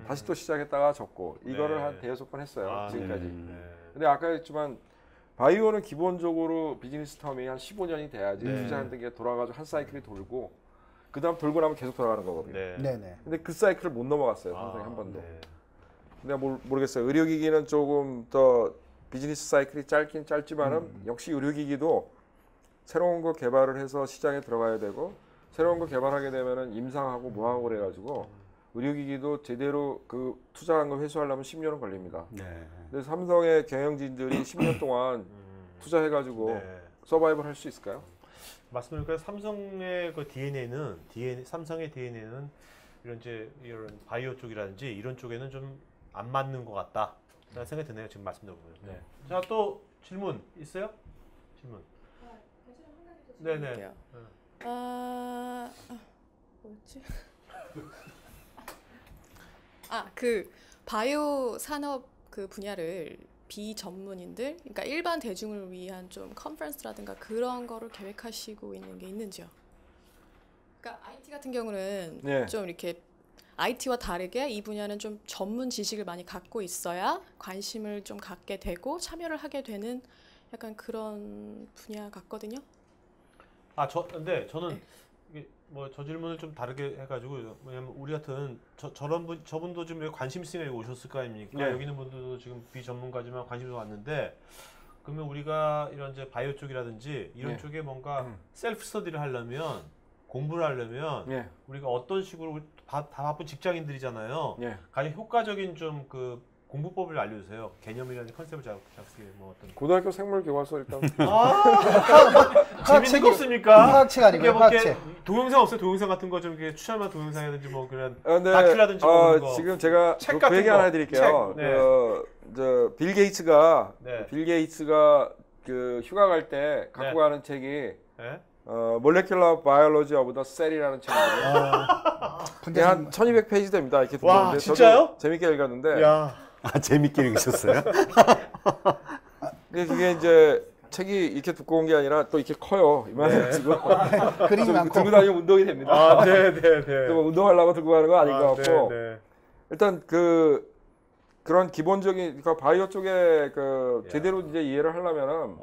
다시 또 시작했다가 접고 이거를 네. 한 대여섯 번 했어요. 아, 지금까지. 네. 근데 아까 했지만 바이오는 기본적으로 비즈니스 텀이 한 15년이 돼야지 네. 투자하는 게 돌아가지고 한 사이클이 돌고 그다음 돌고 나면 계속 돌아가는 거거든요. 네. 네네. 근데 그 사이클을 못 넘어갔어요. 삼성이 아, 한 번도. 네. 근데 모르겠어요. 의료기기는 조금 더 비즈니스 사이클이 짧긴 짧지만은 역시 의료기기도 새로운 거 개발을 해서 시장에 들어가야 되고 새로운 거 개발하게 되면은 임상하고 뭐하고 그래가지고 의료기기도 제대로 그 투자한 거 회수하려면 10년은 걸립니다. 네. 근데 삼성의 경영진들이 10년 동안 투자해가지고 네. 서바이벌 할 수 있을까요? 맞습니다. 삼성의 그 삼성의 DNA는 이런 바이오 쪽이라든지 이런 쪽에는 좀 안 맞는 것 같다. 라는 생각이 드네요. 지금 말씀 들어보면. 네. 자, 또 질문 있어요? 질문. 네네. 드릴게요. 뭐였지? 그 바이오 산업 그 분야를 비전문인들, 그러니까 일반 대중을 위한 좀 컨퍼런스라든가 그런 거를 계획하시고 있는 게 있는지요? 그러니까 IT 같은 경우는 네. 좀 이렇게 IT와 다르게 이 분야는 좀 전문 지식을 많이 갖고 있어야 관심을 좀 갖게 되고 참여를 하게 되는 약간 그런 분야 같거든요. 근데 저는 이게 뭐 저 질문을 좀 다르게 해가지고 왜냐면 우리 같은 저분도 좀 여기 관심 있으니까 여기 오셨을 거 아닙니까? 네. 여기 있는 분들도 지금 비전문가지만 관심이 왔는데 그러면 우리가 이런 이제 바이오 쪽이라든지 이런 네. 쪽에 뭔가 셀프 스터디를 하려면 공부를 하려면 예. 우리가 어떤 식으로 다 바쁜 직장인들이잖아요. 예. 가장 효과적인 좀 그 공부법을 알려주세요. 개념이라든지 컨셉을 잡기 뭐 어떤. 고등학교 생물 교과서 일단 재밌는 거 없습니까? 화학책 아니고요, 화학책. 동영상 없어요? 동영상 같은 거 좀 이렇게 추천한 동영상이라든지 뭐 그런 근데 다큐라든지 뭐 그런 거. 지금 제가 책 그 같은 얘기 거. 하나 해드릴게요. 책, 네. 빌 게이츠가 네. 그 휴가 갈 때 갖고 네. 가는 책이 네? 몰레큘러 바이올로지 오브 더 셀이라는 책이거든요. 그게 한 1200페이지 됩니다. 이렇게 와, 보는데 진짜요? 저도 재밌게 읽었는데 야. 재밌게 읽으셨어요? 근데 그게 이제 책이 이렇게 두꺼운 게 아니라 또 이렇게 커요. 이만해가지고 그림이 좀 많고. 들고 다니면 운동이 됩니다. 아, 네네네. 또 운동하려고 들고 가는 건 아닌 것 같고 네. 일단 그런 기본적인 그러니까 바이오 쪽에 제대로 이제 이해를 하려면은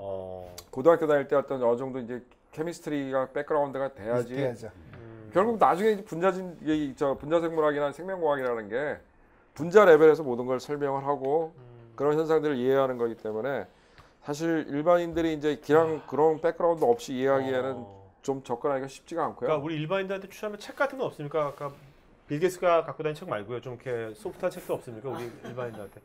고등학교 다닐 때 어느 정도 이제 케미스트리가 백그라운드가 돼야지. 돼야죠. 결국 나중에 이제 분자생물학이나 생명공학이라는 게 분자 레벨에서 모든 걸 설명을 하고 그런 현상들을 이해하는 거기 때문에 사실 일반인들이 이제 그냥 그런 백그라운드 없이 이해하기에는 좀 접근하기가 쉽지가 않고요. 그러니까 우리 일반인들한테 추천하면 책 같은 거 없습니까? 아까 빌 게이츠가 갖고 다니는 책 말고요. 좀 이렇게 소프트한 책도 없습니까? 우리 일반인들한테.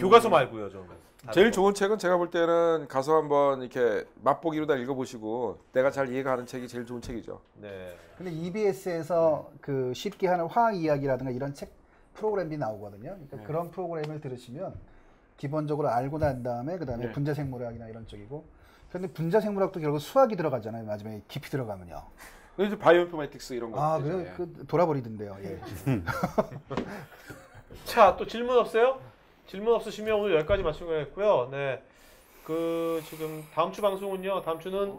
교과서 말고요, 좀. 제일 좋은 책은 제가 볼 때는 가서 한번 이렇게 맛보기로 다 읽어보시고 내가 잘 이해가 가는 책이 제일 좋은 책이죠. 네. 근데 EBS에서 그 쉽게 하는 화학 이야기라든가 이런 책 프로그램이 나오거든요. 그러니까 그런 프로그램을 들으시면 기본적으로 알고 난 다음에 그다음에 분자생물학이나 이런 쪽이고. 그런데 분자생물학도 결국 수학이 들어가잖아요. 마지막에 깊이 들어가면요. 그래서 바이오인포메틱스 이런 거. 아, 그래 돌아버리던데요. 예. 자, 또 질문 없어요? 질문 없으시면 오늘 여기까지 마치겠고요. 네. 지금 다음 주 방송은요. 다음 주는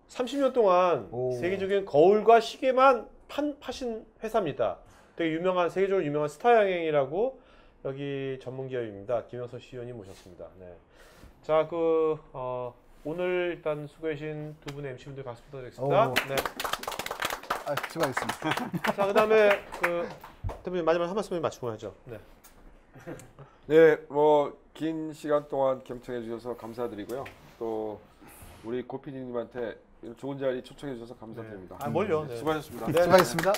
30년 동안 세계적인 거울과 시계만 파신 회사입니다. 되게 세계적으로 유명한 스타양행이라고 여기 전문 기업입니다. 김영석 CEO님 모셨습니다. 네. 자, 오늘 일단 수고해주신 두 분의 MC분들 박수 부탁드리겠습니다. 네. 수고하셨습니다. 자, 그다음에 대표님 마지막 한 말씀 마치고 하죠. 네. 네, 긴 시간 동안 경청해 주셔서 감사드리고요. 또 우리 고피디님한테 좋은 자리 초청해 주셔서 감사드립니다. 뭘요? 네. 수고하셨습니다. 수고하셨습니다.